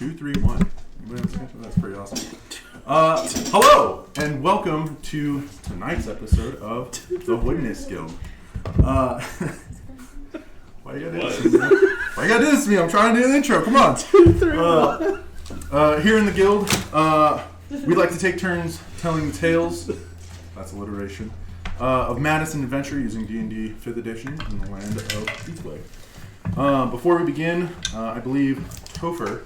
2, 3, 1. That's pretty awesome. Hello, and welcome to tonight's episode of The Witness Guild. Why you gotta do this to me? Why you gotta do this to me? I'm trying to do the intro. Come on. 2, 3, 1. Here in the guild, we like to take turns telling tales. That's alliteration. Of Madison Adventure using D&D 5th edition in the land of Heathway. Before we begin, I believe, Topher,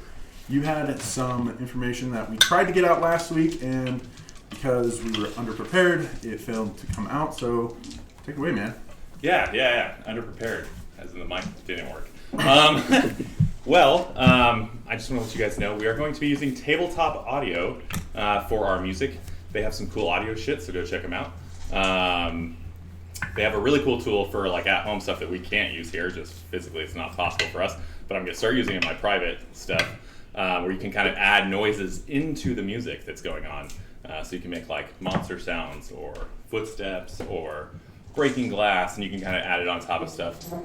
you had some information that we tried to get out last week, and because we were underprepared, it failed to come out, so take it away, man. Yeah. Underprepared, as in the mic didn't work. I just want to let you guys know we are going to be using tabletop audio for our music. They have some cool audio shit, so go check them out. They have a really cool tool for like at-home stuff that we can't use here, just physically it's not possible for us, but I'm going to start using it in my private stuff, where you can kind of add noises into the music that's going on. So you can make like monster sounds or footsteps or breaking glass, and you can kind of add it on top of stuff. So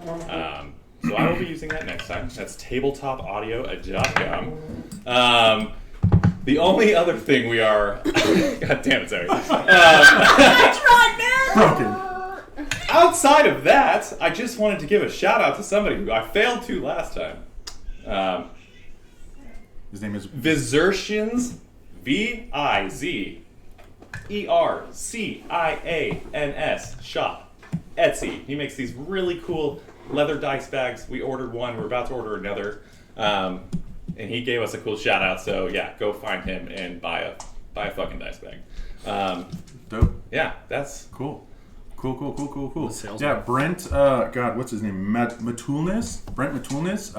I will be using that next time. That's tabletopaudio.com. The only other thing we are... God damn it, sorry. That's right, man! Broken. Outside of that, I just wanted to give a shout out to somebody who I failed to last time. His name is... Vizercians, Vizercians shop, Etsy. He makes these really cool leather dice bags. We ordered one. We're about to order another. And he gave us a cool shout out. So yeah, go find him and buy a fucking dice bag. Dope. Yeah, that's Cool. Sales Yeah, Brent, God, what's his name? Matulnis? Brent Matulnis.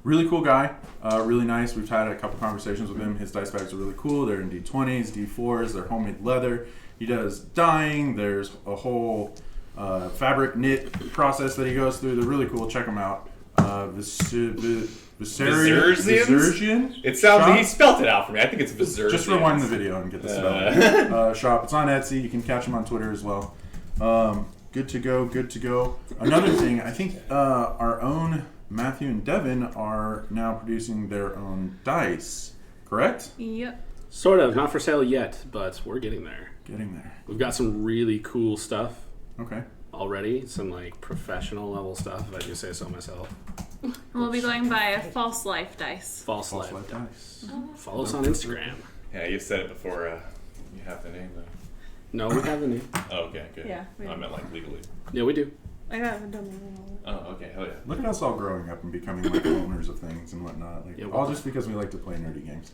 Really cool guy. Really nice. We've had a couple conversations with him. His dice bags are really cool. They're in D20s, D4s. They're homemade leather. He does dyeing. There's a whole fabric knit process that he goes through. They're really cool. Check them out. Vizercian? It sounds shop? like he spelt it out for me. I think it's Vizercians. Just rewind the video and get the spelling. Shop. It's on Etsy. You can catch him on Twitter as well. Good to go. Another thing, I think our own Matthew and Devin are now producing their own dice, correct? Yep. Sort of. Not for sale yet, but we're getting there. We've got some really cool stuff Okay. already. Some like professional level stuff, if I do say so myself. We'll be going by False Life Dice. False Life life. dice. Follow us on Instagram. Yeah, you said it before. You have the name though. No, we have the name. Oh, okay, good. Yeah, we I meant like legally. Yeah, we do. I haven't done that. Oh, okay, hell yeah. Look at us all growing up and becoming like owners of things and whatnot. Like, Yeah, all just because we like to play nerdy games.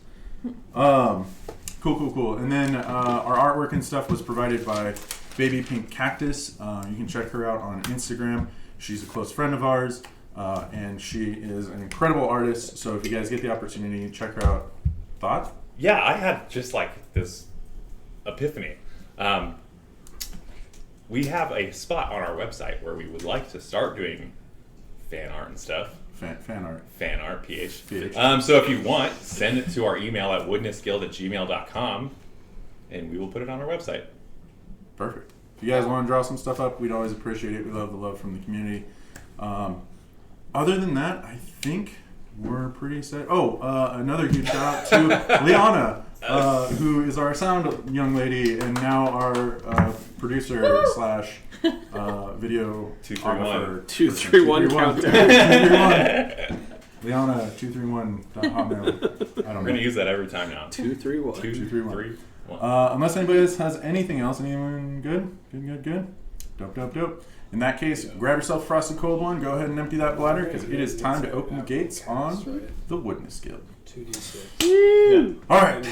Cool. And then our artwork and stuff was provided by Baby Pink Cactus. You can check her out on Instagram. She's a close friend of ours, and she is an incredible artist. So if you guys get the opportunity, check her out. Thought? Yeah, I had just like this epiphany. We have a spot on our website where we would like to start doing fan art and stuff. Fan art. Fan art, PH. PH. So if you want, send it to our email at woodnessguild@gmail.com, and we will put it on our website. Perfect. If you guys want to draw some stuff up, we'd always appreciate it. We love the love from the community. Other than that, I think we're pretty set. Another huge shout out to Liana, who is our sound young lady and now our producer slash video 231. 231 countdown. 231. Liana 231.hotmail. I don't We're know. going to use that every time now. 231. 2, 3, 1. Unless anybody else has anything else. Anyone good? Good. Dope. In that case, grab yourself a frosted cold one. Go ahead and empty that bladder because it is time to open the gates on the Witness Guild. 2d6. Yeah. All right.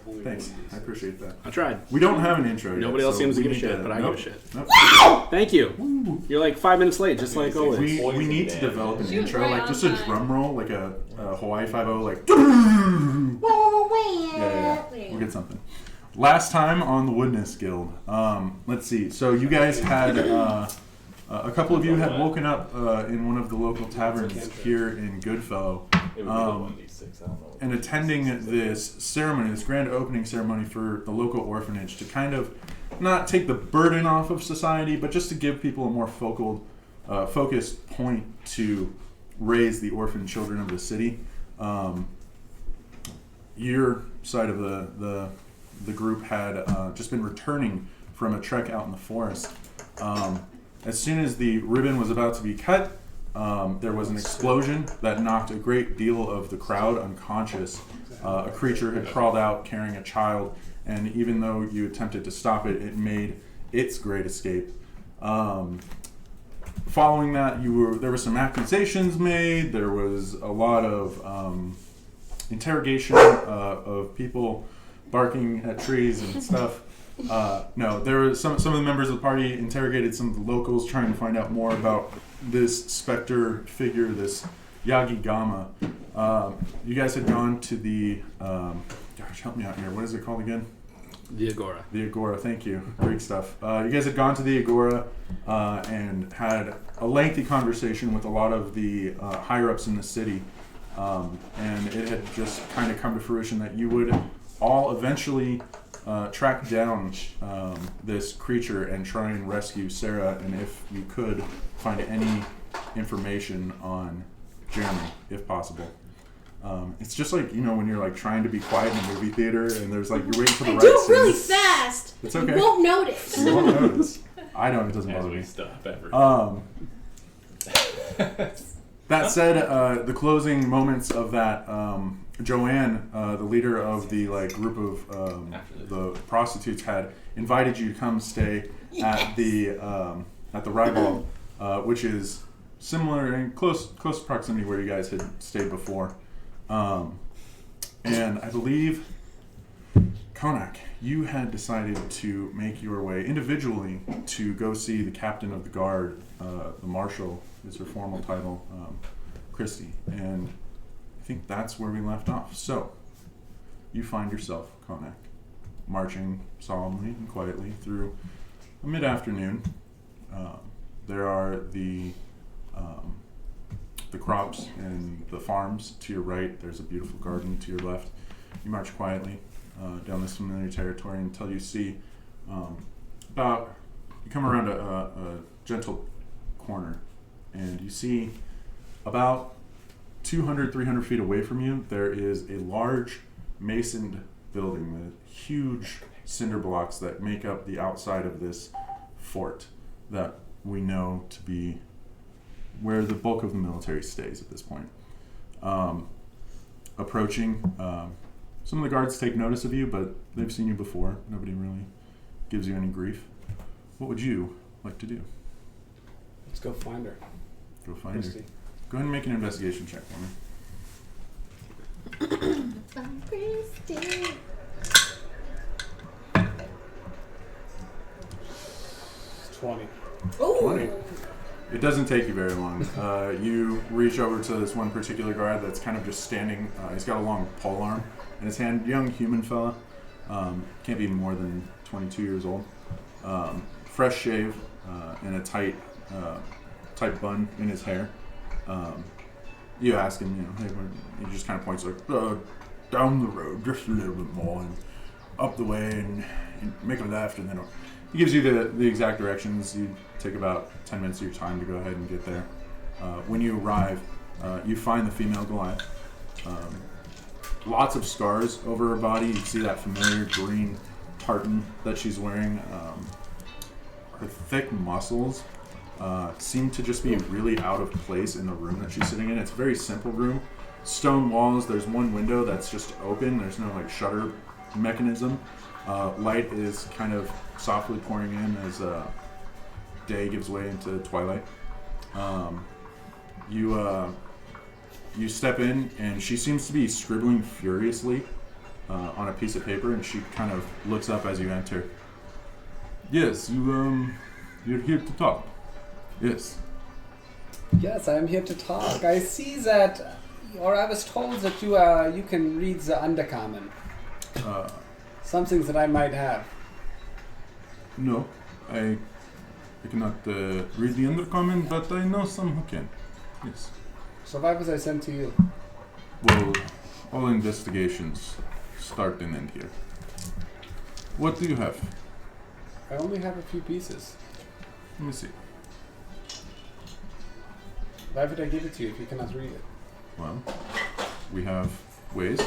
Only Thanks. 1d6. I appreciate that. I tried. We don't have an intro yet. Nobody else seems to we give a need shit, but I give a nope. shit. Nope. Thank you. You're like 5 minutes late, just like always. We need to develop an She was intro, right like on just a time. drum roll, like a Hawaii 5-0, like. Yeah. We'll get something. Last time on the Witness Guild, let's see. So you guys had a couple of you had woken up in one of the local taverns here in Goodfellow, and attending this ceremony, this grand opening ceremony for the local orphanage to kind of not take the burden off of society, but just to give people a more focused point to raise the orphan children of the city. your side of the group had just been returning from a trek out in the forest. As soon as the ribbon was about to be cut, there was an explosion that knocked a great deal of the crowd unconscious. A creature had crawled out carrying a child, and even though you attempted to stop it, it made its great escape. Following that, there were some accusations made. There was a lot of interrogation of people barking at trees and stuff. No, there were some of the members of the party interrogated some of the locals, trying to find out more about this specter figure, this Yagi Gama. You guys had gone to the gosh, help me out here. What is it called again? The Agora. The Agora, thank you. Great stuff. You guys had gone to the Agora and had a lengthy conversation with a lot of the higher-ups in the city. And it had just kind of come to fruition that you would all eventually track down this creature and try and rescue Sarah, and if you could, find any information on Jeremy, if possible. It's just like, when you're like trying to be quiet in a movie theater and there's like, you're waiting for the right do it scene. really fast. It's okay. You won't notice. You won't notice. I know, it doesn't As bother we me. stop everything. That said, the closing moments of that, Joanne, the leader of the group of the prostitutes, had invited you to come stay at the Ribald, which is similar in close proximity where you guys had stayed before. And I believe, Connak, you had decided to make your way individually to go see the captain of the guard, the marshal is her formal title, Christy. And I think that's where we left off. So, you find yourself, Connak, marching solemnly and quietly through a mid-afternoon. There are the crops and the farms to your right. There's a beautiful garden to your left. You march quietly down this familiar territory until you see you come around a gentle corner, and you see about 200, 300 feet away from you, there is a large masoned building with huge cinder blocks that make up the outside of this fort that we know to be where the bulk of the military stays at this point. Approaching, some of the guards take notice of you, but they've seen you before. Nobody really gives you any grief. What would you like to do? Let's go find her. Go find Christy. her. Go ahead and make an investigation check for me. Christy. 20. Ooh. 20. It doesn't take you very long. You reach over to this one particular guard that's kind of just standing. He's got a long pole arm in his hand. Young human fella. Can't be more than 22 years old. Fresh shave and a tight bun in his hair. You ask him, hey, he just kind of points like, down the road, just a little bit more, and up the way, and make a left, and then he gives you the exact directions. You take about 10 minutes of your time to go ahead and get there. When you arrive, you find the female Goliath. Lots of scars over her body. You see that familiar green tartan that she's wearing. Her thick muscles seem to just be really out of place in the room that she's sitting in. It's a very simple room. Stone walls. There's one window that's just open. There's no shutter mechanism. Light is kind of softly pouring in as day gives way into twilight. You step in, and she seems to be scribbling furiously on a piece of paper, and she kind of looks up as you enter. Yes, you're here to talk. Yes. Yes, I am here to talk. I see that, or I was told that you can read the Undercommon. Something that I might have. No, I cannot read the Undercommon, but I know some who can. Yes. So why was I sent to you? Well, all investigations start and end here. What do you have? I only have a few pieces. Let me see. Why would I give it to you if you cannot read it? Well, we have ways.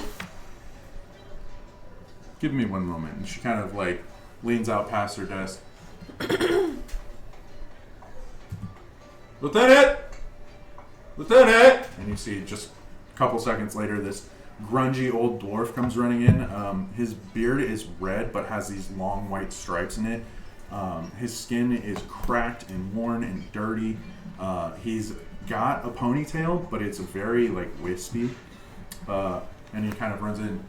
Give me one moment. And she kind of like leans out past her desk. Lieutenant! Lieutenant! And you see just a couple seconds later this grungy old dwarf comes running in. His beard is red but has these long white stripes in it. His skin is cracked and worn and dirty. He's got a ponytail, but it's very like wispy. And he kind of runs in.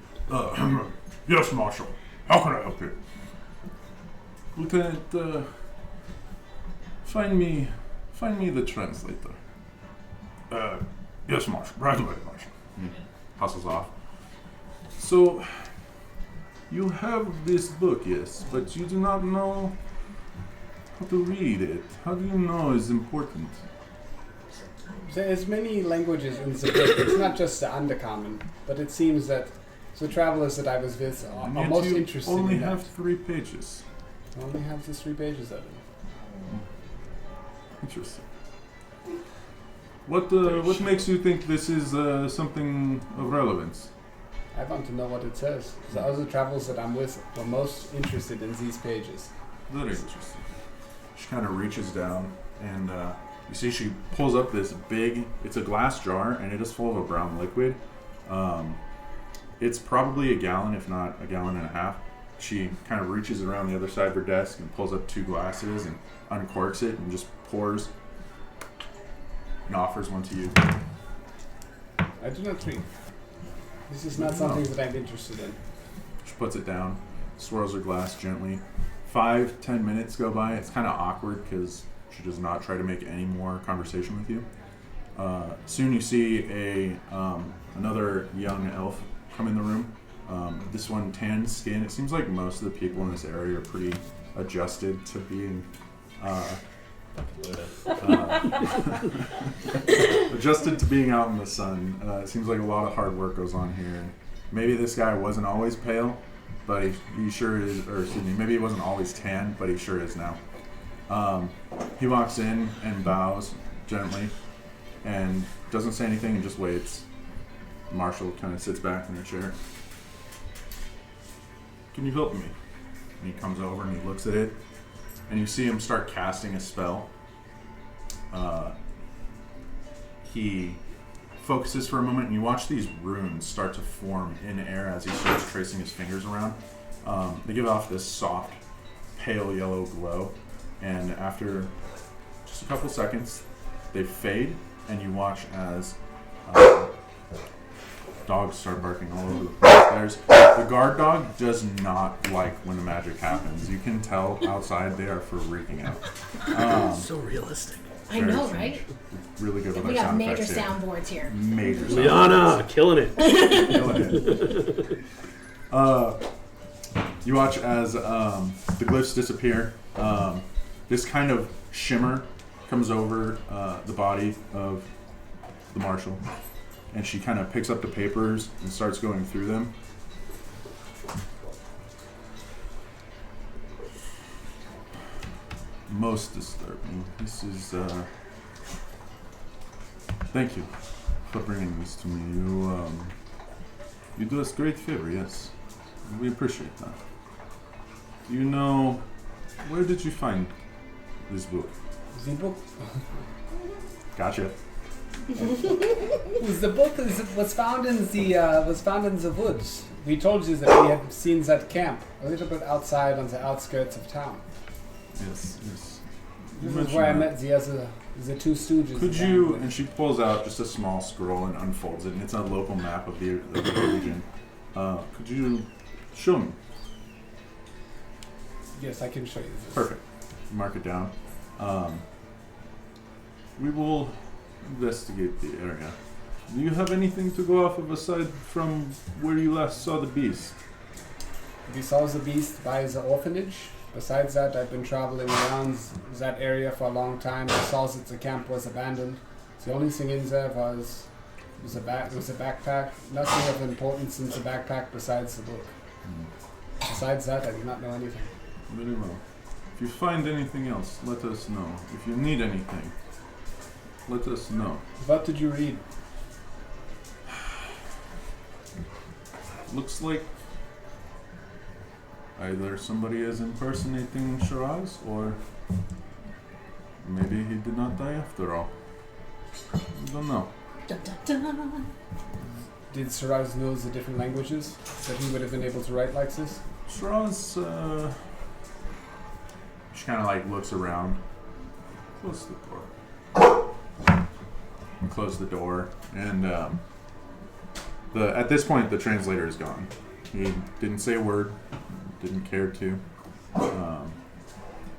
Yes, Marshal. How can I help you? Lieutenant, find me the translator. Yes, Marshal. Right away, Marshal. Hustles off. So, you have this book, yes, but you do not know how to read it. How do you know it's important? There's many languages in the book. It's not just the Undercommon, but it seems that the travelers that I was with are most interested in that. Only have 3 pages. I only have the 3 pages of it. Interesting. What makes you think this is something of relevance? I want to know what it says. The other travelers that I'm with were most interested in these pages. Very interesting. She kind of reaches down and you see she pulls up this big, it's a glass jar and it is full of a brown liquid. It's probably a gallon, if not a gallon and a half. She kind of reaches around the other side of her desk and pulls up 2 glasses and uncorks it and just pours and offers one to you. I do not drink. This is not something that I'm interested in. She puts it down, swirls her glass gently. 5-10 minutes go by. It's kind of awkward because she does not try to make any more conversation with you. Soon you see another young elf come in the room. This one, tan skin. It seems like most of the people in this area are pretty adjusted to being adjusted to being out in the sun. It seems like a lot of hard work goes on here. Maybe this guy wasn't always pale, but he sure is, or excuse me, maybe he wasn't always tan, but he sure is now. He walks in and bows gently and doesn't say anything and just waits. Marshall kind of sits back in her chair. Can you help me? And he comes over and he looks at it, and you see him start casting a spell. He focuses for a moment, and you watch these runes start to form in air as he starts tracing his fingers around. They give off this soft, pale yellow glow, and after just a couple seconds, they fade, and you watch as dogs start barking all over the place. The guard dog does not like when the magic happens. You can tell outside they are freaking out. So realistic. I know, right? Really good with We our got sound major effects here. soundboards here. Major sound Liana, killing it. effects. You watch as the glyphs disappear. This kind of shimmer comes over the body of the marshal. And she kind of picks up the papers and starts going through them. Most disturbing. This is, thank you for bringing this to me. You do us great favor, yes. We appreciate that. Do you know, where did you find this book? The book? Gotcha. The book was found in the woods. We told you that we had seen that camp a little bit outside on the outskirts of town. Yes, yes. This is where I met the 2 stooges. Could you, and she pulls out just a small scroll and unfolds it, and it's a local map of the region. Could you show me? Yes, I can show you this. Perfect. Mark it down. We will investigate the area. Do you have anything to go off of aside from where you last saw the beast? We saw the beast by the orphanage. Besides that, I've been traveling around that area for a long time. I saw that the camp was abandoned. The only thing in there was a backpack. Nothing of importance in the backpack besides the book. Besides that, I do not know anything. Very well. If you find anything else, let us know. If you need anything, let us know. What did you read? Looks like Either somebody is impersonating Shiraz, or maybe he did not die after all. I don't know. Dun, dun, dun. Did Shiraz know the different languages that he would have been able to write like this? Shiraz, she kind of like looks around. Close the door. And close the door, and at this point the translator is gone. He didn't say a word, didn't care to.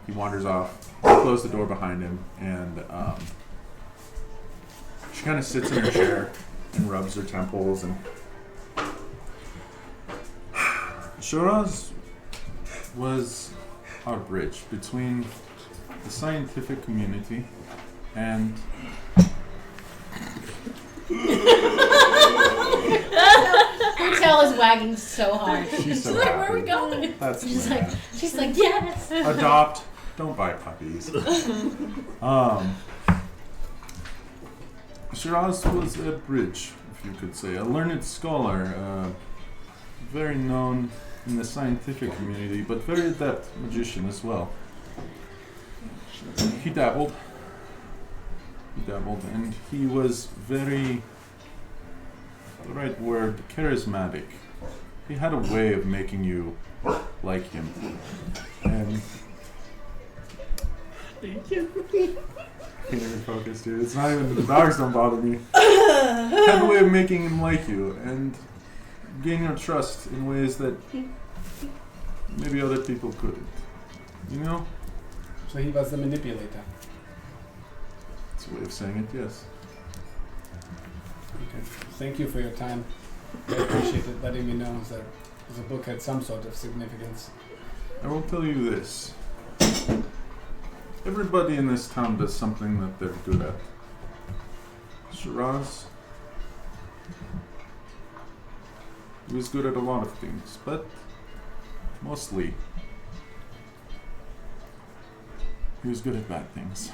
He wanders off, closed the door behind him, and she kind of sits in her chair and rubs her temples. And Shiraz was our bridge between the scientific community and Hotel is wagging so hard. she's so like, happy. where are we going? That's She's my like, man. she's like, yes. Adopt. Don't buy puppies. Shiraz was a bridge, if you could say, a learned scholar, very known in the scientific community, but very adept magician as well. He dabbled, and he was very, the right word, charismatic. He had a way of making you like him. And Thank you. can't even focus, dude. It's not even, the dogs don't bother me. Had a way of making him like you and gain your trust in ways that maybe other people couldn't. You know? So he was the manipulator. That's a way of saying it, yes. Okay. Thank you for your time. I appreciate it letting me know that the book had some sort of significance. I will tell you this. Everybody in this town does something that they're good at. Shiraz, he was good at a lot of things, but mostly he was good at bad things.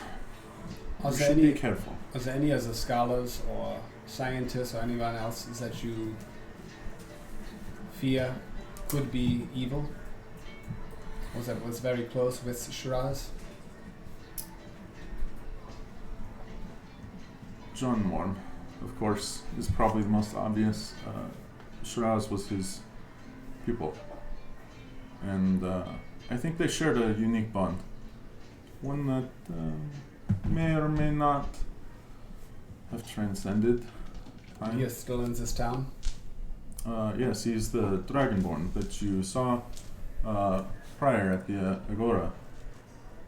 Are You there should any, be careful. are there any other scholars or scientists or anyone else that you fear could be evil? Was that was very close with Shiraz? John Morn, of course, is probably the most obvious. Shiraz was his pupil. And I think they shared a unique bond. One that may or may not have transcended time. He is still in this town. Yes, he's the Dragonborn that you saw prior at the Agora.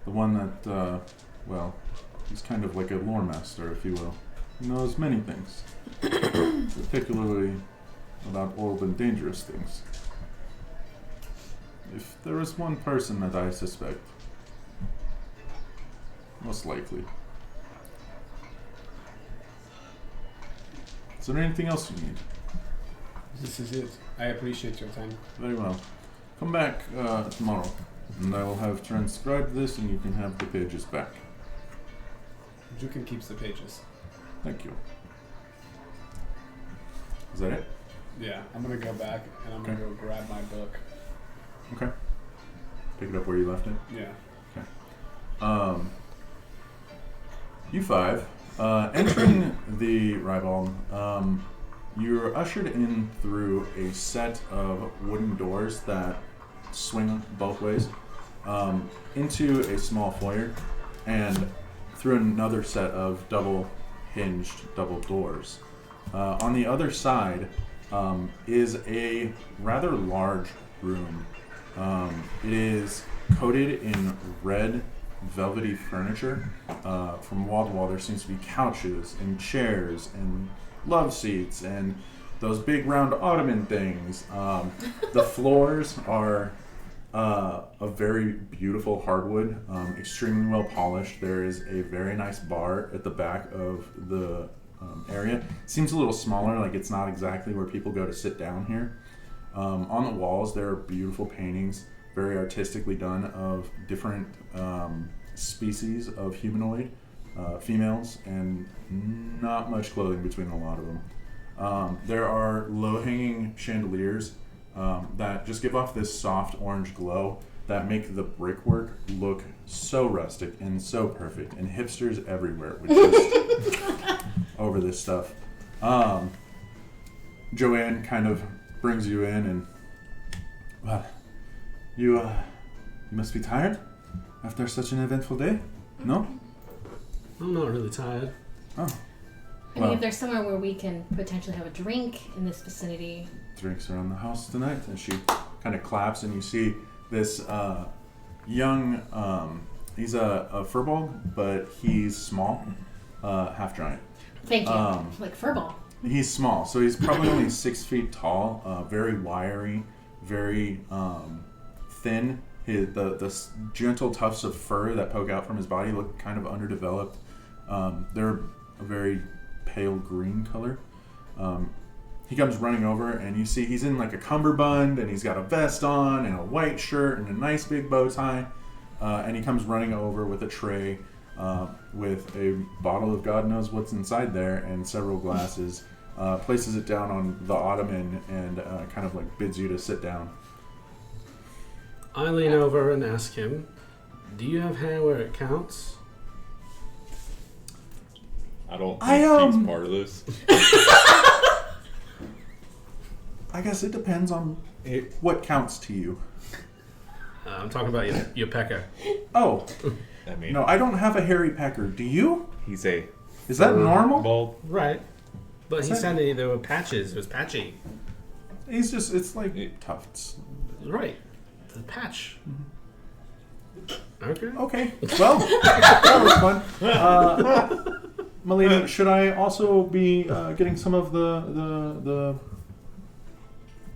The one that, well, he's kind of like a lore master, if you will. He knows many things, particularly about old and dangerous things. If there is one person that I suspect, most likely. Is there anything else you need? This is it. I appreciate your time. Very well. Come back tomorrow, and I will have transcribed this, and you can have the pages back. You can keep the pages. Thank you. Is that it? Yeah, I'm gonna go back and I'm gonna go grab my book. Okay. Pick it up where you left it. Yeah. You five, entering the Ribald, you're ushered in through a set of wooden doors that swing both ways into a small foyer, and through another set of double-hinged double doors. On the other side is a rather large room. It is coated in red velvety furniture. From wall to wall there seems to be couches and chairs and love seats and those big round ottoman things. The floors are a very beautiful hardwood, extremely well polished. There is a very nice bar at the back of the area. Seems a little smaller, like it's not exactly where people go to sit down here. On the walls there are beautiful paintings, very artistically done, of different species of humanoid, females, and not much clothing between a lot of them. There are low-hanging chandeliers that just give off this soft orange glow that make the brickwork look so rustic and so perfect, and hipsters everywhere would just over this stuff. Joanne kind of brings you in, and well, you must be tired after such an eventful day. No? I'm not really tired. Oh. I mean, if there's somewhere where we can potentially have a drink in this vicinity. Drinks around the house tonight, and she kind of claps, and you see this young, he's a furball, but he's small, half giant. Thank you. Like furball. He's small, so he's probably only 6 feet tall, very wiry, very thin. The gentle tufts of fur that poke out from his body look kind of underdeveloped. They're a very pale green color. He comes running over, and you see he's in like a cummerbund, and he's got a vest on and a white shirt and a nice big bow tie. And he comes running over with a tray with a bottle of God knows what's inside there and several glasses. Places it down on the ottoman and kind of like bids you to sit down. I lean over and ask him, "Do you have hair where it counts?" I don't think he's part of this. I guess it depends on what counts to you. I'm talking about your pecker. Oh, I mean, no, I don't have a hairy pecker. Do you? he's a Is that normal? bald. Right. But he Is that- said there were patches. It was patchy. He's just, it's like tufts. Right. The patch. Okay. Okay, well, that was fun. Melina, should I also be getting some of the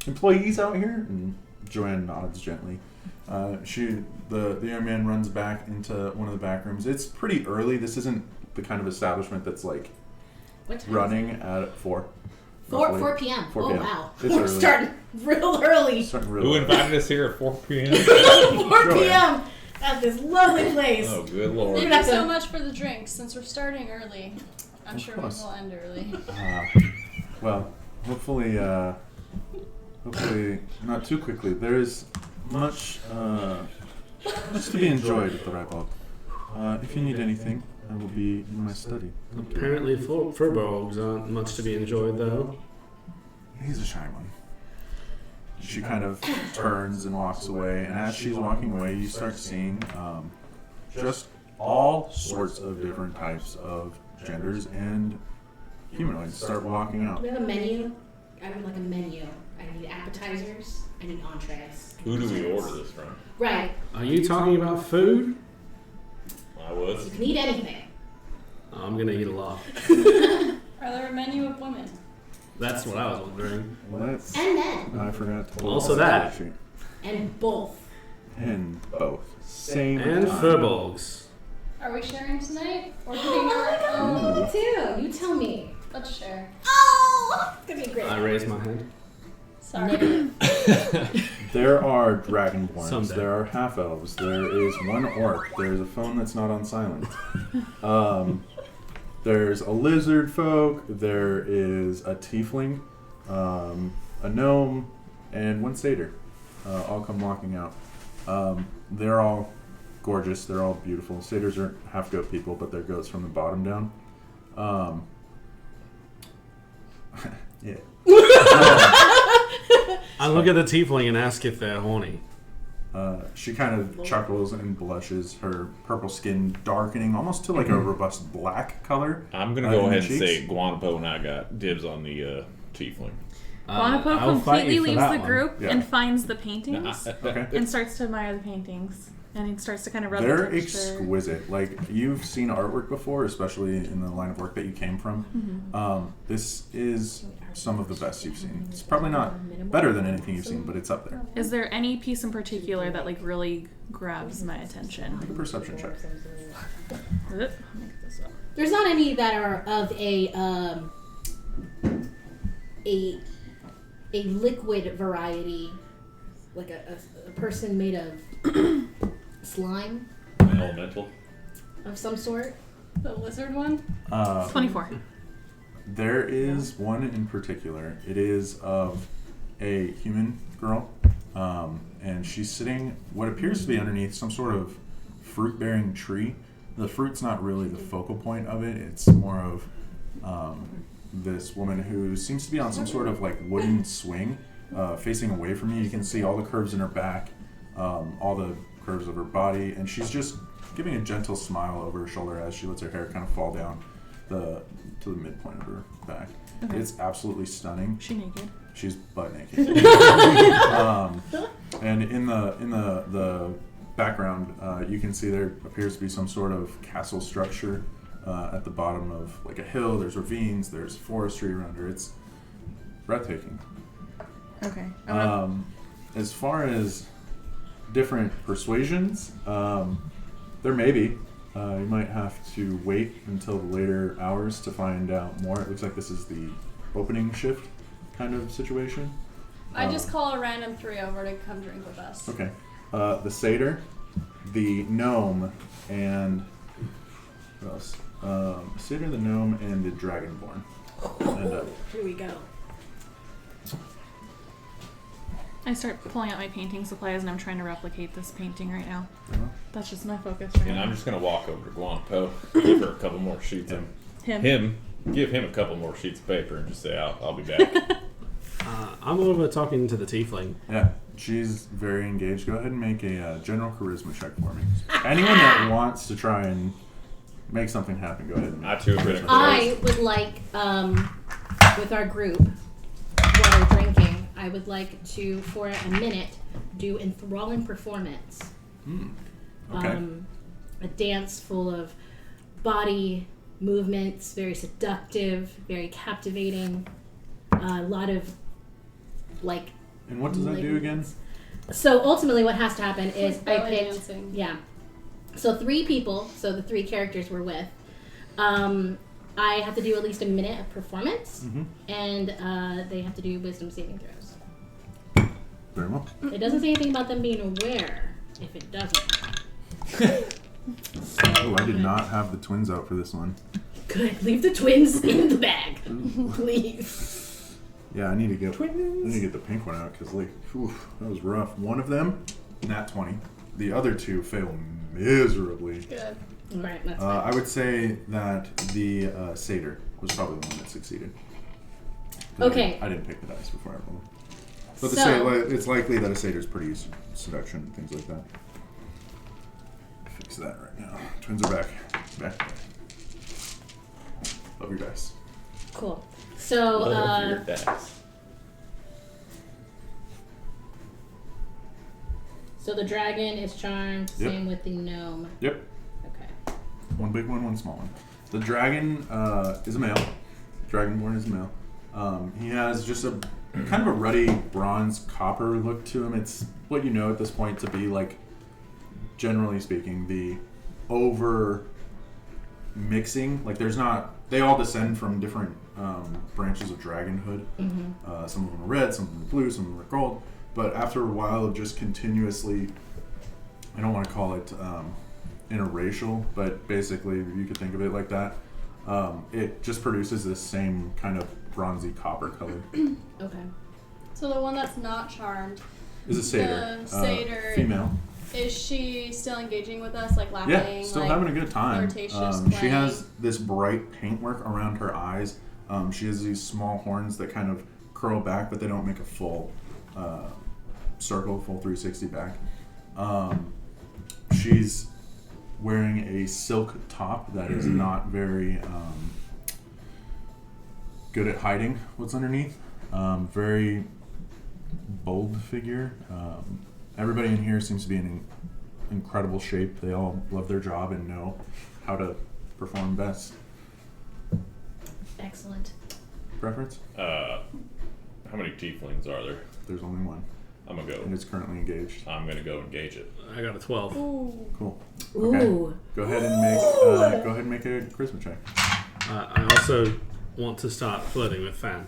employees out here? And Joanne nods gently. The young man runs back into one of the back rooms. It's pretty early. This isn't the kind of establishment that's like What time running at 4. 4 p.m. 4 Oh, p.m. wow. It's We're early. starting real early. Starting Who really invited us here at 4 p.m.? 4 p.m. at this lovely place. Oh, good lord. We're Thank gonna you have so to- much for the drinks. Since we're starting early, I'm Of sure we course. will end early. well, hopefully not too quickly. There is much to be enjoyed at the Ribald. If you need anything, I will be in my study. Apparently, furbolgs aren't much to be enjoyed, though. He's a shy one. She kind of turns and walks away, and as she's walking away, you start seeing just all sorts of different types of genders and humanoids start walking out. We have a menu. I would like a menu. I need appetizers. I need entrees. Who do we order this from? Right. Are you talking about food? I was. You can eat anything. I'm gonna eat a lot. Are there a menu of women? That's what I was wondering. Let's. And men. I forgot to pull Also up the that. sheet. And both. And both. Same. And time. furbolgs. Are we sharing tonight? Or doing our own? Me too. You tell me. Let's share. Oh! It's gonna be great. I raise my hand. Sorry. There are dragonborns. Someday. There are half elves. There is one orc. There's a phone that's not on silent. There's a lizard folk. There is a tiefling, a gnome, and one satyr. All come walking out. They're all gorgeous. They're all beautiful. Satyrs are half goat people, but they're goats from the bottom down. Yeah. I look at the tiefling and ask if they're horny. She kind of chuckles and blushes, her purple skin darkening almost to like a robust black color. I'm going to go ahead and say Guanapo and I got dibs on the tiefling. Guanapo I'll fight completely you for leaves that the one. group Yeah. and finds the paintings Okay. and starts to admire the paintings. And he starts to kind of rub They're the texture. exquisite. Like, you've seen artwork before, especially in the line of work that you came from. This is some of the best you've seen. It's probably not better than anything you've seen, but it's up there. Is there any piece in particular that like really grabs my attention? Make a perception check. Oop, I'll make this up. There's not any that are of a liquid variety, like a person made of slime Elemental. of some sort. The lizard one? 24. There There is one in particular. It is of a human girl, and she's sitting what appears to be underneath some sort of fruit-bearing tree. The fruit's not really the focal point of it. It's more of this woman who seems to be on some sort of like wooden swing, facing away from you. You can see all the curves in her back, all the curves of her body, and she's just giving a gentle smile over her shoulder as she lets her hair kind of fall down to the midpoint of her back. Okay. It's absolutely stunning. She naked. She's butt naked. And in the background, you can see there appears to be some sort of castle structure at the bottom of like a hill. There's ravines. There's forestry around her. It's breathtaking. Okay. As far as different persuasions, there may be. You might have to wait until the later hours to find out more. It looks like this is the opening shift kind of situation. I just call a random 3 over to come drink with us. Okay. The satyr, the gnome, and what else? Satyr, the gnome, and the dragonborn. And, Here we go. I start pulling out my painting supplies and I'm trying to replicate this painting right now. uh, That's just my focus right And now. I'm just gonna walk over to Guanpo, give her a couple more sheets of give him a couple more sheets of paper, and just say, "I'll be back." I'm over talking to the tiefling. yeah, she's very engaged. Go ahead and make a general charisma check for me. Anyone that wants to try and make something happen, go ahead and I too have been I would like, with our group, while we're drinking, I would like to, for a minute, do enthralling performance. Okay. A dance full of body movements, very seductive, very captivating. A lot of, like... And what does that do again? So ultimately what has to happen is I Belly picked... dancing. Yeah. So 3 people, so the 3 characters we're with, I have to do at least a minute of performance, and they have to do wisdom saving throws. Very well. It doesn't say anything about them being aware, if it doesn't. Oh, I did not have the twins out for this one. Good. Leave the twins in the bag, please. Yeah, I need to get the pink one out because like, that was rough. One of them, nat 20. The other 2 fail miserably. Good. All right, that's fine. I would say that the satyr was probably the one that succeeded. 'Cause Okay. I didn't pick the dice before I rolled. But So- it's likely that a satyr's pretty used to seduction and things like that. Fix that right now. Twins are back. Back. Love your dice. Cool. So, Love your dice. so the dragon is charmed. Yep. Same with the gnome. Yep. Okay. One big one, one small one. The dragon is a male. Dragonborn is a male. He has just a kind of a ruddy bronze copper look to him. It's what you know at this point to be like, generally speaking, the over mixing. Like there's not. They all descend from different branches of dragonhood. Some of them are red, some of them are blue, some of them are gold. But after a while of just continuously, I don't want to call it interracial, but basically you could think of it like that. It just produces this same kind of bronzy copper color. Okay. So the one that's not charmed, Is a satyr. The satyr- Female. is she still engaging with us, like laughing? Yeah, still like, having a good time. flirtatious She playing? has this bright paintwork around her eyes. She has these small horns that kind of curl back, but they don't make a full circle, full 360 back. She's wearing a silk top that is not very good at hiding what's underneath. Very bold figure. Everybody in here seems to be in incredible shape. They all love their job and know how to perform best. Excellent. Preference? How many tieflings are there? There's only one, I'm gonna and go. it's currently engaged. I'm gonna go engage it. I got a 12. Cool. Ooh. Go ahead and make a charisma check. I also want to start flirting with Fan.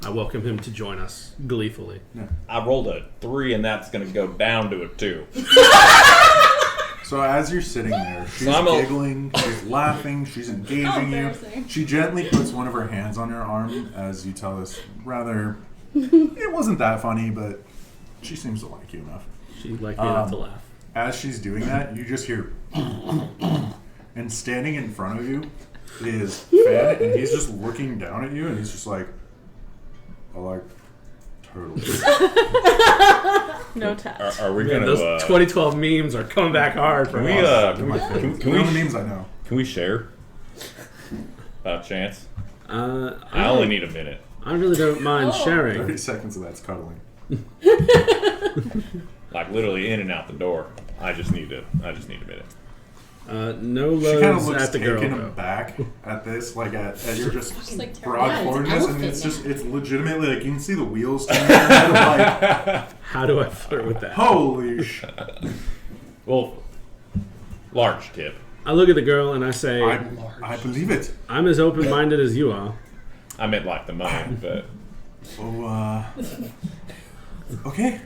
I welcome him to join us gleefully. Yeah. I rolled a 3, and that's gonna go down to a 2. So as you're sitting there, she's giggling, she's laughing, she's engaging you. She gently puts one of her hands on your arm as you tell us rather, it wasn't that funny, but she seems to like you enough. She liked me enough to laugh. As she's doing that, you just hear, and standing in front of you is Fed, and he's just looking down at you, and he's just like, I like turtles. No touch. Are we gonna? Those 2012 memes are coming back hard for us. Can we memes I know. Can we share? By chance? I only need a minute. I really don't mind sharing. 30 seconds of that's cuddling. Like literally in and out the door. I just need a minute. No She kind of loads looks at the girl. taken though. aback at this, like at your just like broad Yeah, it's forwardness, and elephant it's legitimately like you can see the wheels turning in your head, like, How do I flirt with that? holy sh! Well, large tip. I look at the girl and I say, I believe it. I'm as open-minded as you are. I meant like the money, but Okay.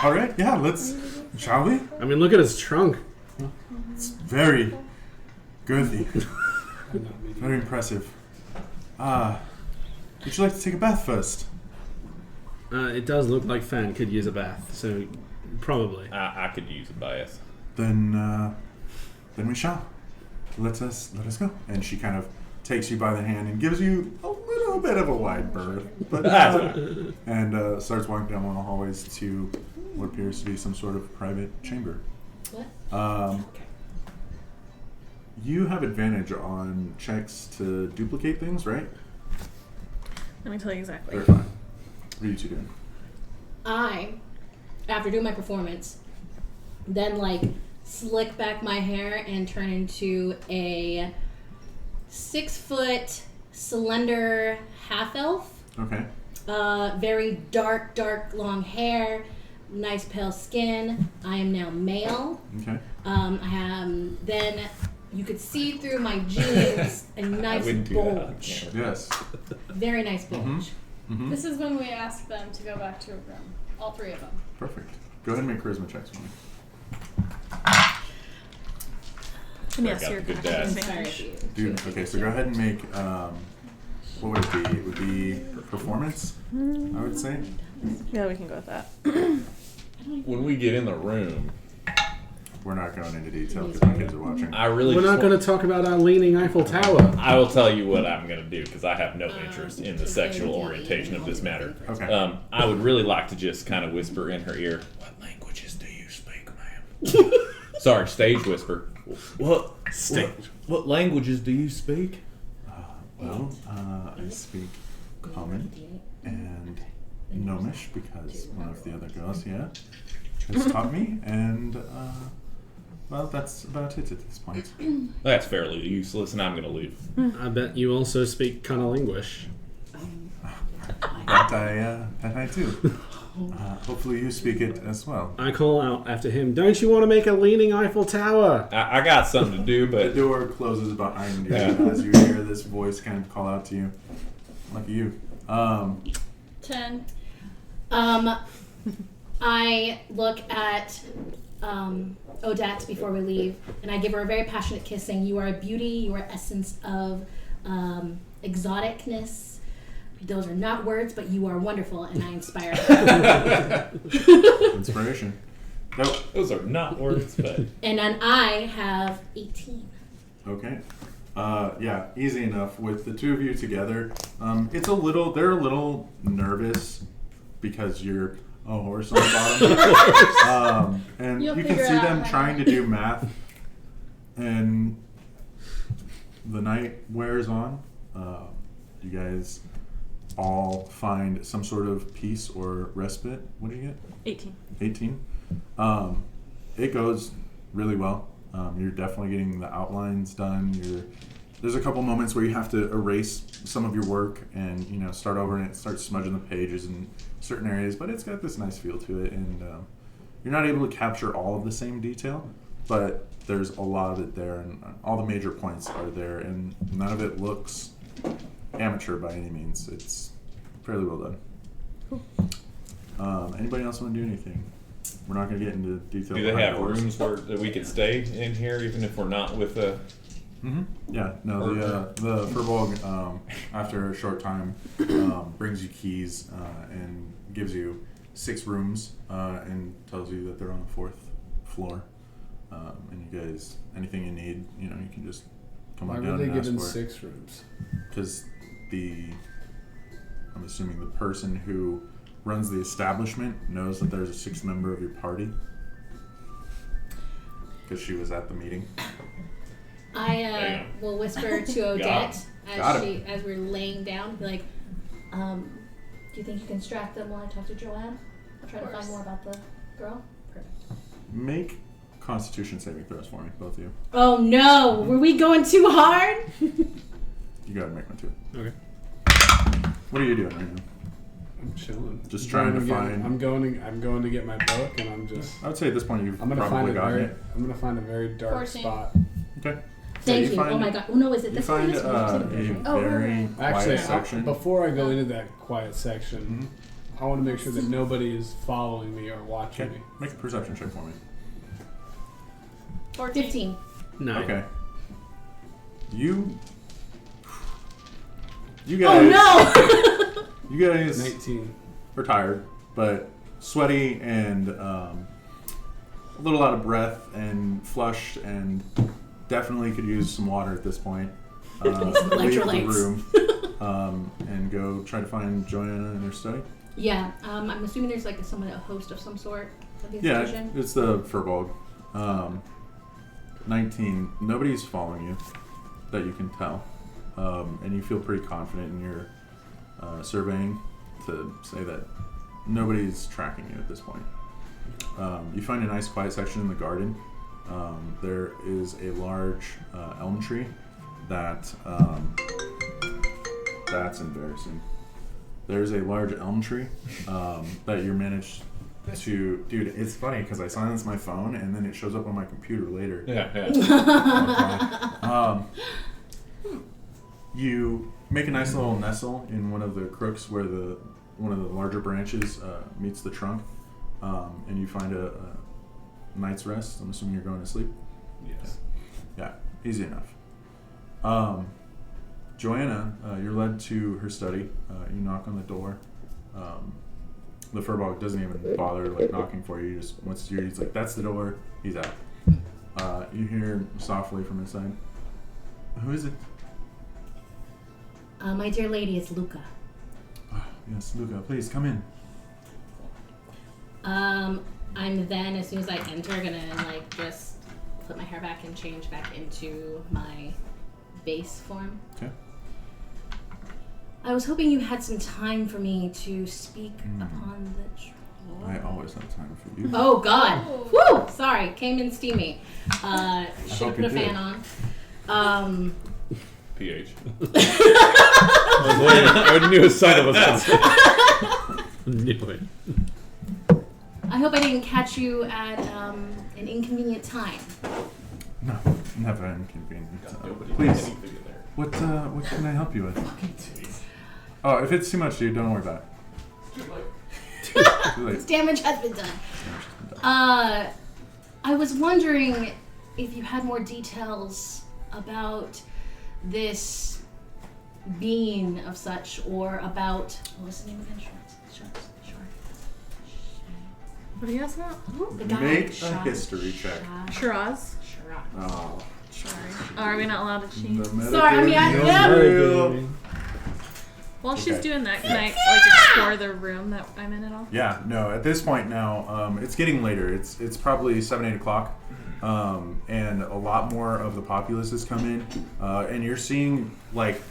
All right, yeah, shall we? I mean, look at his trunk. It's very girthy. Very impressive. Would you like to take a bath first? It does look like Fan could use a bath, so probably. I could use a bath. Then we shall. Let us go. And she kind of takes you by the hand and gives you a little bit of a wide berth, but and starts walking down one of the hallways to what appears to be some sort of private chamber. What? You have advantage on checks to duplicate things, right? Let me tell you exactly. Very fine. What are you two doing? I, after doing my performance, then like slick back my hair and turn into a 6-foot slender half elf. Okay. Very dark, long hair, nice pale skin. I am now male. Okay. Then you could see through my jeans a nice bulge. Yes. Very nice bulge. Mm-hmm. This is when we ask them to go back to a room. All three of them. Perfect. Go ahead and make charisma checks for me. And yes, got you're the good gonna have dad. advantage. Dude, okay, so go ahead and make, what would it be? It would be performance, I would say. Yeah, we can go with that. When we get in the room, We're not going into detail because my kids are watching. I really. We're not going to talk about our leaning Eiffel Tower. I will tell you what I'm going to do because I have no interest in the sexual orientation of this matter. Okay. I would really like to just kind of whisper in her ear. What languages do you speak, ma'am? Sorry, stage whisper. What languages do you speak? I speak Common and Gnomish because one of the other girls here has taught me, and well, that's about it at this point. That's fairly useless, and I'm going to leave. I bet you also speak Cunnilinguish. That I do. Hopefully you speak it as well. I call out after him, don't you want to make a leaning Eiffel Tower? I got something to do, The but door closes behind you Yeah. as you hear this voice kind of call out to you. Lucky you. 10. I look at Odette before we leave, and I give her a very passionate kiss, saying, "You are a beauty. You are essence of exoticness. Those are not words, but you are wonderful, and I inspire her." Inspiration. Nope. those are not words, but And then I have 18. Okay. Yeah, easy enough. With the two of you together, they're a little nervous because you're a horse on the bottom. And You'll you can figure see out them how. trying to do math. And the night wears on. You guys all find some sort of peace or respite. What do you get? 18. 18. It goes really well. You're definitely getting the outlines done. There's a couple moments where you have to erase some of your work and start over, and it starts smudging the pages in certain areas, but it's got this nice feel to it, and you're not able to capture all of the same detail, but there's a lot of it there, and all the major points are there, and none of it looks amateur by any means. It's fairly well done. Anybody else want to do anything? we're not going to get into detail. Do they have rooms that we can stay in here, even if we're not with the? Mm-hmm. Yeah. No. The Furbolg, after a short time, brings you keys and gives you 6 rooms and tells you that they're on the 4th floor. And you guys, anything you need, you can just come on down and ask for it. Why were they given 6 rooms? Because I'm assuming the person who runs the establishment knows that there's a 6th member of your party. Because she was at the meeting. I will whisper to Odette as we're laying down, be like, do you think you can distract them while I talk to Joanne? I'll try to find more about the girl. Perfect. Make Constitution saving throws for me, both of you. Oh no! Were we going too hard? You gotta make one too. Okay. What are you doing right now? I'm chilling. Just trying to find. I'm going to get my book, and I'm just. I would say at this point you've I'm gonna probably find gotten it. I'm gonna find a very dark 14. spot. Okay. Thank you. Oh my god. Oh no, is it You this find one? a very quiet Actually, section. before I go into that quiet section, I want to make sure that nobody is following me or watching Okay. me. Make a perception check for me. 14. 15. 9. Okay. You guys. Oh no! You guys 19. are tired, but sweaty and a little out of breath and flushed, and definitely could use some water at this point. Leave the electrolytes. room and go try to find Joanna in her study. Yeah, I'm assuming there's like a host of some sort of the Yeah, institution. it's the Furbolg. 19. Nobody's following you that you can tell. And you feel pretty confident in your surveying to say that nobody's tracking you at this point. You find a nice quiet section in the garden. There is a large elm tree that that's embarrassing. There's a large elm tree that you managed to... Dude, it's funny because I silenced my phone and then it shows up on my computer later. Yeah. You make a nice little nestle in one of the crooks where one of the larger branches meets the trunk, and you find a night's rest. I'm assuming you're going to sleep? Yes. Yeah, easy enough. Joanna, you're led to her study. You knock on the door. The Furbolg doesn't even bother knocking for you. He just once he's like, "That's the door." He's out. You hear softly from inside, "Who is it?" My dear lady, it's Luca. Oh, yes, Luca, please come in. I'm then, as soon as I enter, gonna just put my hair back and change back into my base form. Okay. I was hoping you had some time for me to speak upon the troll. I always have time for you. Oh God! Woo! Sorry, came in steamy. Should have put a fan on. PH. I knew a son of a knew it. I hope I didn't catch you at an inconvenient time. No, never inconvenient. Please, what can I help you with? Oh, if it's too much, dude, don't worry about it. Too late. Damage has been done. I was wondering if you had more details about this being of such, or about what was the name again? What are you asking about? The guy. Make a history check. Shiraz. Oh, Sorry. Oh, are we not allowed to cheat? Sorry, I mean, yeah. While she's doing that, can I explore the room that I'm in at all? Yeah, no. At this point now, it's getting later. It's probably 7-8 o'clock, and a lot more of the populace has come in, and you're seeing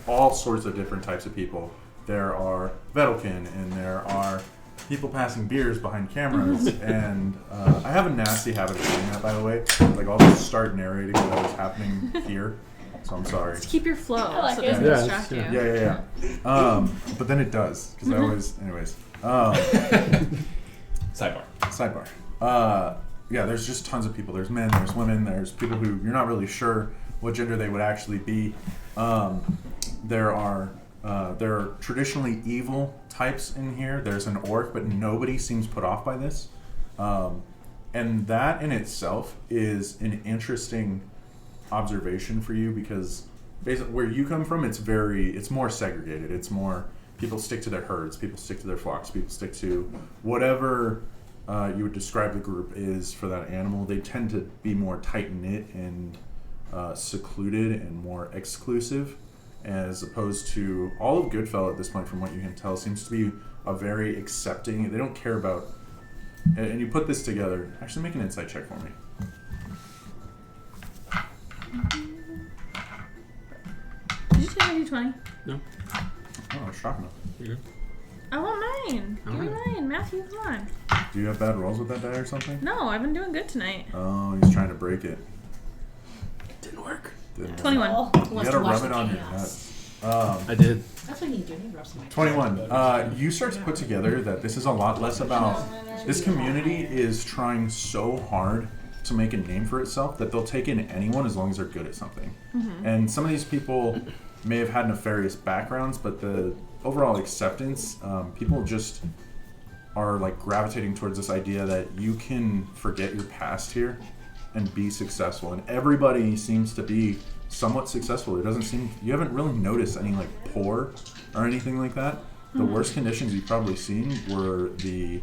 all sorts of different types of people. There are Vedelkin, and there are people passing beers behind cameras, and I have a nasty habit of doing that, by the way. I'll just start narrating what is happening here. So I'm sorry. Just keep your flow like so it it. doesn't distract you. Yeah. But then it does, because I always... Anyways. Sidebar. Yeah, there's just tons of people. There's men, there's women, there's people who you're not really sure what gender they would actually be. There are traditionally evil types in here. There's an orc, but nobody seems put off by this. And that in itself is an interesting observation for you because basically where you come from, it's more segregated. It's more people stick to their herds, people stick to their flocks, people stick to whatever you would describe the group is for that animal. They tend to be more tight-knit and secluded and more exclusive, as opposed to all of Goodfellow at this point, from what you can tell, seems to be a very accepting. They don't care about. And you put this together. Actually, make an insight check for me. Did you take a d20? No. Oh, shocking. You're good. I want mine. Give me Alright. mine. Matthew, come on. Do you have bad rolls with that die or something? No, I've been doing good tonight. Oh, he's trying to break it. Didn't work. Didn't 21. Oh, You wants gotta to watch rub the it on your chaos. nuts. I did. That's what you do. You rub some 21. You start to put together that this is a lot less about. This community is trying so hard to make a name for itself that they'll take in anyone as long as they're good at something. And some of these people may have had nefarious backgrounds, but the overall acceptance, people just are like gravitating towards this idea that you can forget your past here and be successful. And everybody seems to be somewhat successful. It doesn't seem, you haven't really noticed any like poor or anything like that. The worst conditions you've probably seen were the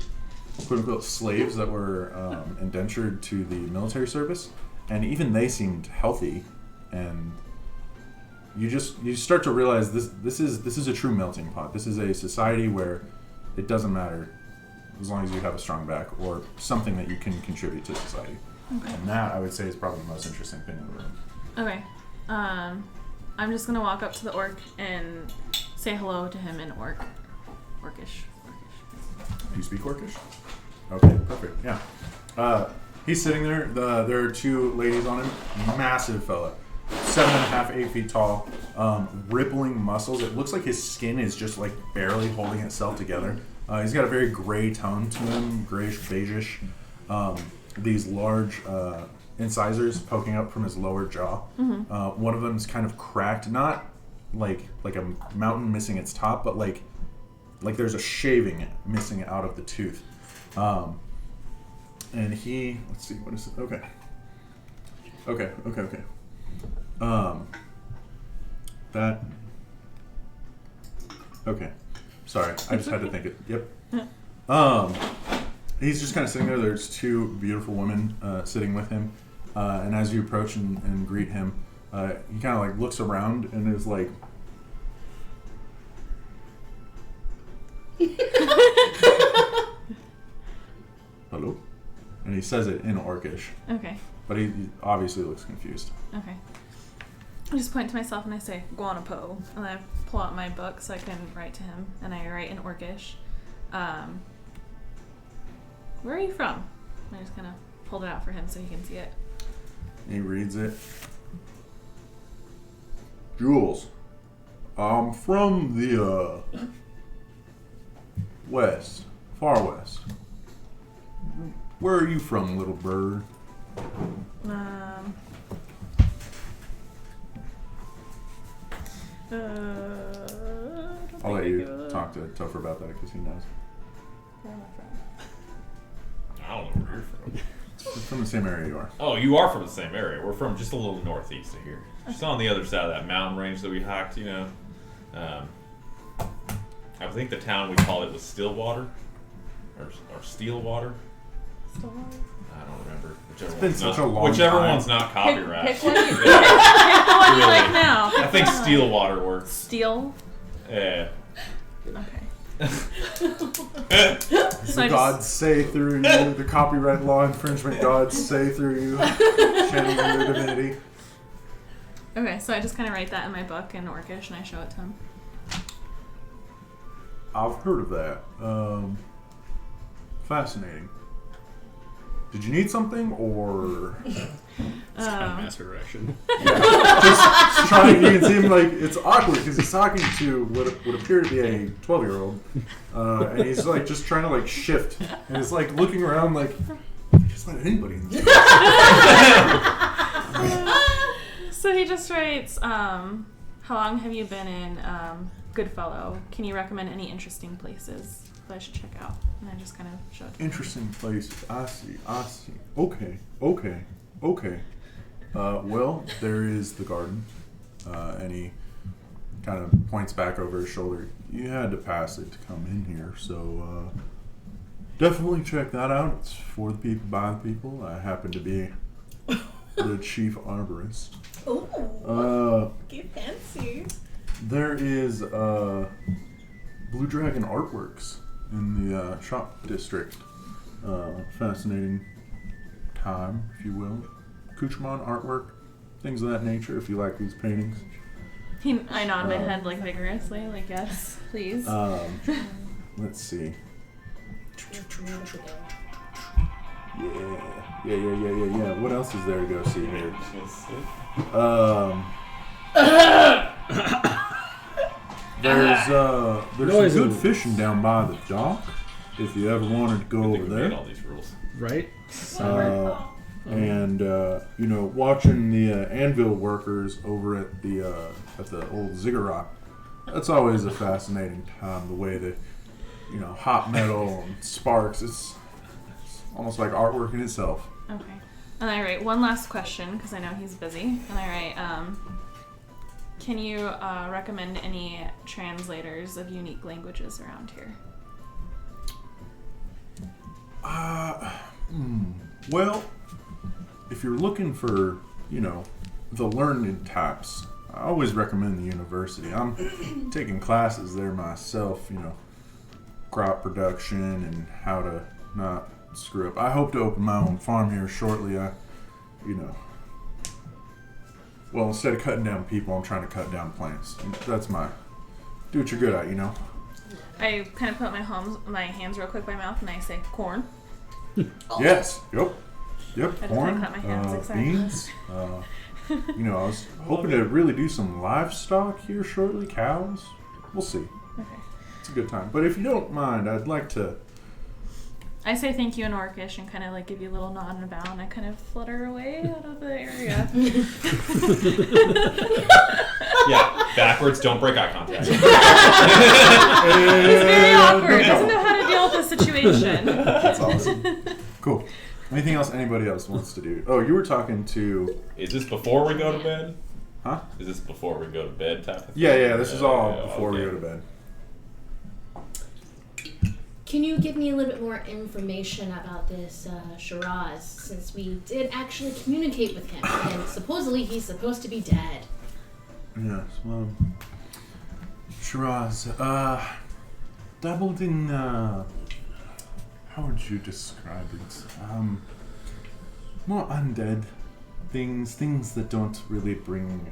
quote-unquote slaves that were indentured to the military service, and even they seemed healthy. And you start to realize this is a true melting pot. This is a society where it doesn't matter as long as you have a strong back or something that you can contribute to society. Okay. And that, I would say, is probably the most interesting thing in the room. Okay. I'm just gonna walk up to the orc and say hello to him in Orcish. Do you speak Orcish? Okay, perfect. Yeah. He's sitting there. There are two ladies on him. Massive fella. 7.5, 8 feet tall. Rippling muscles. It looks like his skin is just like barely holding itself together. He's got a very gray tone to him, grayish, beigeish. These large incisors poking up from his lower jaw. One of them is kind of cracked, not like a mountain missing its top, but like there's a shaving missing out of the tooth. And he, let's see, what is it? Okay. That. Okay. Sorry, I just had to think it. Yep. He's just kind of sitting there. There's two beautiful women sitting with him. And as you approach and greet him, he kind of like looks around and is like, hello? And he says it in Orcish. Okay. But he obviously looks confused. Okay. I just point to myself and I say, Guanapo. And I pull out my book so I can write to him. And I write in Orcish. Where are you from? I just kind of pulled it out for him so he can see it. He reads it. Jules, I'm from the west, far west. Where are you from, little bird? I'll let you talk to Topher about that because he knows. Where am I from? I don't know where you're from. It's from the same area you are. Oh, you are from the same area. We're from just a little northeast of here. Just on the other side of that mountain range that we hiked, you know. I think the town we called it was Stillwater. Or Steelwater. Stillwater? I don't remember. Whichever one's not copyright. Pick one you like now. I think Steelwater works. Steel? Yeah. Okay. The gods say through you, the copyright law infringement gods say through you, shedding your divinity. Okay, so I just kind of write that in my book in Orcish and I show it to him. I've heard of that. Fascinating. Did you need something, or It's kind of mass erection. just trying? You can see him like it's awkward because he's talking to what would appear to be a 12-year-old, and he's like just trying to like shift, and he's like looking around like, just let anybody in this. So he just writes, how long have you been in Goodfellow? Can you recommend any interesting places? that I should check out. And I just kind of showed. Interesting place. I see. Okay. Well, there is the garden. And he kind of points back over his shoulder. You had to pass it to come in here, so definitely check that out. It's for the people, by the people. I happen to be the chief arborist. Oh, get fancy. There is Blue Dragon Artworks in the shop district. Fascinating time, if you will. Kuchman artwork, things of that nature, if you like these paintings. I nod my head like vigorously, like yes, please. Let's see. Yeah. What else is there to go see here? There's some good fishing down by the dock. If you ever wanted to go over there. All these rules. Right. And watching the anvil workers over at the old ziggurat, that's always a fascinating time. The way that hot metal and sparks, it's almost like artwork in itself. Okay. And I write one last question because I know he's busy. And I write, can you recommend any translators of unique languages around here? Well, if you're looking for, the learned types, I always recommend the university. I'm taking classes there myself, crop production and how to not screw up. I hope to open my own farm here shortly. Instead of cutting down people, I'm trying to cut down plants. That's do what you're good at, I kind of put my hands real quick by mouth and I say corn. Yes. Yep. I Corn, cut my hands, beans. I was hoping to really do some livestock here shortly. Cows. We'll see. Okay. It's a good time. But if you don't mind, I'd like to. I say thank you in Orcish and kind of like give you a little nod and a bow, and I kind of flutter away out of the area. Yeah, backwards. Don't break eye contact. He's very awkward. Doesn't know how to deal with the situation. That's awesome. Cool. Anything else anybody else wants to do? Oh, you were talking to... Is this before we go to bed? Huh? Is this before we go to bed type of thing? Yeah, this is all before we go to bed. Can you give me a little bit more information about this Shiraz, since we did actually communicate with him, and supposedly he's supposed to be dead? Yes, well... Shiraz, dabbled in, how would you describe it? More undead things that don't really bring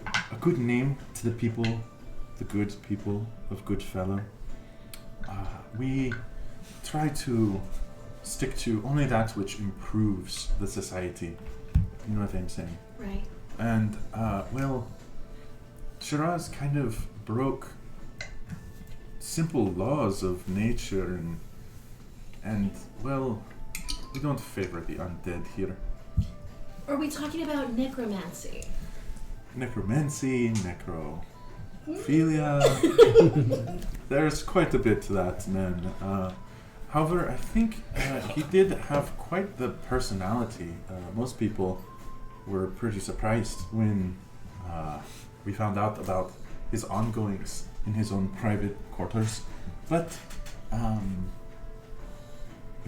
a good name to the people, the good people of Goodfellow. We try to stick to only that which improves the society. You know what I'm saying? Right. And, Shiraz kind of broke simple laws of nature and we don't favor the undead here. Are we talking about necromancy? Necromancy, necrophilia. There's quite a bit to that, man. However, I think he did have quite the personality. Most people were pretty surprised when we found out about his ongoings in his own private quarters. But,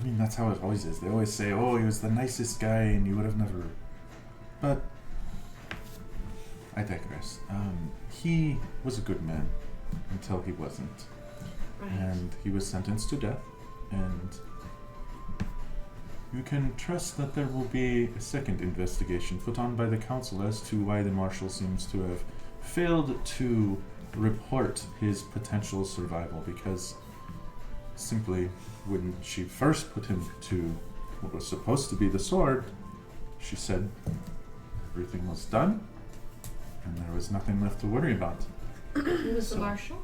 that's how it always is. They always say, oh, he was the nicest guy and you would have never... But, I digress. He was a good man until he wasn't. Right. And he was sentenced to death. And you can trust that there will be a second investigation put on by the council as to why the marshal seems to have failed to report his potential survival, because simply when she first put him to what was supposed to be the sword, she said everything was done and there was nothing left to worry about. Who was the marshal?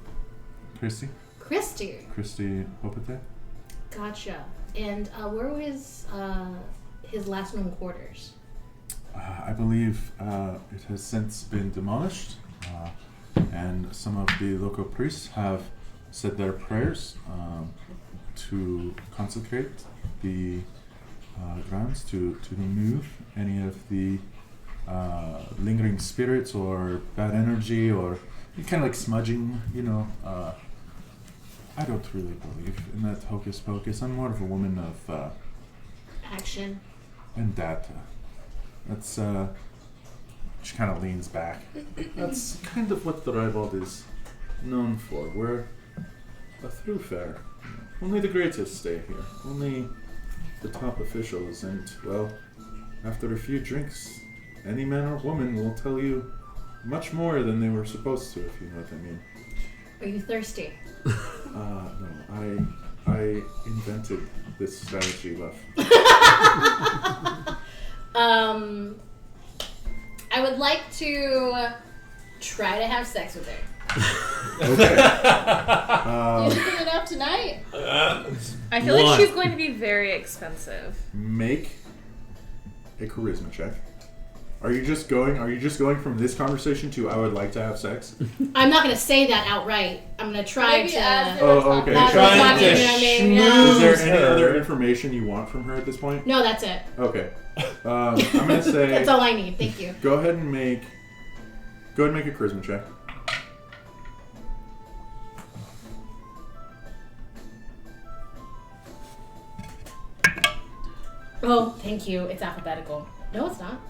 Christy Hopete. Gotcha. And where was his last known quarters? I believe it has since been demolished, and some of the local priests have said their prayers to consecrate the grounds to remove any of the lingering spirits or bad energy or kind of like smudging, I don't really believe in that hocus pocus. I'm more of a woman of Action. and data. That's she kind of leans back. That's kind of what the Ribald is known for. We're a thoroughfare. Only the greatest stay here. Only the top officials, and well, after a few drinks, any man or woman will tell you much more than they were supposed to, if you know what I mean. Are you thirsty? No, I invented this strategy, love. I would like to try to have sex with her. Okay. You picking it up tonight? I feel like she's going to be very expensive. Make a charisma check. Are you just going from this conversation to I would like to have sex? I'm not going to say that outright. I'm going to try Maybe to. as they Oh, were talking. okay. As we're Trying talking, to you know what I mean? No. Is there any other information you want from her at this point? No, that's it. Okay. I'm gonna say. That's all I need. Thank you. Go ahead and make a charisma check. Oh, thank you. It's alphabetical. No, it's not.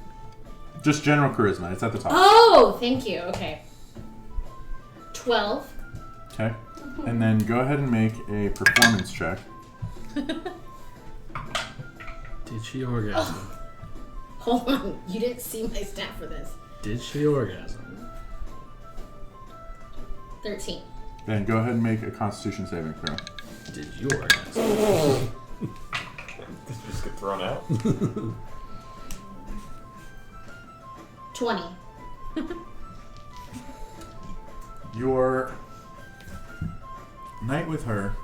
Just general charisma. It's at the top. Oh, thank you. Okay. 12. Okay. And then go ahead and make a performance check. Did she orgasm? Hold on. You didn't see my stat for this. Did she orgasm? 13. Then go ahead and make a Constitution saving throw. Did you orgasm? Did you just get thrown out? 20. Your night with her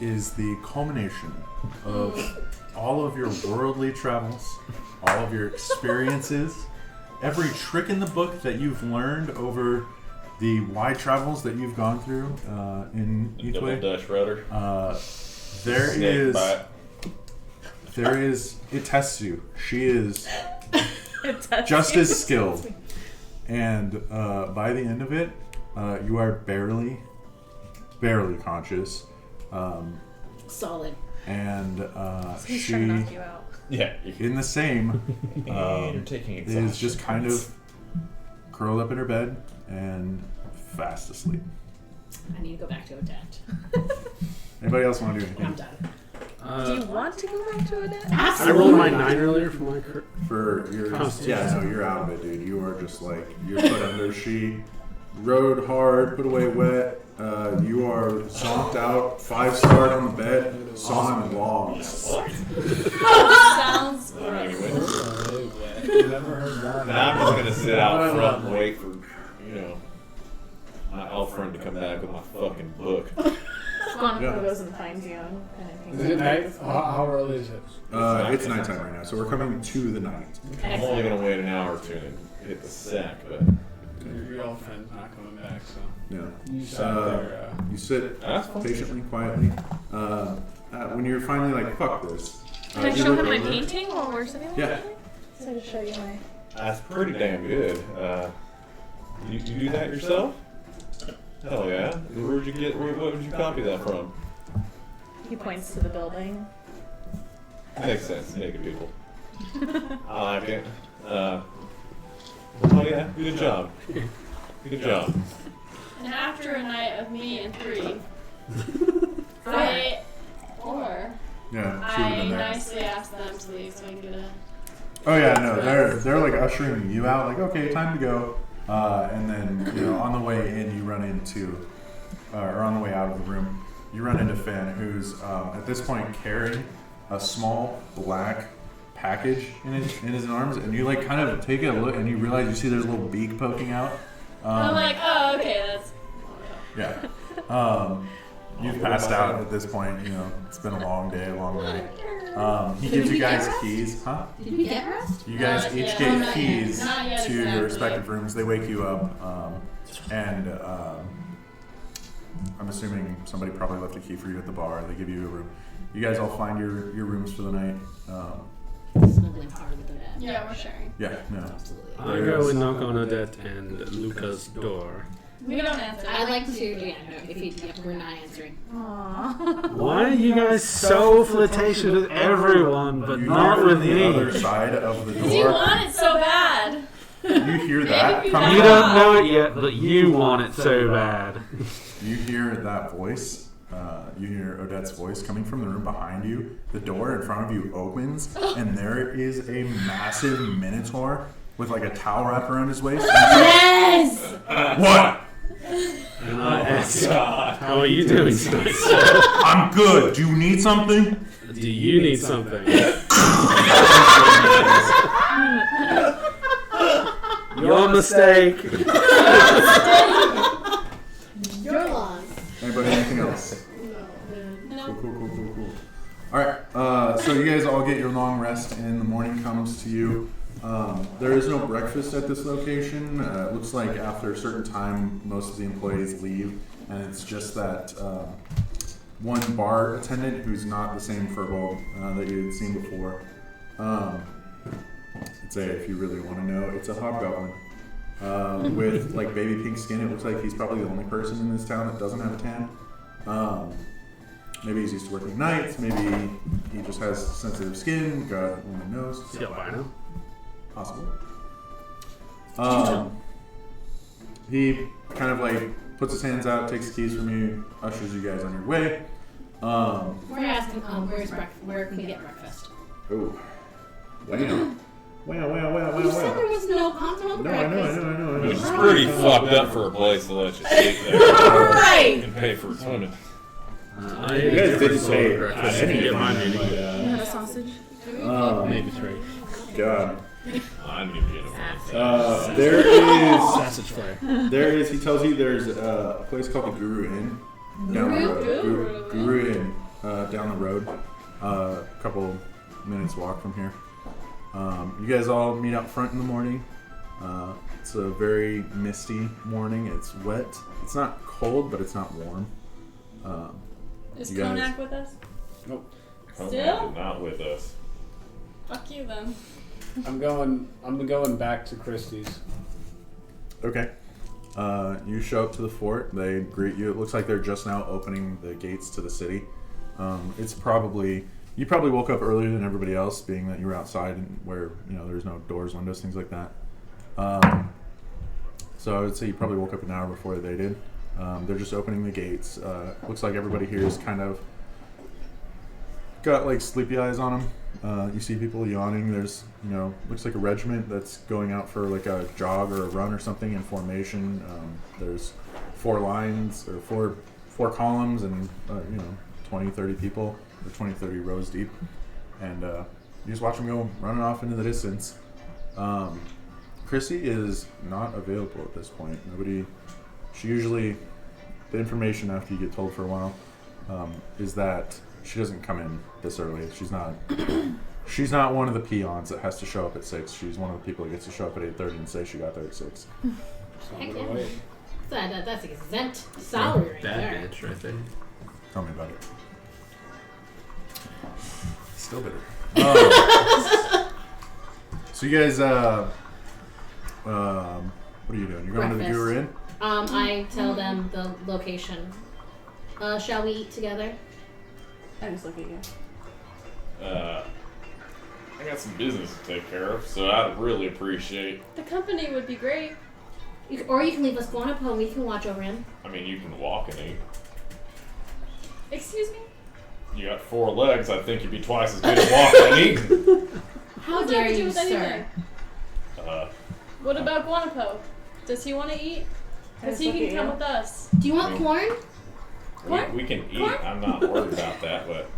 is the culmination of all of your worldly travels, all of your experiences, every trick in the book that you've learned over the wide travels that you've gone through in Double Ithwe. Dutch rudder. There is, it tests you. She is just as skilled. And by the end of it, you are barely conscious. Solid. And He's she, trying to knock you out. Yeah. in the same, You're taking exhaustion. is just kind of curled up in her bed and fast asleep. I need to go back to Odette. Anybody else want to do anything? I'm done. Do you want to go back to Odette? I rolled my 9 earlier for my For your Constitution. yeah, no, you're out of it, dude. You are just like you're put under. She rode hard, put away wet. You are zonked out, 5-starred on the bed, saw him logs. Sounds gross. Now I'm just gonna sit out front and wait for, my elf friend to come back with my fucking book. Connak goes and finds you and kind of hangs Is it out. night? How early is it? It's nighttime right now, so we're coming to the night. I'm only gonna wait an hour or two and hit the sack, but Your girlfriend's not coming back, so Yeah. you sat there. You sit That's fine. patiently, quietly. When you're finally like, fuck this. Can I you show look him my over. painting while we're sitting there? Yeah. So to show you my. that's pretty damn good. You do that yourself? Hell yeah. Where'd you get? What would you copy that from? He points to the building. Makes sense. Naked people. I like it. Oh yeah. Good job. Good job. And after a night of me and 3, I Yeah, she would have I been there. nicely asked them to leave so I can get a. Oh yeah, no, they're like ushering you out, like okay, time to go. And then on the way in, you run into, or on the way out of the room, you run into Finn, who's at this point carrying a small black package in his arms, and you like kind of take a look, and you realize you see there's a little beak poking out. I'm like, oh, okay, that's. Yeah. You've passed out at this point. It's been a long day, a long night. He gives you guys keys, huh? Did we get rest? You guys each yeah, get not keys yet. Not yet to your exactly. respective rooms. They wake you up, and I'm assuming somebody probably left a key for you at the bar. They give you a room. You guys all find your rooms for the night. Snuggling hard with Odette. Yeah, we're sharing. Yeah, no. Absolutely. I go and knock on Odette and Luca's door. We don't answer. I'd like to. Yeah, no. If we're not answering. Aww. Why are you guys so flirtatious with everyone, but You not hear with from the me? other side of the You door. want it so bad. You hear that Maybe coming You not. don't know it yet, but you want it so bad. You hear that voice. You hear Odette's voice coming from the room behind you. The door in front of you opens, and there is a massive minotaur with like a towel wrapped around his waist. Yes. What? And I ask, how are you doing tonight? I'm good. Do you need something? Do you need something? Your mistake. Your loss. Anybody? Anything else? No. Cool. All right. So you guys all get your long rest, and the morning comes to you. There is no breakfast at this location. It looks like after a certain time, most of the employees leave, and it's just that one bar attendant who's not the same furball that you had seen before. It's if you really want to know, it's a hobgoblin with like baby pink skin. It looks like he's probably the only person in this town that doesn't have a tan. Maybe he's used to working nights. Maybe he just has sensitive skin. God only knows. Is he albino? Possible. He kind of like puts his hands out, takes the keys from you, ushers you guys on your way. We're asking, where's breakfast? Where can we get breakfast? Oh, wow. You said there was no continental No, I breakfast. know. Which is pretty fucked up for a place to let you sleep there Right. and pay for a ton of. I You guys didn't say I didn't get mine You meeting. had a sausage? Maybe 3. God. I didn't even get it. There is. Sausage flare. There is. He tells you there's a place called the Guru Inn down the road. Guru Inn down the road. A couple minutes walk from here. You guys all meet out front in the morning. It's a very misty morning. It's wet. It's not cold, but it's not warm. Is You guys- Connak with us? Nope. Still? Not with us. Fuck you then. I'm going back to Christie's. Okay. You show up to the fort. They greet you. It looks like they're just now opening the gates to the city. It's probably you probably woke up earlier than everybody else, being that you were outside and where there's no doors, windows, things like that. So I would say you probably woke up an hour before they did. They're just opening the gates. Looks like everybody here is kind of got like sleepy eyes on them. You see people yawning. There's looks like a regiment that's going out for like a jog or a run or something in formation. There's 4 lines or four columns and 20, 30 people or 20, 30 rows deep, and you just watch them go running off into the distance. Chrissy is not available at this point. She usually, the information after you get told for a while, is that she doesn't come in this early. She's not one of the peons that has to show up at 6. She's one of the people that gets to show up at 8:30 and say she got there at 6. So I'm gonna wait. That's exempt salary right Bad there. bitch right there. Tell me about it. Still bitter. So you guys, what are you doing? You're going to the Breakfast. Guru Inn? I tell them the location. Shall we eat together? I just look at you. I got some business to take care of, so I'd really appreciate. The company would be great. Or you can leave us Guanapo and we can watch over him. I mean, you can walk and eat. Excuse me? You got 4 legs. I think you'd be twice as good at walking and eating. How What's dare that to do you, with sir? anything? What about Guanapo? Does he want to eat? Because he can come with us. Do you want corn? We can eat. I'm not worried about that, but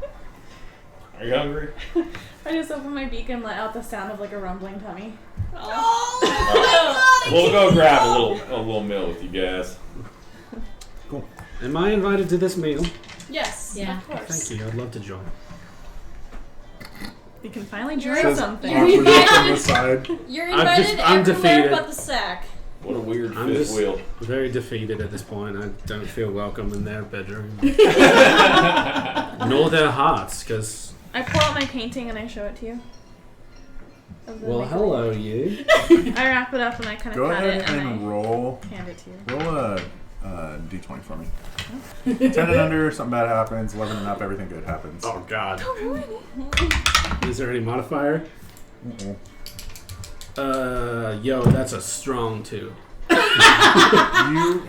are you hungry? I just open my beak and let out the sound of like a rumbling tummy. We'll go grab a little meal with you guys. Cool. Am I invited to this meal? Yes, Yeah. of course. Thank you. I'd love to join. We can finally You're drink in- something. You're Awkwardly from the invited. side. You're I'm invited I'm everywhere defeated. but the sack. What a weird I'm fifth just wheel. very defeated at this point. I don't feel welcome in their bedroom. Nor their hearts, because... I pull out my painting and I show it to you. Well, hello, you. I wrap it up and I kind of Go cut ahead it and and I roll. hand it to you. Roll a d20 for me. 10 and under, something bad happens. 11 and up, everything good happens. Oh, God. Don't ruin it. Is there any modifier? Mm-mm. Yo, that's a strong 2. You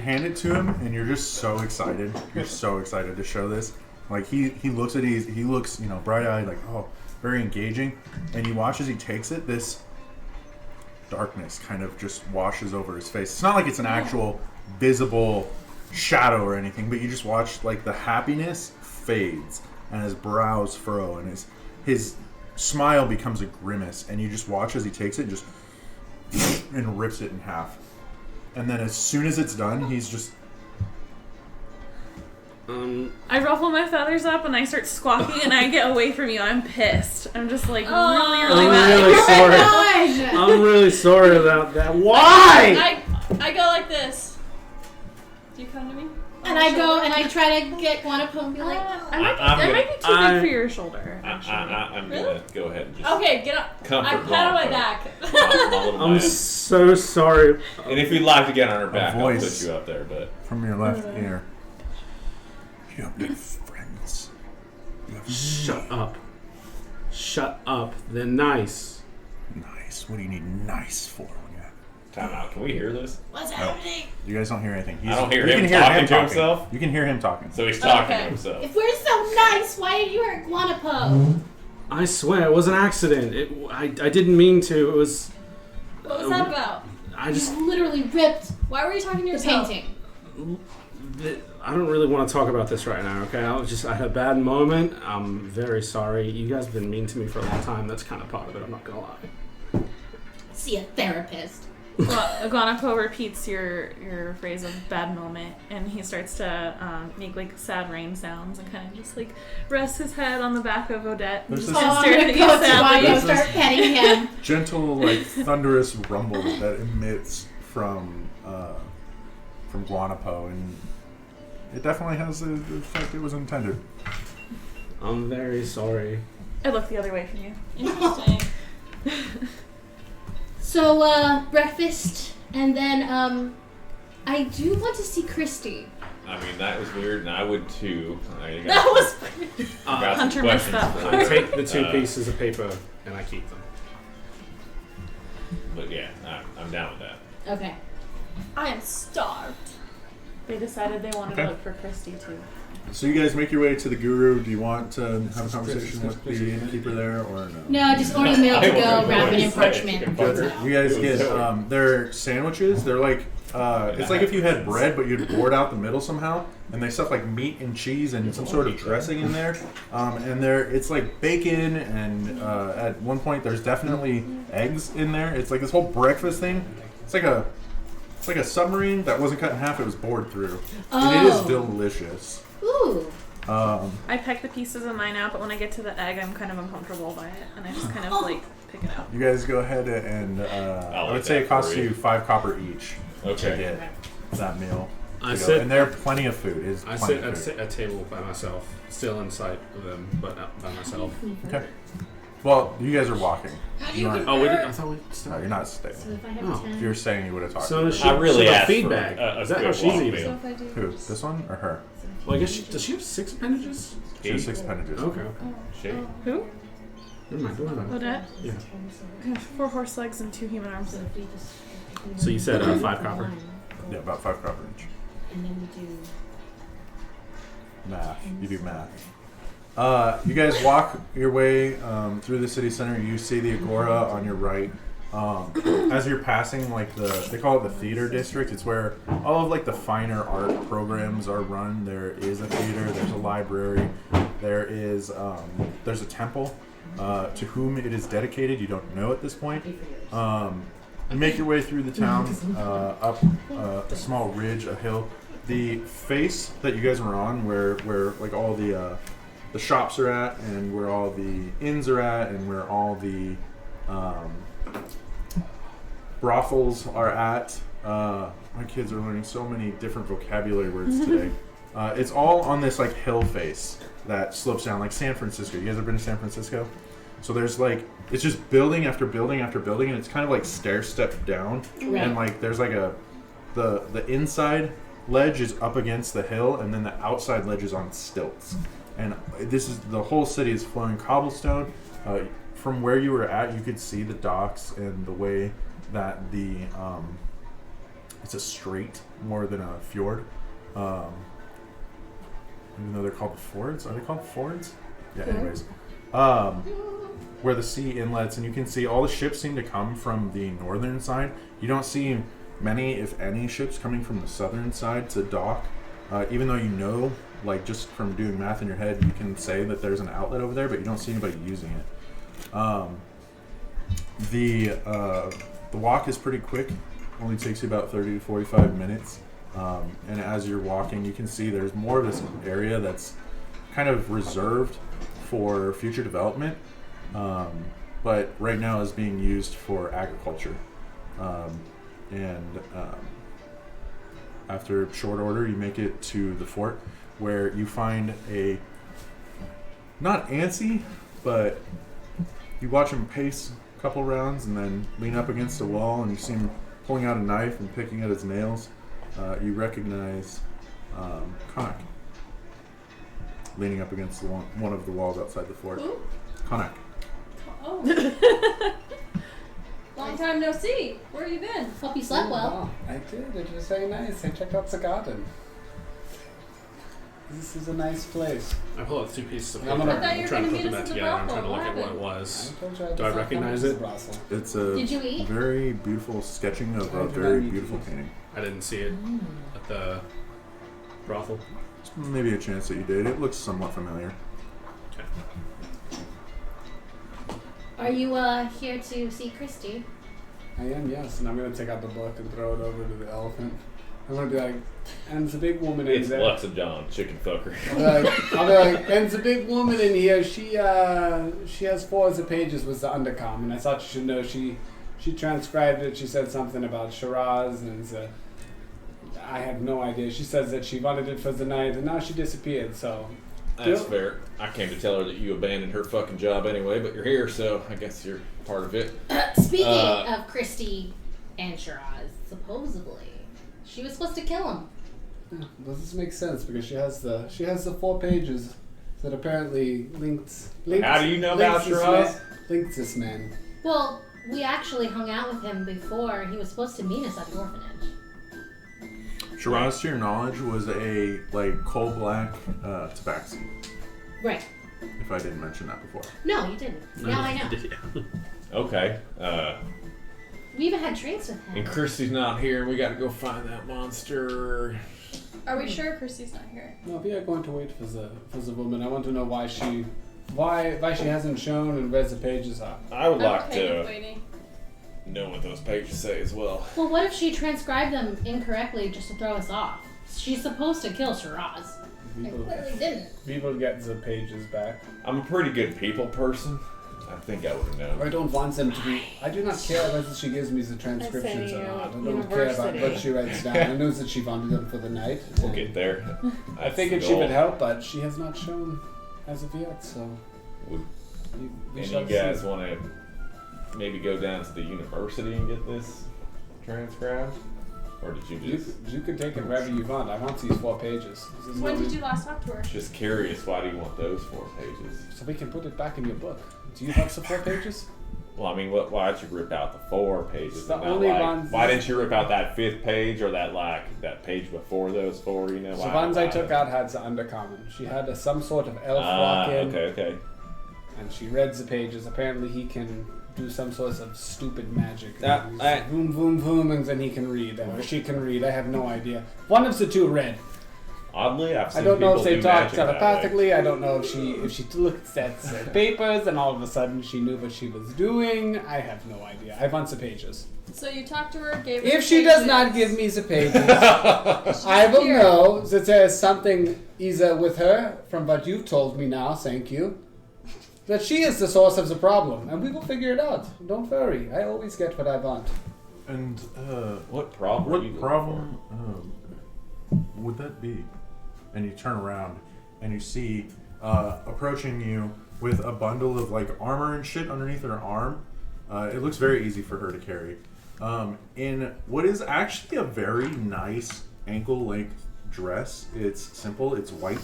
hand it to him, and you're just so excited. You're so excited to show this. Like he looks at it. He looks, bright-eyed, like, oh, very engaging. And you watch as he takes it. This darkness kind of just washes over his face. It's not like it's an actual visible shadow or anything, but you just watch like the happiness fades and his brows furrow and his smile becomes a grimace, and you just watch as he takes it and just and rips it in half. And then as soon as it's done, he's just... I ruffle my feathers up and I start squawking and I get away from you. I'm pissed. I'm just like really I'm mad. really sorry. I'm really sorry about that. Why? I go like this. Do you come to me? And I go and I try to get Guanapo and be like, I might be too big for your shoulder, actually. I'm gonna go ahead and just Okay, get up. comfort I pat on my Guanapo. back. My little I'm man. so sorry. And if you'd like to get on her back, I'll voice. put you up there. But from your left ear. You have no friends. You have Shut up. Shut up. They're nice. Nice. What do you need nice for? time out. Can we hear this? what's happening? You guys don't hear anything. I don't hear you him can talking to himself? You can hear him talking. So he's talking Okay. to himself. If we're so nice, why did you hurt Guanapo? I swear, it was an accident. I didn't mean to. It was... What was that about? I just... You literally ripped Why were you talking to the yourself? painting. I don't really want to talk about this right now, okay? I had a bad moment. I'm very sorry. You guys have been mean to me for a long time. That's kind of part of it, I'm not going to lie. See a therapist. Guanapo repeats your phrase of bad moment, and he starts to make like sad rain sounds and kind of just like rests his head on the back of Odette and There's just this- kind Oh, of I'm stares gonna at you go to sadly. Guanapo, start petting him. Gentle, like thunderous rumble that emits from Guanapo, and it definitely has the effect it was intended. I'm very sorry. I look the other way from you. Interesting. So, breakfast, and then, I do want to see Christy. I mean, that was weird, and I would too. That was. got some Hunter missed questions that for I her. take the two pieces of paper and I keep them. But yeah, I'm down with that. Okay. I am starved. They decided they wanted Okay. to look for Christy too. So you guys make your way to the Guru. Do you want to have a conversation with the innkeeper there, or no? No, just order meal to I go, wouldn't wrap it in say parchment. Good. You guys get their sandwiches. They're like it's like if you had bread, but you'd board out the middle somehow, and they stuff like meat and cheese and some sort of dressing in there. And it's like bacon, and at one point there's definitely eggs in there. It's like this whole breakfast thing. It's like a submarine that wasn't cut in half. It was bored through. And it is Oh. delicious. Ooh. I peck the pieces of mine out, but when I get to the egg, I'm kind of uncomfortable by it, and I just kind of like pick it out. You guys go ahead and I like would say that it costs for you. you 5 copper each to Okay. get that meal. I to go. sit- and there are plenty of food. It's I plenty sit of at food. a table by myself, still in sight of them, but not by myself. Okay. Well, you guys are walking. You aren't- Oh, we didn't. I thought we. no, you're not staying. So if I have Oh. a If 10. you're staying, you would have talked. So to she, her. I really she got asked for feedback. a Is that how good she's walk eating? meal. If I do. Who? This one or her? Well, I guess does she have 6 appendages? She has 6 appendages. Okay. Shake. Who? Never mind. Don't worry about it. Odette? Yeah. I have 4 horse legs and 2 human arms. So you said 5 copper. Yeah, about 5 copper each. And then we do. Math. You do math. You guys walk your way through the city center. You see the Agora on your right. As you're passing, like they call it the theater district. It's where all of like the finer art programs are run. There is a theater. There's a library. There is there's a temple to whom it is dedicated. You don't know at this point. You make your way through the town up a small ridge, a hill. The face that you guys were on, where like all the shops are at, and where all the inns are at, and where all the brothels are at, My kids are learning so many different vocabulary words today. It's all on this like hill face that slopes down, like San Francisco. You guys ever been to San Francisco? So there's like, it's just building after building after building, and it's kind of like stair step down. Right. And like there's like the inside ledge is up against the hill, and then the outside ledge is on stilts. And this is, the whole city is flowing cobblestone. From where you were at, you could see the docks and the way that it's a strait more than a fjord. Even though they're called the fords. Are they called fords? Yeah, anyways. Where the sea inlets, and you can see all the ships seem to come from the northern side. You don't see many, if any, ships coming from the southern side to dock. Even though you know, like just from doing math in your head, you can say that there's an outlet over there, but you don't see anybody using it. The walk is pretty quick. Only takes you about 30 to 45 minutes. And as you're walking, you can see there's more of this area that's kind of reserved for future development, but right now is being used for agriculture. After short order, you make it to the fort, where you find a, not antsy, but you watch him pace a couple rounds and then lean up against a wall, and you see him pulling out a knife and picking at his nails. You recognize Connak leaning up against one of the walls outside the fort. Who? Connak. Oh. Long time no see. Where have you been? Hope you slept well. I did. It was very nice. I checked out the garden. This is a nice place. I pull out 2 pieces of I'm paper. gonna- I thought you I'm were trying to gonna put them meet back us at the together. I'm trying to brothel. look at What what it was. I told you Do I recognize it? It's a Did you eat? very beautiful sketching of I a did very not eat beautiful these. painting. I didn't see it at the brothel. Maybe a chance that you did. It looks somewhat familiar. Okay. Are you here to see Christy? I am, yes. And I'm going to take out the book and throw it over to the elephant. I'm going to be like, and the big woman in It's there. Lexa John, chicken fucker. I'll be like, and the big woman in here, she has 4 of the pages with the undercom, and I thought you should know she transcribed it. She said something about Shiraz, and I have no idea. She says that she wanted it for the night, and now she disappeared, so. That's Yep. fair. I came to tell her that you abandoned her fucking job anyway, but you're here, so I guess you're part of it. Speaking of Christy and Shiraz, supposedly, she was supposed to kill him. Yeah, does this make sense? Because she has the 4 pages that apparently links. How do you know about Shiraz? Links this man. Well, we actually hung out with him before. He was supposed to meet us at the orphanage. Shiraz, to your knowledge, was a like coal black tabaxi. Right. If I didn't mention that before. No, you didn't. Now I know. Okay. We even had drinks with him. And Christy's not here. We got to go find that monster. Are we sure Christy's not here? No, we are going to wait for the woman. I want to know why she hasn't shown and read the pages are. I would I'm like okay with to waiting. know what those pages say as well. Well, what if she transcribed them incorrectly just to throw us off? She's supposed to kill Shiraz. We And will, clearly didn't. we will get the pages back. I'm a pretty good people person. I think I would have known. I don't want them to be. I do not care whether she gives me the transcriptions or not. I don't care about what she writes down. I know that she wanted them for the night. We'll get there. I figured she would help, but she has not shown as of yet. So. Would we any shall of you guys see. want to maybe go down to the university and get this transcribed? Or did you just... You could take it wherever you want. I want these 4 pages. This is When no did you last talk to her? Just curious, why do you want those 4 pages? So we can put it back in your book. Do you have some 4 pages? Well, I mean, why'd you rip out the 4 pages? The and not, only like, ones- why didn't you rip out that 5th page or that page before those 4? You know, The ones I took out had the undercommon. She had some sort of elf walk in, okay. and she read the pages. Apparently, he can do some sort of stupid magic. That- Boom, boom, boom, and then he can read, or she can read. I have no idea. One of the 2 read. Oddly, I've seen I don't know people if they do talked magic that way. telepathically. I don't know if she looked at the papers and all of a sudden she knew what she was doing. I have no idea. I want the pages. So you talked to her, gave her If the she does pages. not give me the pages, I will Here. know that there is something either with her, from what you've told me now, thank you, that she is the source of the problem, and we will figure it out. Don't worry. I always get what I want. And What problem? are you what looking problem would that be? And you turn around and you see approaching you with a bundle of like armor and shit underneath her arm. It looks very easy for her to carry. In what is actually a very nice ankle-length dress. It's simple. It's white.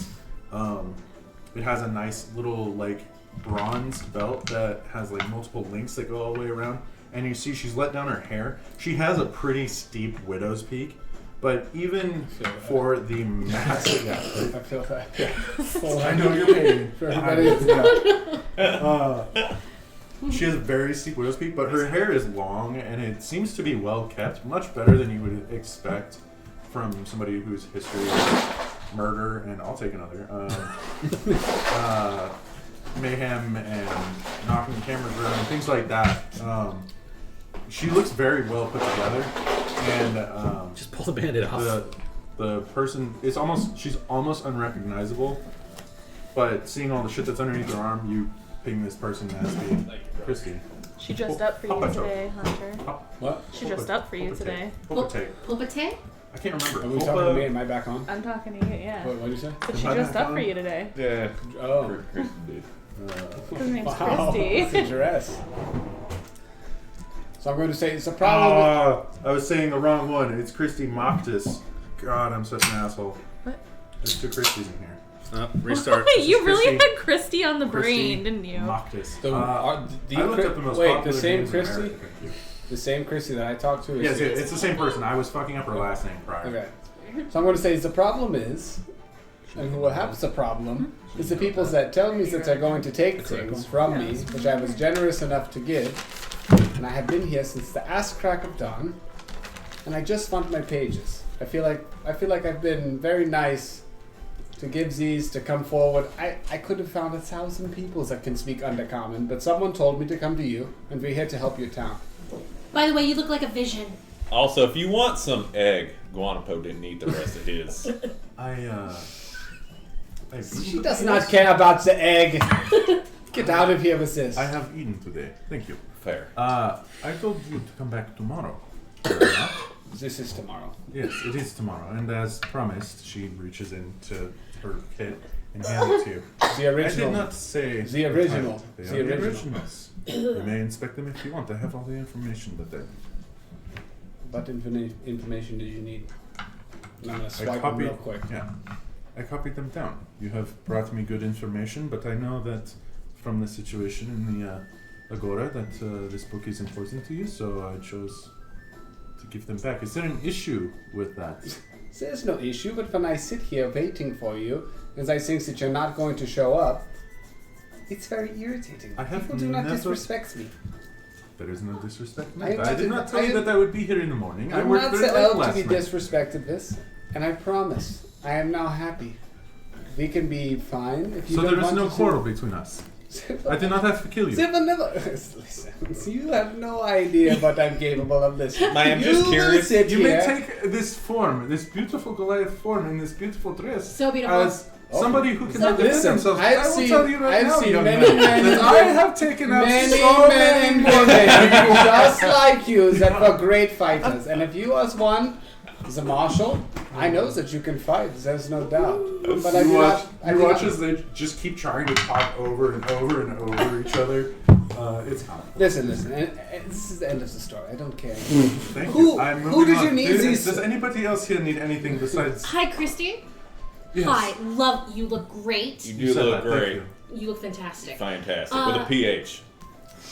It has a nice little like bronze belt that has like multiple links that go all the way around. And you see she's let down her hair. She has a pretty steep widow's peak. But even for the massive... I feel that. I know you're pain. For everybody. She has a very steep widow's peak, but her hair is long and it seems to be well kept. Much better than you would expect from somebody whose history is murder, and I'll take another. Mayhem and knocking cameras around and things like that. She looks very well put together, and Just pull the bandit off. the person is she's almost unrecognizable. But seeing all the shit that's underneath her arm, you ping this person as being Christy. She dressed up for you today, Hunter. What? She dressed up for you today. Pulpate? I can't remember. Are we talking to me? Am I back on? I'm talking to you, yeah. What did you say? But she dressed up for you today. Yeah. Oh. His name's Wow. Christy. It's a dress. So I'm going to say it's a problem. I was saying the wrong one. It's Christy Moctus. God, I'm such an asshole. What? There's two Christys in here. Restart. Wait, you really Christy- had Christy on the brain, didn't you? Moctus. The, I looked up the most wait, popular the same names in Christy? America. Thank you. The same Christy that I talked to is... Yes, it's the same person. I was fucking up her last name prior. Okay. So I'm going to say the problem is, and what happens the problem, is the people that tell me that they're going to take things from me, which I was generous enough to give, and I have been here since the ass crack of dawn, and I just want my pages. I feel like I've been very nice to give these to come forward. I could have found 1,000 people that can speak Undercommon, but someone told me to come to you, and we're here to help your town. By the way, you look like a vision. Also, if you want some egg, Guanapo didn't eat the rest of his. She does not care about the egg. Get out of here with this. I have eaten today. Thank you. Fair. I told you to come back tomorrow. Fair enough. This is tomorrow. Yes, it is tomorrow. And as promised, she reaches into her kit and hands it to you. The original. I did not say The original. They The are the original. originals. You may inspect them if you want. I have all the information that they... What information do you need? And I'm going to I swipe them copied, real quick. yeah, I copied them down. You have brought me good information, but I know that from the situation in the Agora that this book is important to you, so I chose to give them back. Is there an issue with that? There's no issue, but when I sit here waiting for you, as I think that you're not going to show up, it's very irritating. I have People do not never- disrespect me. There is no disrespect. I I did not tell you that I would be here in the morning. I I'm worked not very so late out to last be night. disrespected this, and I promise, I am now happy. We can be fine if you So don't there is want no to quarrel between us. I did not have to kill you. Listen, you have no idea what I'm capable of listening. I am just You curious. sit You may here- take this form, this beautiful Goliath form, in this beautiful dress, So beautiful. as somebody who can So defend listen, themselves. I've I will seen- tell you right I've now, seen young many man, men that and I women- have taken out Many so men and women just like you that were great fighters. And if you as one is a marshal, I know that you can fight, there's no doubt. But I do not... I do You not- watch as they just keep trying to talk over and over and over each other. It's comical. Listen, and this is the end of the story. I don't care. Thank Who- you. I'm who moving did you on. need these- Does anybody else here need anything besides... Hi, Christy. Yes. Hi, love. You look great. You You do said look that, thank great. you. You look fantastic. Fantastic. With a PH.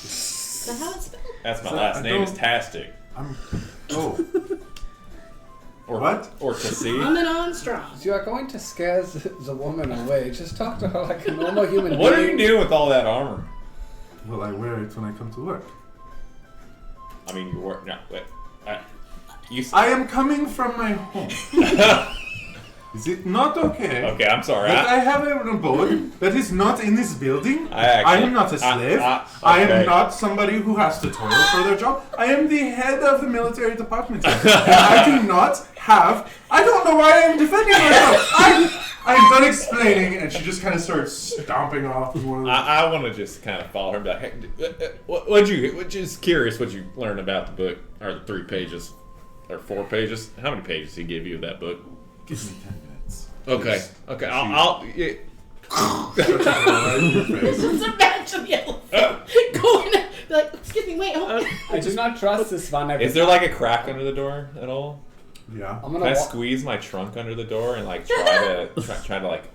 Is that how it's spelled? That's my So last I name is don't- Tastic. I'm... Oh. Or What? Or Cassie. Coming on strong. You are going to scare the woman away. Just talk to her like a normal human What are being. you doing with all that armor? Well, I wear it when I come to work. I mean, you work. No, wait. You. I am coming from my home. Is it not okay? Okay, I'm sorry. That I have an abode that is not in this building. I am not a slave. I okay. am not somebody who has to toil for their job. I am the head of the military department. And I do not have... I don't know why I am defending myself. I'm done explaining, and she just kind of starts stomping off. I want to just kind of follow her and be like, hey, what'd you, just curious what you learned about the book, or the 3 pages, or 4 pages? How many pages did he give you of that book? Give me 10 minutes. Okay, I'll yeah. Just imagine the elephant going like, excuse me, wait, hold on. I do not trust this one. Is there like a crack under the door at all? Yeah. I'm Can gonna I squeeze my trunk under the door and like try to like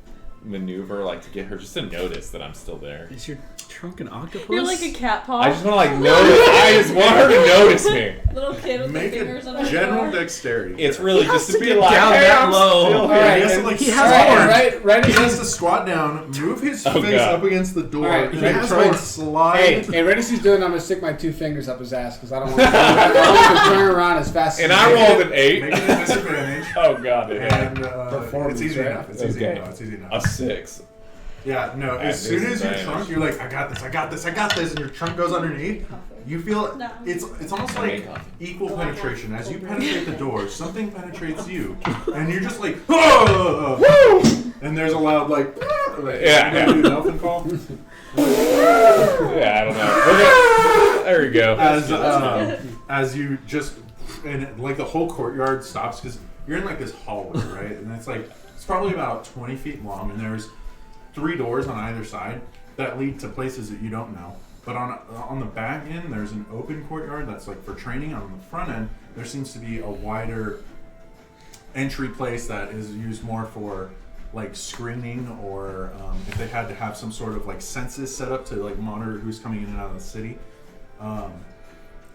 maneuver like to get her just to notice that I'm still there? Is your trunk an octopus? You're like a cat paw. I just want to like notice. I just want her to notice me. Little kid with Make the fingers on a his general door. dexterity. It's really just to be like down hey, that I'm low. still here. Alright, he has to like he has squat. right. He has to squat down, move his Oh, face God. up against the door, Alright, and he then has try and horns. slide. Hey, right as he's doing, I'm gonna stick my 2 fingers up his ass because I don't want to turn around as fast. And as I he can. rolled an 8. Make it a disadvantage. Oh god, it hit. And Performance, it's easy right? enough. It's easy Okay. enough. It's easy enough. A 6. Yeah, no. At As soon as your disadvantage. trunk, you're like, I got this, and your trunk goes underneath. You feel it's almost like equal penetration. As you penetrate the door, something penetrates you, and you're just like, oh, and there's a loud like Yeah. do an elephant call. Yeah, I don't know. Okay. There we go. As you just and like the whole courtyard stops because you're in like this hallway, right? And it's probably about 20 feet long, and there's 3 doors on either side that lead to places that you don't know. But on the back end, there's an open courtyard that's like for training. On the front end, there seems to be a wider entry place that is used more for like screening or if they had to have some sort of like census set up to like monitor who's coming in and out of the city.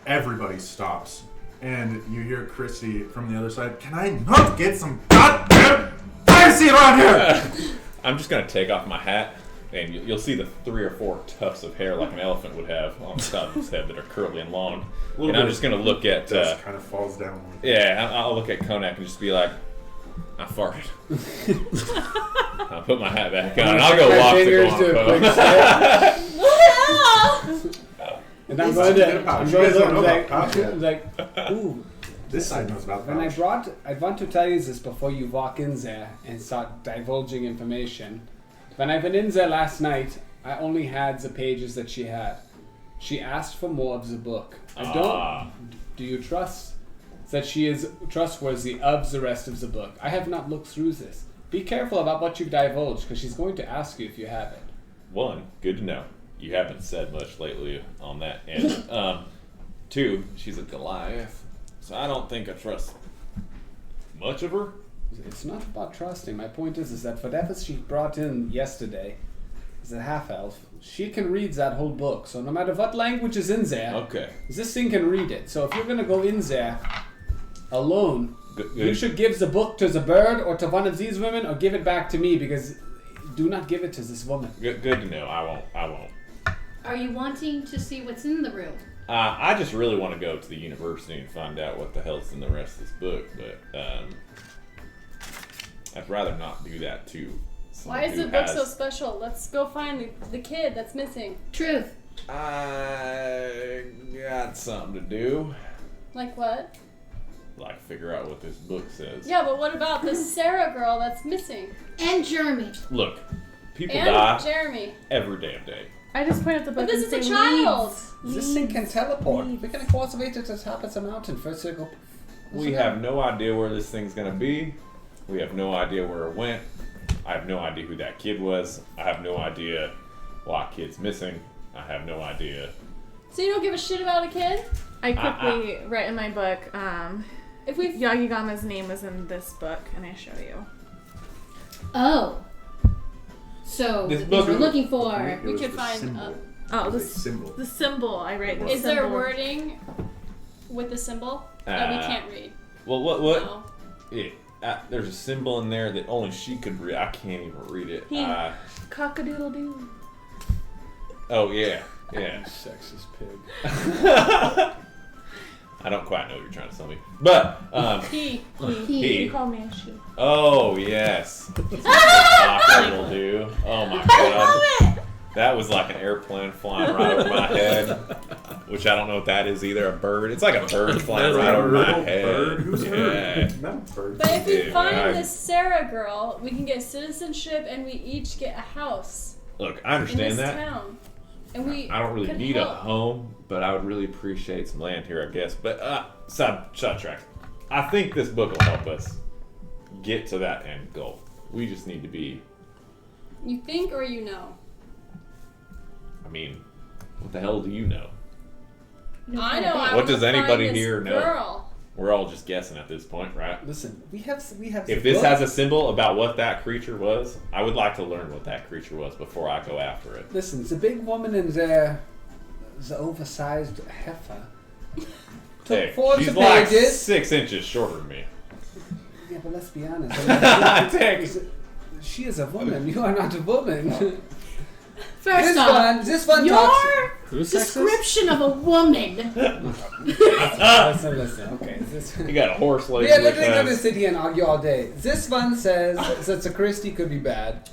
Everybody stops, and you hear Christy from the other side. Can I not get some goddamn privacy around here? I'm just gonna take off my hat, and you'll see the 3 or 4 tufts of hair like an elephant would have on the top of his head that are curly and long. And I'm just gonna look at. Dust kind of falls down. Yeah, I'll look at Connak and just be like, I farted. I'll put my hat back on, and I'll go walk to Guanaco. And I'm going to like, ooh. This side knows about that. I want to tell you this before you walk in there and start divulging information. When I've been in there last night, I only had the pages that she had. She asked for more of the book. I don't. Do you trust that she is trustworthy of the rest of the book? I have not looked through this. Be careful about what you divulge, because she's going to ask you if you have it. 1, good to know. You haven't said much lately on that end. 2, she's a Goliath, so I don't think I trust much of her. It's not about trusting. My point is that whatever she brought in yesterday is a half-elf. She can read that whole book, so no matter what language is in there, Okay. this thing can read it. So if you're going to go in there alone, you should give the book to the bird or to one of these women, or give it back to me, because do not give it to this woman. Good to know. I won't. Are you wanting to see what's in the room? I just really want to go to the university and find out what the hell's in the rest of this book, but I'd rather not do that too. Why is the book so special? Let's go find the kid that's missing. Truth. I got something to do. Like what? Like figure out what this book says. Yeah, but what about the Sarah girl that's missing? And Jeremy. Look, people And die Jeremy. every damn day. I just point at the book. But this and is a say, child. This thing can teleport. We can cross away to the top of the mountain. First it'll go. We have no idea where this thing's gonna be. We have no idea where it went. I have no idea who that kid was. I have no idea why a kid's missing. I have no idea. So you don't give a shit about a kid? I quickly write in my book, If we Yagigama's name was in this book, and I show you. Oh. So This the book things we're is- looking for. we could find. Oh, the symbol. the symbol. I write the Is there symbol. wording with the symbol that we Uh, can't read? Well, what? No. Yeah, there's a symbol in there that only she could read. I can't even read it. Cock-a-doodle-doo. Oh yeah. Sexist pig. I don't quite know what you're trying to tell me, but He. He. You call me a she. oh yes, it'll do. Oh my god, that was like an airplane flying right over my head. which I don't know what that is either. A bird. It's like a bird flying right over my head. Bird? Who's Yeah. bird? Not a bird. But if we Dude, find this Sarah girl, we can get citizenship and we each get a house Look, I in understand this that. town. And we I don't really could need help. a home, but I would really appreciate some land here, I guess. But sidetrack. I think this book will help us get to that end goal. We just need to be. You think or you know? I mean, what the hell do you know? I know. I What does wanna anybody find this here know? girl. We're all just guessing at this point, right? Listen, we have. If this has a symbol about what that creature was, I would like to learn what that creature was before I go after it. Listen, the big woman and the oversized heifer took Hey, 40 she's like pages. 6 inches shorter than me. Yeah, but let's be honest. Thanks. She is a woman. You are not a woman. First off, this one your talks. Who's sexist? description of a woman. Listen. Okay, this. You got a horse leg. We are literally going to sit here and argue all day. This one says that the Christie could be bad.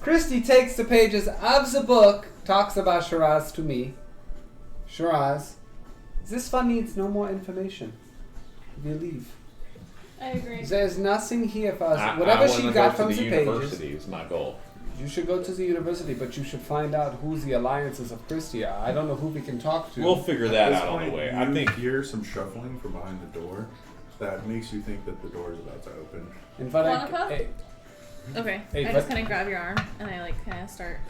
Christie takes the pages of the book, talks about Shiraz to me. Shiraz, this one needs no more information. We leave. I agree. There's nothing here for us. I Whatever wanna she go got to from the the pages, university is my goal. you should go to the university, but you should find out who the alliances of Christie are. I don't know who we can talk to. We'll figure that At this out on the point, way. you I think hear some shuffling from behind the door that makes you think that the door is about to open. In fact, Monica? hey, Okay. Hey, I just but- kind of grab your arm and I like kind of start.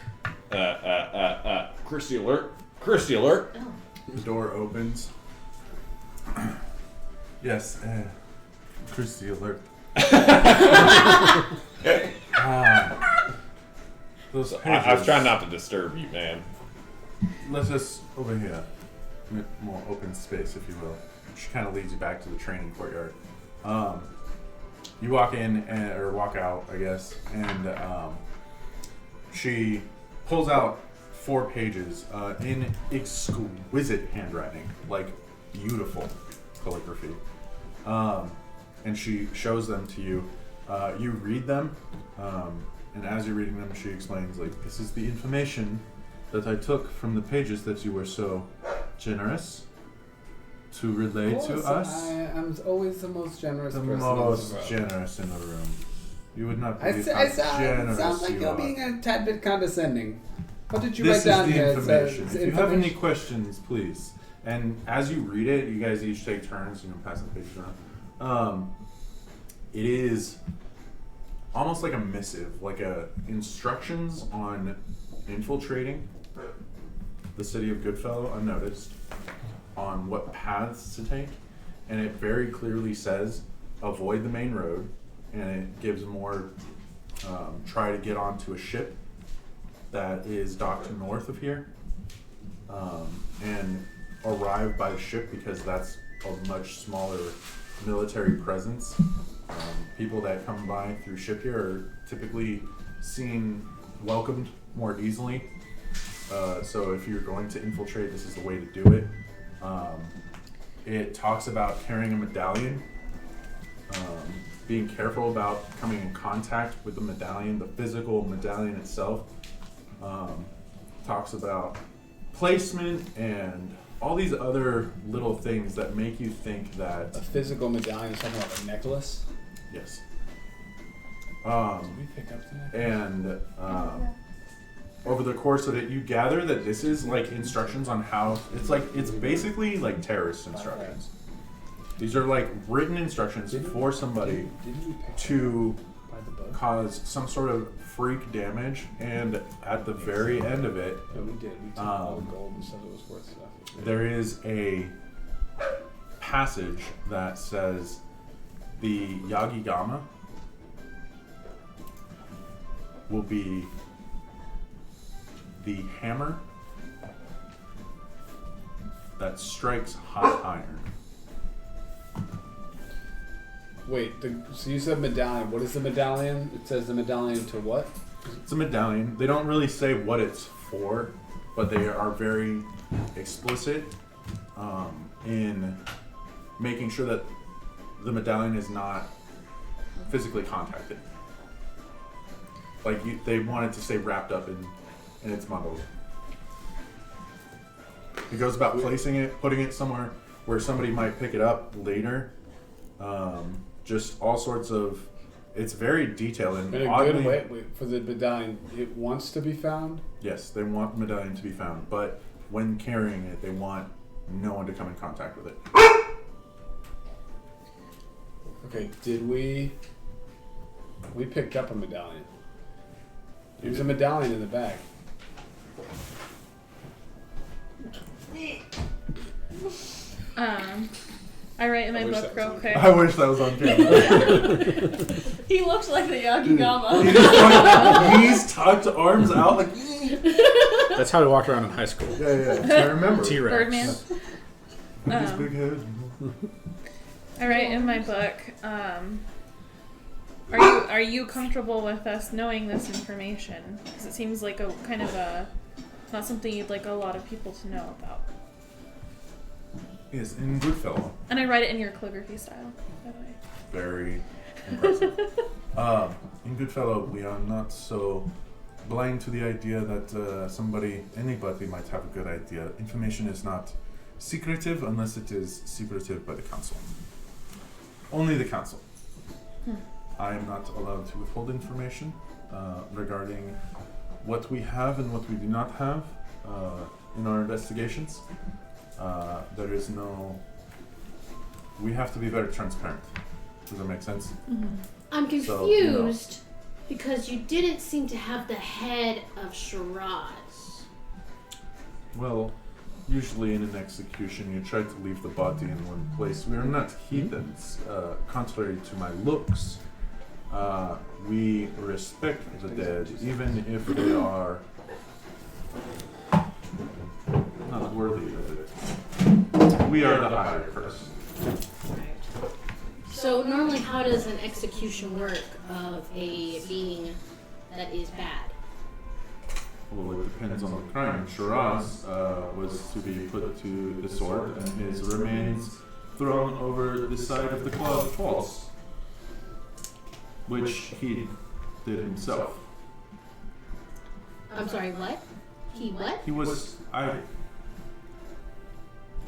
Christy alert. Christy alert. The door opens. Yes, Christy alert. Those I was pages. trying not to disturb you, man. Let's just over here, more open space, if you will. She kind of leads you back to the training courtyard. You walk in or walk out, I guess, and she pulls out 4 pages in exquisite handwriting, like beautiful calligraphy, and she shows them to you. You read them, and as you're reading them, she explains, like, this is the information that I took from the pages that you were so generous to relay to us. I am always the most generous The person most in the world. generous in the room. You would not I believe sound, how generous sounds like you you're are. being a tad bit condescending. What did you This write down is the here? It information. says If you have any information. questions, please. And as you read it, you guys each take turns, pass the pages around. It is almost like a missive, like instructions on infiltrating the city of Goodfellow unnoticed, on what paths to take, and it very clearly says avoid the main road, and it gives more try to get onto a ship that is docked north of here, and arrive by the ship because that's a much smaller military presence. People that come by through ship here are typically welcomed more easily. So if you're going to infiltrate, this is the way to do it. It talks about carrying a medallion, being careful about coming in contact with the medallion, the physical medallion itself. Talks about placement and all these other little things that make you think that, A physical medallion is talking about a necklace. yes. Did we pick up the necklace? And over the course of it, you gather that this is like instructions on how it's basically like terrorist instructions. These are like written instructions for somebody Didn't we pick to up by the book? cause some sort of freak damage, and at the very end of it, Yeah, we did. We took all the gold and said it was worth stuff. there is a passage that says the Yagigama will be the hammer that strikes hot iron. Wait, so you said medallion. What is the medallion? It says the medallion to what? It's a medallion. They don't really say what it's for, but they are very explicit in making sure that the medallion is not physically contacted. Like they want it to stay wrapped up in its bundle. He goes about placing it, putting it somewhere where somebody might pick it up later. Just all sorts of. It's very detailed and In a oddly. good way for the medallion. It wants to be found. Yes, they want the medallion to be found, but when carrying it, they want no one to come in contact with it. Okay, did we picked up a medallion. There's a medallion in the bag. I write in my I wish book that was real on quick. I wish that was on camera. He looks like the Yakigama. He's tucked arms out like. That's how we walked around in high school. Yeah. I remember. T-Rex. Birdman. With his big head. I write in my book. Are you comfortable with us knowing this information? Because it seems like a kind of a not something you'd like a lot of people to know about. Yes, in Goodfellow. And I write it in your calligraphy style, by the way. Very impressive. In Goodfellow, we are not so blind to the idea that anybody might have a good idea. Information is not secretive unless it is secretive by the council. Only the council. I am not allowed to withhold information regarding what we have and what we do not have in our investigations. There is no. We have to be very transparent. Does that make sense? Mm-hmm. I'm confused So, you know. because you didn't seem to have the head of Shiraz. Well, usually in an execution, you try to leave the body in one place. We are not heathens, contrary to my looks. We respect the dead, even if they are not worthy of it. We are the higher person. So normally, how does an execution work of a being that is bad? Well, it depends on the crime. Shiraz was to be put to the sword and his remains thrown over the side of the cloud falls, which he did himself. I'm sorry, what? He what? He was,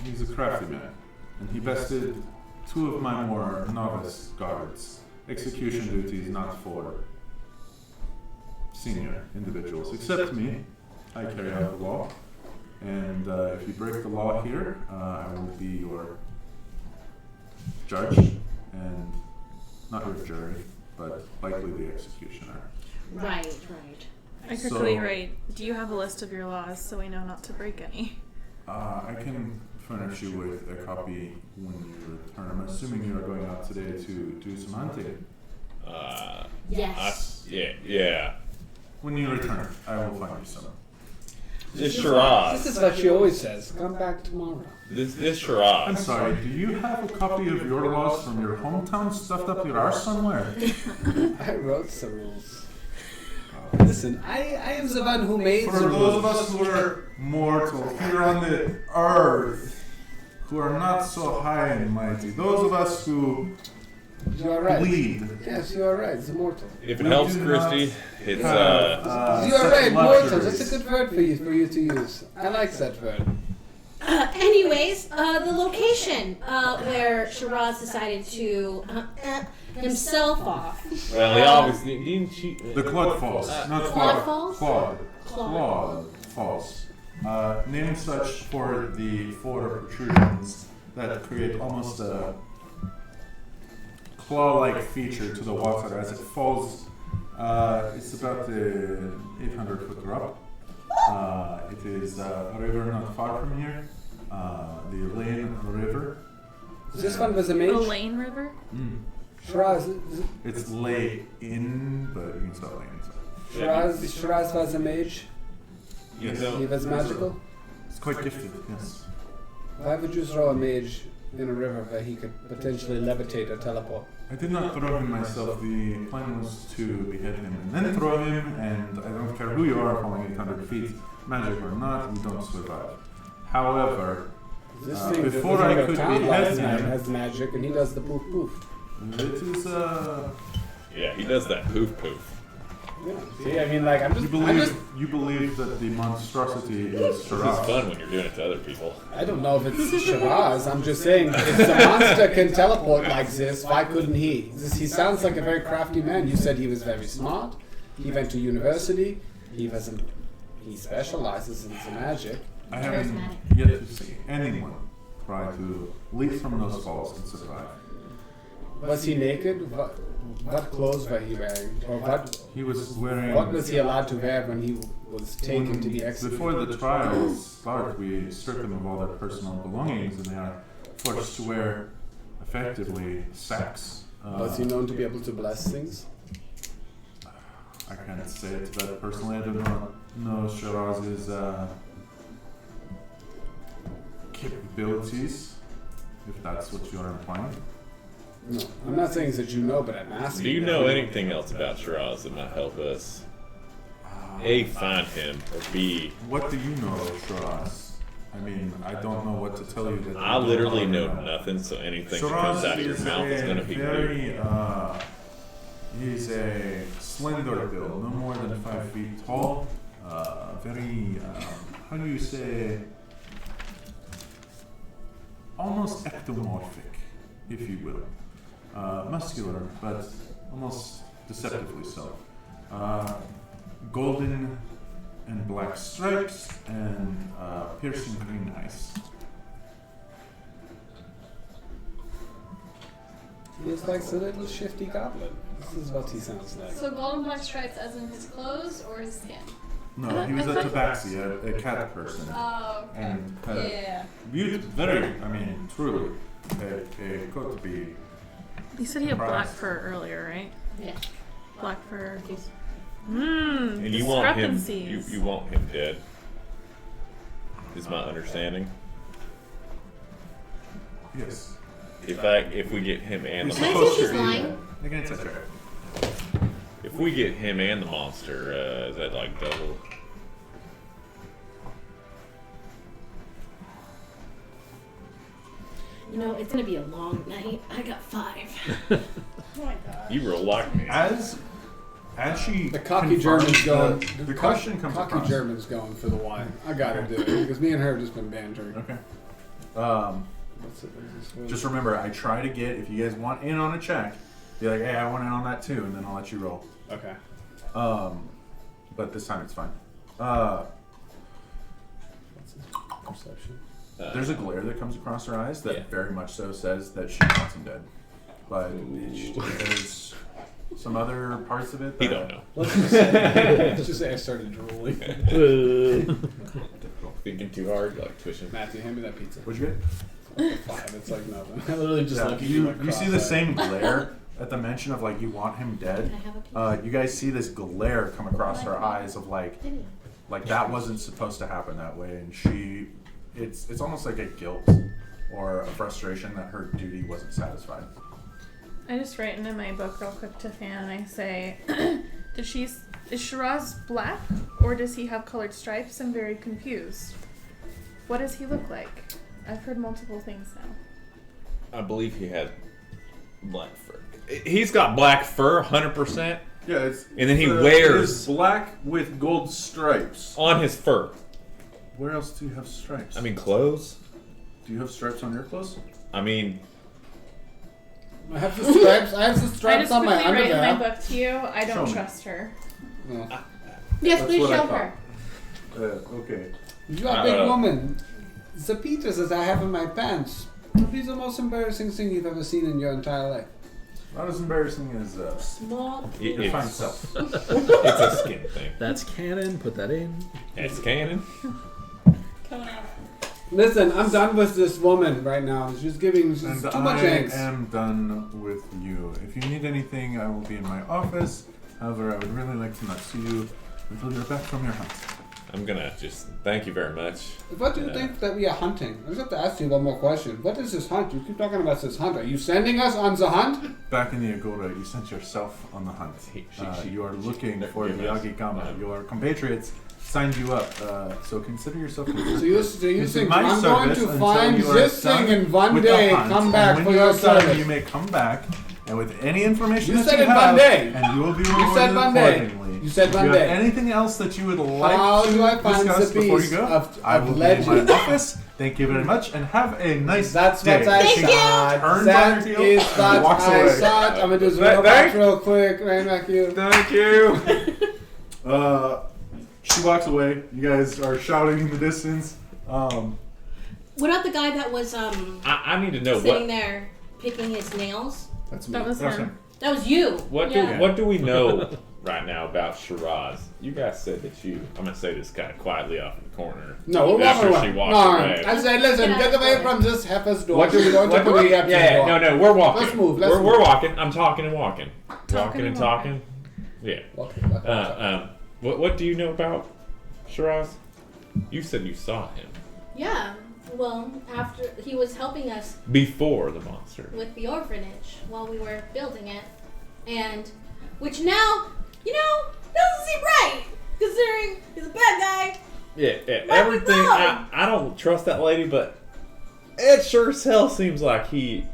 he's a crafty man, and he bested two of my more novice guards. Execution duty is not for senior individuals, except me. I carry out the law, and if you break the law here, I will be your judge, and not your jury, but likely the executioner. Right. I quickly So- write, do you have a list of your laws so we know not to break any? I can furnish you with a copy when you return. I'm assuming you are going out today to do some hunting. Yes. Yeah. When you return, I will find you some. This Shiraz. This is what she always says. Come back tomorrow. This Shiraz. I'm sorry, do you have a copy of your laws from your hometown stuffed up your arse somewhere? I wrote the rules. Listen, I am the one who made For the those rules. of us who are mortal here on the earth, who are not so high and mighty, those of us who You are right. bleed, Yes, you are right. It's mortal. If it We helps, do Christy, it's You are right. Mortal. That's a good word for you to use. I like that word. Anyways, the location where Shiraz decided to himself off. Well, he obviously didn't she. the Claude Falls, not Claude Claude, Falls? Claude Falls. Named such for the four protrusions that create almost a claw-like feature to the water as it falls. It's about 800 foot drop. It is a river not far from here, the Lane River. This one was a The mage. Lane River? Shiraz, It's lay in, but you can spell Lane. Shiraz was a mage. Yes, He was magical. it's quite gifted. Yes. Why would you throw a mage in a river where he could potentially levitate or teleport? I did not throw him myself. The plan was to behead him and then throw him, and I don't care who you are falling 800 feet, magic or not, you don't survive. However, This thing that before was I in the could town behead last night him, has magic, and he does the poof poof. it is Yeah, he does that poof poof. Yeah. See, I mean, like, I'm You believe that the monstrosity is This is Shiraz. fun when you're doing it to other people. I don't know if it's Shiraz. I'm just saying, if the monster can teleport like this, why couldn't he? He sounds like a very crafty man. You said he was very smart. He went to university. He specializes in some magic. I haven't Charismatic. yet to see anyone try to leap from those falls and survive. Was he naked? What clothes were he wearing? Or He was wearing. what was he allowed to wear when he was taken to be executed? Before the trials start, we strip them of all their personal belongings, and they are forced to wear, effectively, sacks. Was he known to be able to bless things? I can't say it to that personally. I do not know Shiraz's capabilities, if that's what you're implying. No, I'm not saying that you know, but I'm asking. Do you know anything else about Shiraz that might help us? A, find him, or B, What do you know, Shiraz? I mean, I don't know what to tell you. That I literally know nothing, so anything that comes out of your mouth is going to be weird. He's a slender build, no more than 5 feet tall. Very, how do you say, almost ectomorphic, if you will. Muscular, but almost deceptively so. Golden and black stripes and piercing green eyes. He is like the little shifty goblin. This is what he sounds like. So golden black stripes as in his clothes or his skin? No, he was a tabaxi, a cat person. Oh, okay. And had Yeah. very, I mean, truly, a coat to be. You said he had black fur earlier, right? Yeah. Black fur. And you want him, discrepancies. you want him dead, is my understanding. Yes. If we get him and the He's I supposed think he's to be. lying. Again, it's okay. If we get him and the monster, is that like double? You know, it's gonna be a long night. I got 5. Oh my god. You real like me. As she The cocky confirms German's going. the question comes Cocky across. German's going for the wine. I gotta do it because me and her have just been bantering. Okay. What's it? What's this Just remember, I try to get, if you guys want in on a check, be like, hey, I want in on that too, and then I'll let you roll. Okay. But this time it's fine. What's his perception? There's a glare that comes across her eyes that Yeah. very much so says that she wants him dead. But there's some other parts of it that He don't know. Let's just say I started drooling. Thinking too hard, like twitching. Matthew, hand me that pizza. What'd you get? It's like a 5. It's like nothing. I literally just Yeah, look at you like see the cross-eyed. same glare at the mention of like you want him dead. Can I have a piece? You guys see this glare come across her eyes of like that wasn't supposed to happen that way, and it's almost like a guilt or a frustration that her duty wasn't satisfied. I just write in my book real quick to Fan and I say, is Shiraz black or does he have colored stripes? I'm very confused. What does he look like? I've heard multiple things now. I believe he had black fur. He's got black fur, 100% Yeah, it's And then he wears- it's black with gold stripes. on his fur. Where else do you have stripes? I mean, clothes. do you have stripes on your clothes? I mean, I have the stripes. I have the I stripes just on my quickly write in my underwear. book to you, I Show don't me. trust her. No. Yes, That's please what I show thought. her. Okay. You are a big woman. The Peters that I have in my pants would be the most embarrassing thing you've ever seen in your entire life. Not as embarrassing as Small. your fine it's self. a skin thing. That's canon. Put that in. It's canon. Coming out. Listen, I'm done with this woman right now. She's giving And too much I angst. am done with you. If you need anything, I will be in my office. However, I would really like to not see you until you're back from your hunt. I'm gonna just thank you very much. What do you think that we are hunting? I just have to ask you one more question. What is this hunt? You keep talking about this hunt. Are you sending us on the hunt? Back in the Agora, you sent yourself on the hunt. You are looking for the Yagikama. Your compatriots signed you up, so consider yourself considered. So you This is think my I'm going service to until find you are this done thing and one with the day hunt, come and back when for you your are done, service? you may come back, and with any information You that said you it have, one day. and you will be You rewarded said one day. accordingly. You said Do you have Monday. anything else that you would like How to do I find discuss the before you beast go? of I will be in legend? my office. Thank you very much, and have a nice That's day. what I She thought. turns That on your heel is and what walks I away. thought. I'm gonna just Thank- roll back real quick. Right back you. Thank you. She walks away. You guys are shouting in the distance. What about the guy that was I need to know sitting there picking his nails? That's me. That was That's him. That was you. what do we know right now about Shiraz? You guys said that I'm gonna say this kind of quietly off in the corner. No, we're After walking she away. walks No, away. I said, listen, Get out get of away the from this heifer's door. What do we? Don't What do put we? me up to the Yeah, door. no, we're walking. Let's move, let's we're move. walking. I'm talking and walking. Walking and talking. Yeah. Okay. What do you know about Shiraz? You said you saw him Yeah. Well, after he was helping us before the monster. with the orphanage while we were building it, and which now, doesn't seem right considering he's a bad guy. Yeah, Let me everything. go. I don't trust that lady, but it sure as hell seems like he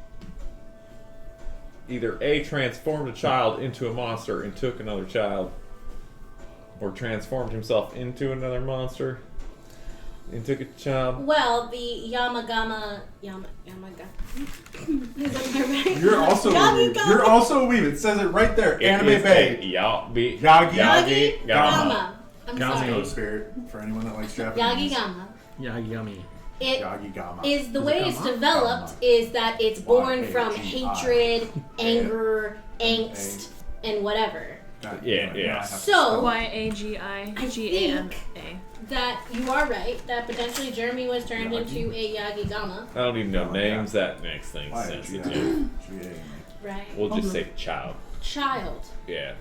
either transformed a child into a monster and took another child, or transformed himself into another monster and took a child. Well, the Yamaga. Is that right? You're also a weeb. Yagi-Gama. You're also a weeb. It says it right there. Anime Bay. Yagi Yagi Gama. I'm Code sorry. Spirit for anyone that likes Japanese. Yagi Gama. Yeah, yummy. It Yagi Gama. is the Is way it it's Gama? developed Gama. is that it's born from Y-A-G-I. hatred, anger, angst, and whatever. Yeah. So YAGIGAMA. that you are right that potentially Jeremy was turned into a Yagi-Gama. I don't even know names. That makes things sense to do. Right. We'll just say child. Child. Yeah.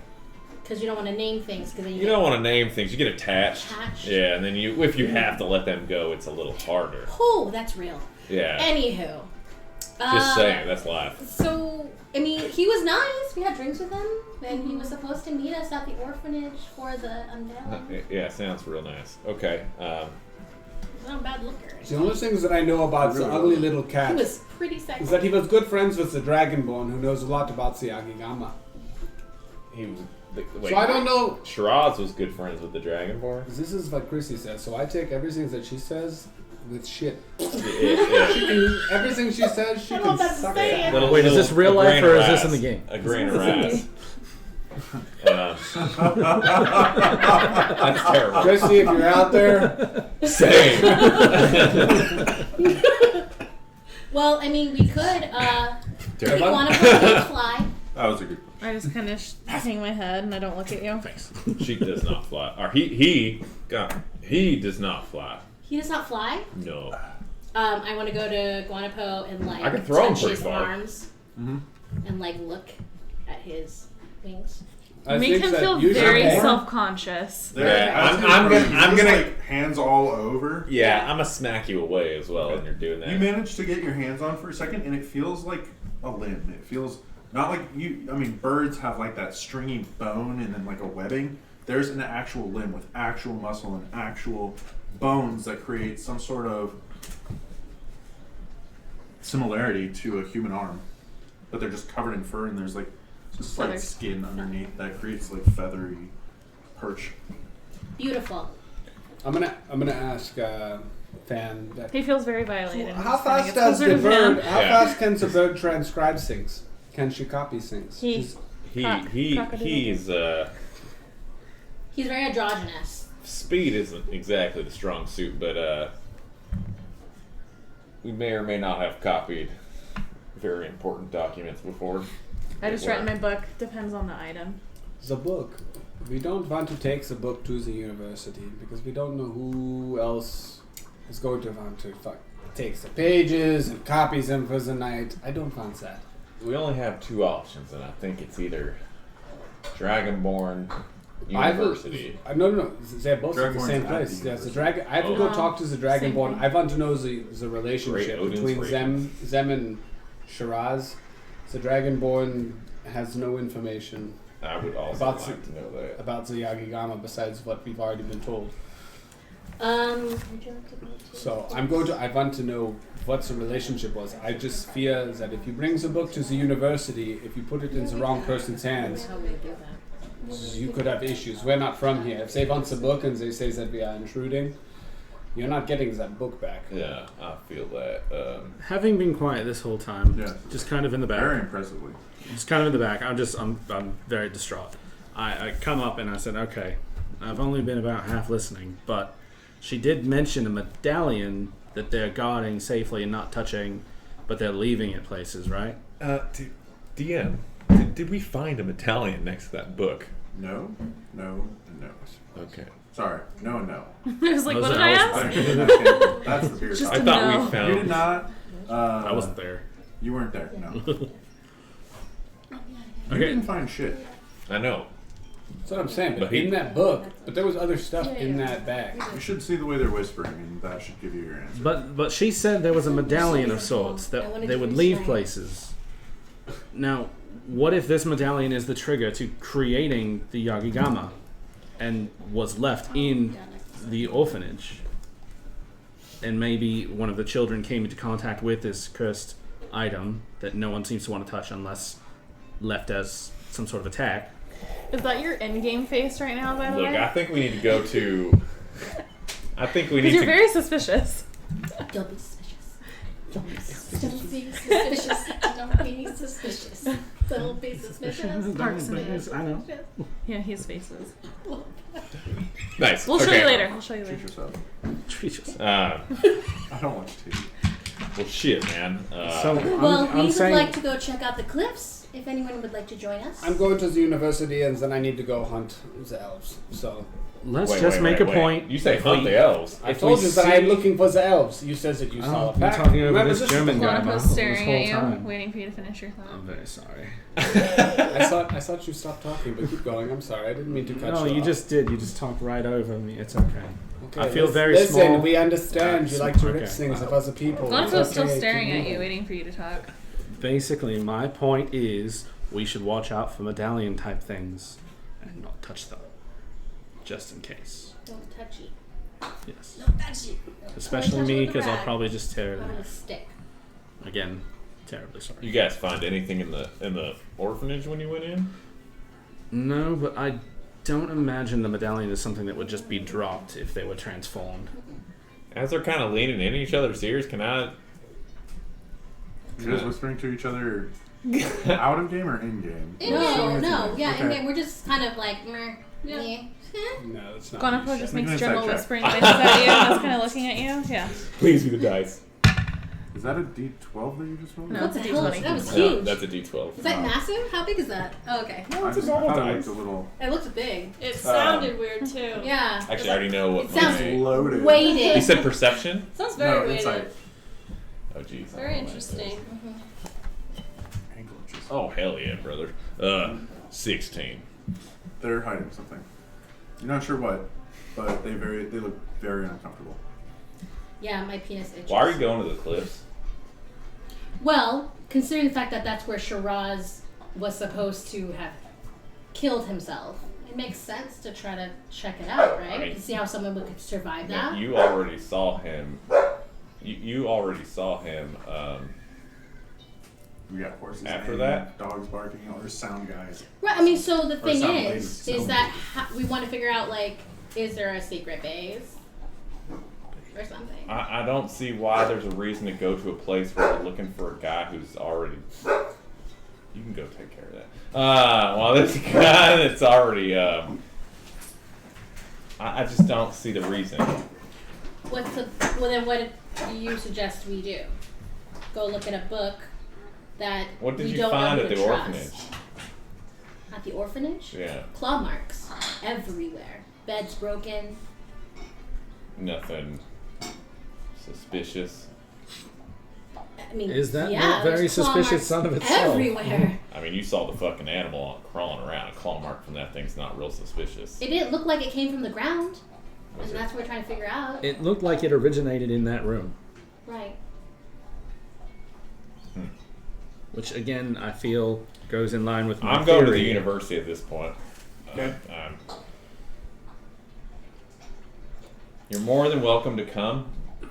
Because you don't want to name things because then You don't want to name things. You get attached. Attached. Yeah, and then if you have to let them go, it's a little harder. Oh, that's real. Yeah. Anywho. Just saying, that's life. So, I mean, he was nice. We had drinks with him, and he was supposed to meet us at the orphanage for the unveiling. Yeah, sounds real nice. Okay. He's not a bad looker. The only things that I know about the ugly little He cat was pretty sexy. is that he was good friends with the Dragonborn, who knows a lot about the Yagi-Gama. He was. Wait, So I don't know. Shiraz was good friends with the Dragonborn. This is what Chrissy says, so I take everything that she says with shit. Yeah. Everything she says, she I don't can know if that's suck saying. at. Wait, is this real a life grain or of is this rice. in the game? A grain of rice. That's terrible. Chrissy, if you're out there, Same. Well, I mean, we could, if you want to fly. That was a good. I just kind of hang my head and I don't look at you. Thanks. She does not fly. Or he does not fly. He does not fly. No. I want to go to Guanapo and I can throw him touch pretty his far. arms and look at his wings. I Make think him that feel usually very more- self-conscious. Yeah, I'm He's gonna. like hands all over. Yeah, I'm gonna smack you away as well when you're doing that. You managed to get your hands on for a second, and it feels like a limb. It feels not like you. I mean, birds have like that stringy bone and then like a webbing. There's an actual limb with actual muscle and actual bones that create some sort of similarity to a human arm, but they're just covered in fur, and there's like just like Feathers. skin underneath that creates like feathery perch. Beautiful. I'm gonna ask Fan that. He feels very violated. How Just kinda fast gets does closer the to bird? him. How Yeah. fast can the bird transcribe things? Can she copy things? He- Cock- he's He's very androgynous. speed isn't exactly the strong suit, but we may or may not have copied very important documents before. I just write in my book. Depends on the item. The book. We don't want to take the book to the university because we don't know who else is going to want to take the pages and copies them for the night. I don't want that. We only have two options, and I think it's either Dragonborn I will- University. No. They're both at the Dragonborn's same at place. the Yes, the university. dragon. I will go talk to the Same Dragonborn. thing. I want to know the relationship Great, Odin's between raven. them and Shiraz. The Dragonborn has no information I would also About like to know that. about the Yagi-Gama besides what we've already been told. Would you like to go to? So I want to know what the relationship was. I just fear that if you bring the book to the university, if you put it in the wrong person's hands, How would we do that? You could have issues. We're not from here. If they want the book and they say that we are intruding, you're not getting that book back. Yeah, I feel that. Having been quiet this whole time, Yeah. just kind of in the back. Very impressively. Just kind of in the back. I'm very distraught. I come up and I said, okay, I've only been about half listening, but she did mention a medallion that they're guarding safely and not touching, but they're leaving at places, right? DM, did we find a medallion next to that book? No, no, and no. Okay. Sorry. No and no. I was like, Those what did are I always ask? That's the beer Just talk. I thought No. we found. You did not. I wasn't there. You weren't there. No. You Okay. didn't find shit. I know. That's what I'm saying. But But he- in that book, but there was other stuff in that bag. You should see the way they're whispering, and that should give you your answer. But she said there was a medallion of sorts that they would leave places. Now, what if this medallion is the trigger to creating the Yagigama and was left in the orphanage? And maybe one of the children came into contact with this cursed item that no one seems to want to touch unless left as some sort of attack. Is that your in-game face right now, by the Look, way? I think we need to go to. I think we need Because you're to. very suspicious. Don't be suspicious. Don't be suspicious. Don't be suspicious. Don't be suspicious. Parks and I know. Yeah, his faces. Nice. We'll show okay. you later. We'll show you Treat later. yourself. Treat yourself. I don't want you to. Well, shit, man. So Well, I'm we would saying, like to go check out the cliffs. If anyone would like to join us. I'm going to the university and then I need to go hunt the elves. So let's wait, just wait, make wait, a wait. point. You say If hunt we- the elves. I If told we you that I'm see- looking for the elves. You said that you saw a I'm pack. talking over Remember this German guy Guanapo's this staring whole at you, time. waiting for you to finish your thought. I'm very sorry. I thought you stopped talking, but keep going. I'm sorry. I didn't mean to cut No, you you off. just did. You just talked right over me. It's okay. Okay, I feel very listen, small. we understand you like to rip Okay. things of other people. Guanapo's It's still okay, staring keep at you, moving. waiting for you to talk. Basically, my point is we should watch out for medallion type things and not touch them, just in case. Don't touch it. Yes. Don't touch it. Especially touch it me, with a because I'll rag. probably just tear it. Not with a stick. Again, terribly sorry. You guys find anything in the orphanage when you went in? No, but I don't imagine the medallion is something that would just be dropped if they were transformed. As they're kind of leaning in each other's ears, can I? You guys whispering to each other out of game or in game? No. Yeah, Okay. and then we're just kind of like, meh. Yeah. Yeah. No, it's not. Guanapo just Make makes an general insight check. whispering noises at you and is kind of looking at you. Yeah. Please be the dice. Is that a D12 that you just rolled? No. What the it's a hell? D20. That was No, huge. that's a D12. Is that massive? How big is that? Oh, okay. I it's a just normal thought it dice. looked a little It looks big. It sounded weird too. Yeah. Actually, I already know what. It sounds my- loaded. weighted. You said perception? Sounds very No, weighted. insight. Oh, jeez. Very interesting. Ankle inches. Oh, hell yeah, brother. 16. They're hiding something. You're not sure what, but they look very uncomfortable. Yeah, my penis itches. Why are you going to the cliffs? Well, considering the fact that that's where Shiraz was supposed to have killed himself, it makes sense to try to check it out, right? I mean- to see how someone could survive that. You already saw him. You already saw him. We got horses After neighing, that? dogs barking, all there's sound guys. Right. I mean, so the thing sound is ladies. that we want to figure out, like, is there a secret base or something? I don't see why there's a reason to go to a place where you're looking for a guy who's already. You can go take care of that. Well, this guy that's already. I just don't see the reason. Well, then what do you suggest we do? Go look at a book that What did we you don't find know at who the to orphanage? trust. At the orphanage? Yeah, Claw marks everywhere. Beds broken. nothing suspicious. I mean, Is that yeah, not very there's claw suspicious marks son of itself? everywhere. I mean, you saw the fucking animal crawling around. A claw mark from that thing's not real suspicious. It didn't look like it came from the ground, Was and it? that's what we're trying to figure out. It looked like it originated in that room, Right. which again I feel goes in line with my I'm going to theory. the university at this point. Okay. You're more than welcome to come.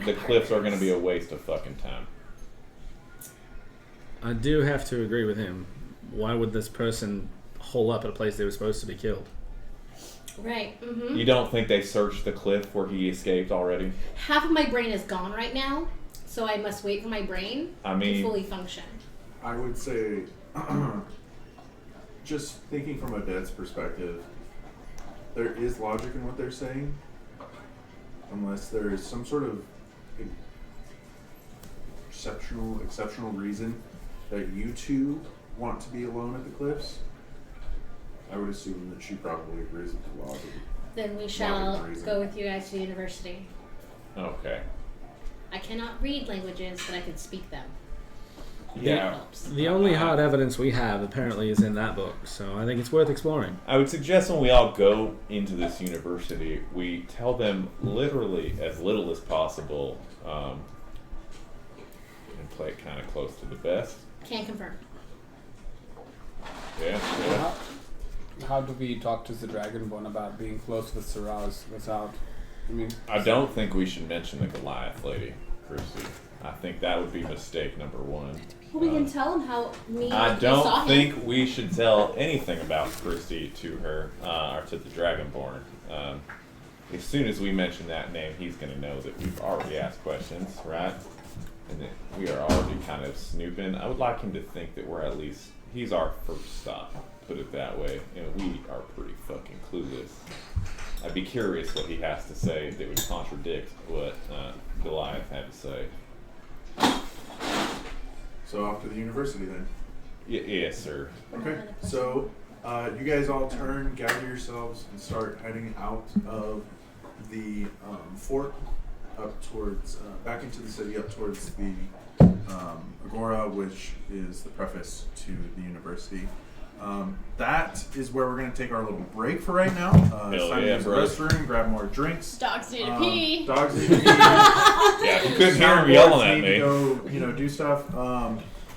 The cliffs are going to be a waste of fucking time. I do have to agree with him. Why would this person hole up at a place they were supposed to be killed. Right. Mm-hmm. You don't think they searched the cliff where he escaped already? Half of my brain is gone right now, so I must wait for my brain to fully function. I would say, just thinking from Odette's perspective, there is logic in what they're saying, unless there is some sort of exceptional reason that you two want to be alone at the cliffs. I would assume that she probably agrees with the law. Then we shall go with you guys to the university. Okay. I cannot read languages, but I can speak them. Yeah. The only hard evidence we have apparently is in that book, so I think it's worth exploring. I would suggest when we all go into this university, we tell them literally as little as possible, and play it kind of close to the vest. Can confirm. Yeah. How do we talk to the Dragonborn about being close with Siraz without... I don't think we should mention the Goliath lady, Chrissy. I think that would be mistake number one. Well, we can tell him how me and I you saw don't him. think we should tell anything about Chrissy to her, or to the Dragonborn. As soon as we mention that name, he's going to know that we've already asked questions, right? And that we are already kind of snooping. I would like him to think that we're at least, he's our first stop, put it that way. And we are pretty fucking clueless. I'd be curious what he has to say that would contradict what Goliath had to say. So off to the university then. Yes, sir. Okay, so you guys all turn, gather yourselves, and start heading out of the fort up towards, back into the city, up towards the Agora, which is the preface to the university. That is where we're going to take our little break for right now. Sign yeah, into the bro. restroom, grab more drinks. Dogs need to pee. Dogs need to pee. Yeah, if you couldn't hear him Soundboards yelling at need me. to go, do stuff.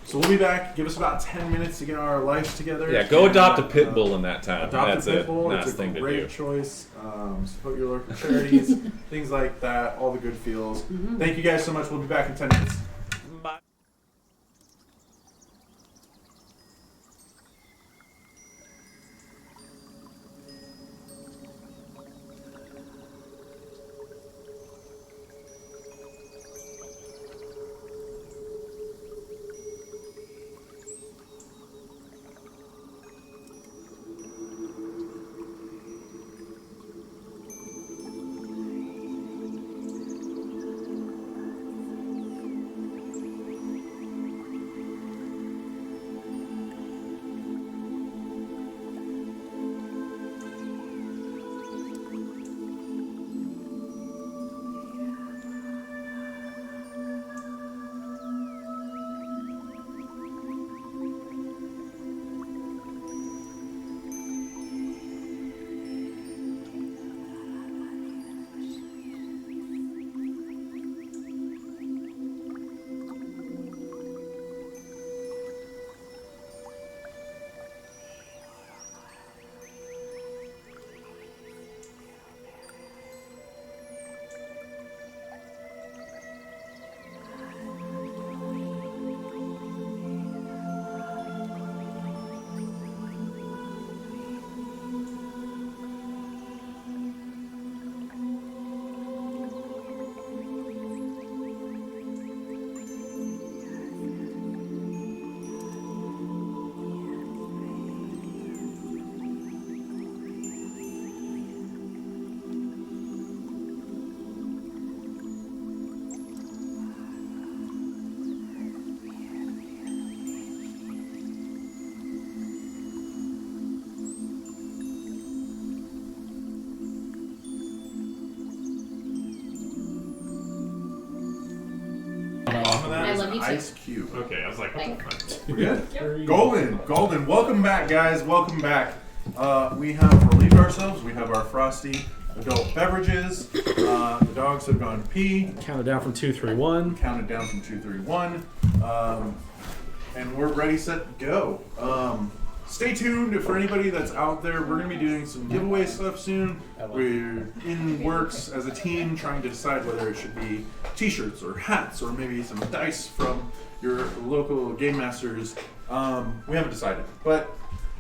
So we'll be back. Give us about 10 minutes to get our lives together. Yeah, go And, adopt a pit bull in that time. Adopt That's a pit bull. nice It's a thing to great do. choice. Support your local charities, things like that. All the good feels. Thank you guys so much. We'll be back in 10 minutes. Bye. I love you too. Ice Cube. Okay, I was like, what the fuck? We're good? Golden. Welcome back, guys. Welcome back. We have relieved ourselves. We have our frosty adult beverages. The dogs have gone pee. Counted down from 2, 3, 1. Counted down from 2, 3, 1. And we're ready, set, go. Stay tuned for anybody that's out there. We're going to be doing some giveaway stuff soon. We're in works as a team trying to decide whether it should be t-shirts or hats or maybe some dice from your local game masters. We haven't decided. But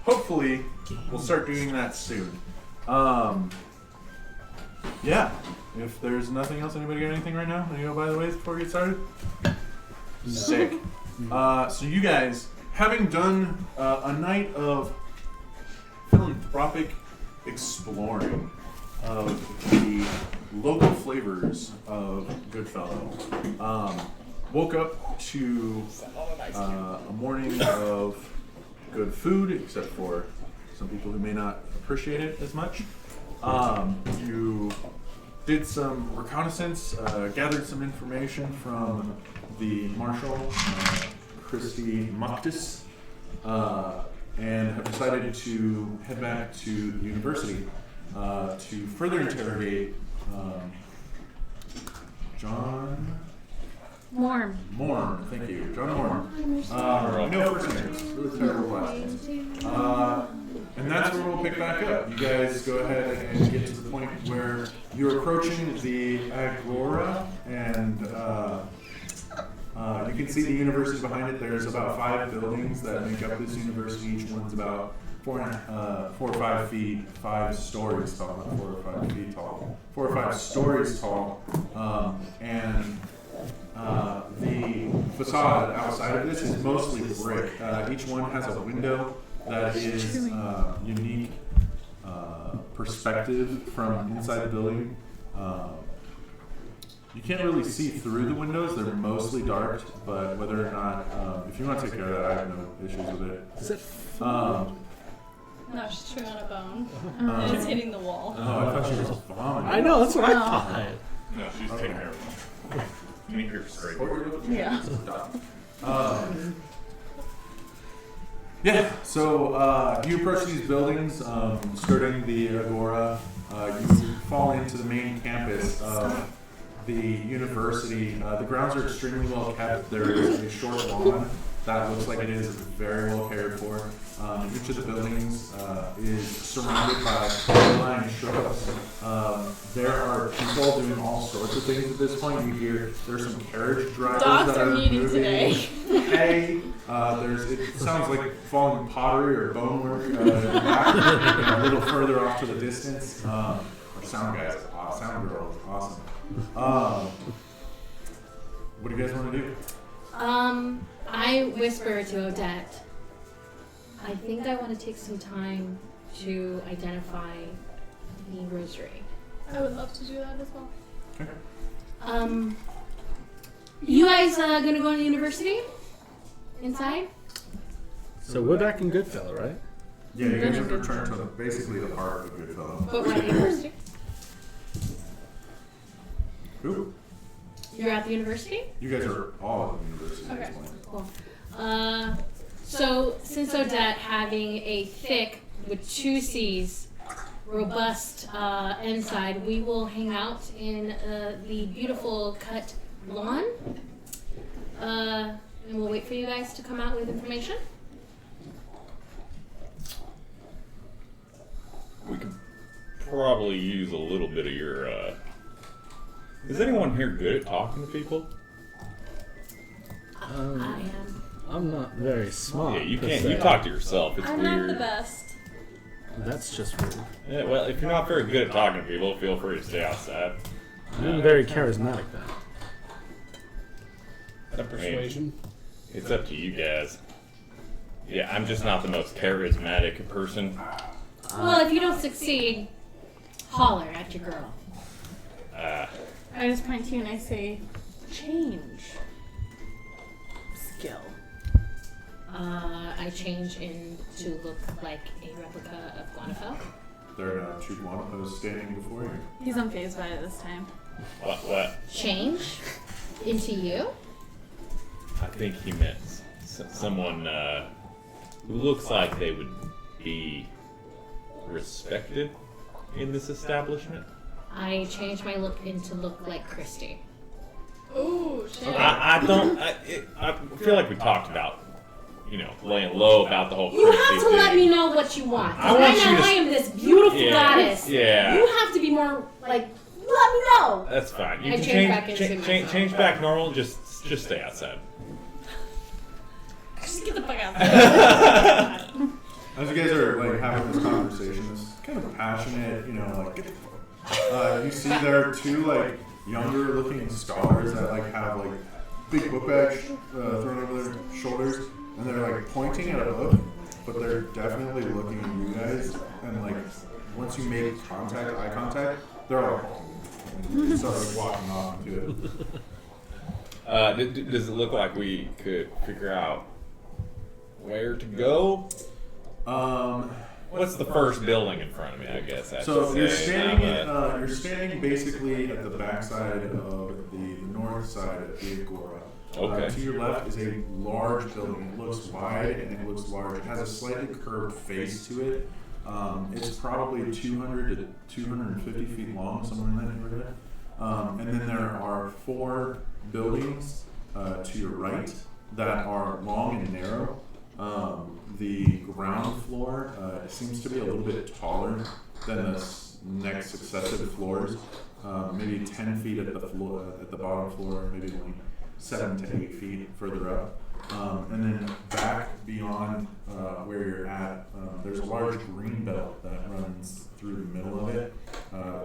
hopefully we'll start doing that soon. Yeah. If there's nothing else, anybody got anything right now? Any go by the ways before we get started? No. Sick. So you guys, having done a night of philanthropic exploring of the local flavors of Goodfellow, woke up to a morning of good food, except for some people who may not appreciate it as much. You did some reconnaissance, gathered some information from the Marshal, Christy Moctis, and have decided to head back to the university to further interrogate John Morm. Thank you. John Morm. No first names. Really terrible last names. And that's where we'll pick back up. You guys go ahead and get to the point where you're approaching the Agora, and you can see the university behind it. There's about 5 buildings that make up this university. Each one's about 4 or 5 feet, 5 stories tall, not 4 or 5 feet tall. 4 or 5 stories tall, and the facade outside of this is mostly brick. Each one has a window that is unique perspective from inside the building. You can't really see through the windows; they're mostly dark. But whether or not, if you want to take care of that, I have no issues with it. Is it? No, she's chewing on a bone. And it's hitting the wall. Oh, I thought she was vomiting. I know, that's what I thought. No, she's taking care of it. Can you hear her straight? Yeah. Yeah, so you approach these buildings, skirting the Agora. You fall into the main campus of the university. The grounds are extremely well kept. There is a short lawn that looks like it is very well cared for. Each of the buildings is surrounded by line shrubs. There are people doing all sorts of things at this point. You hear there's some carriage drivers Dogs that are are meeting moving. today. Hay. It sounds like falling pottery or bonework in the back, a little further off to the distance. Our sound guys, sound girl is awesome. What do you guys want to do? I whisper to Odette, I think I want to take some time to identify the rosary. I would love to do that as well. Okay. You guys gonna go to the university? Inside? So we're back in Goodfellow, right? Yeah, you guys have returned to basically the heart of Goodfellow. But we're at the university? Who? You're at the university? You guys are all at the university at this point. Cool. So since Odette having a thick, with 2 C's, robust inside, we will hang out in the beautiful cut lawn. And we'll wait for you guys to come out with information. We could probably use a little bit of your, Is anyone here good at talking to people? I am. I'm not very smart. Yeah, you per can't. se. You talk to yourself. It's I'm weird. not the best. That's just weird. Yeah, well, if you're not very good at talking to people, feel free to stay outside. I'm very charismatic, though. Persuasion. It's up to you guys. Yeah, I'm just not the most charismatic person. Well, if you don't succeed, holler at your girl. I just point to you and I say, change. Skill. I change in to look like a replica of Guanafel. There are now 2 Guanapos standing before you. He's unfazed by it this time. What? Change into you? I think he meant someone who looks like they would be respected in this establishment. I change my look into look like Christy. Ooh, shit. I feel like we talked about, laying low about the whole You Christie have to thing. let me know what you want. I want you to- I am this beautiful Yeah, goddess. yeah. You have to be more like, let me know. That's fine. You I can change back into myself. change back normal. Just stay outside. Just get the fuck out. As you guys are like having this conversation, it's kind of passionate, you see there are two like younger looking scholars that like have like big book bags thrown over their shoulders, and they're like pointing at a book, but they're definitely looking at you guys, and like once you make eye contact, they're all and start like walking off into it. Does it look like we could figure out where to go? What's the first building in front of me? I guess. You're standing basically at the backside of the north side of the Agora. Okay. To your left is a large building. It looks wide and it looks large. It has a slightly curved face to it. It's probably 200 to 250 feet long, somewhere in that neighborhood. And then there are 4 buildings to your right that are long and narrow. The ground floor seems to be a little bit taller than the next successive floors. Maybe 10 feet at the floor, at the bottom floor, maybe only 7 to 8 feet further up. And then back beyond where you're at, there's a large green belt that runs through the middle of it.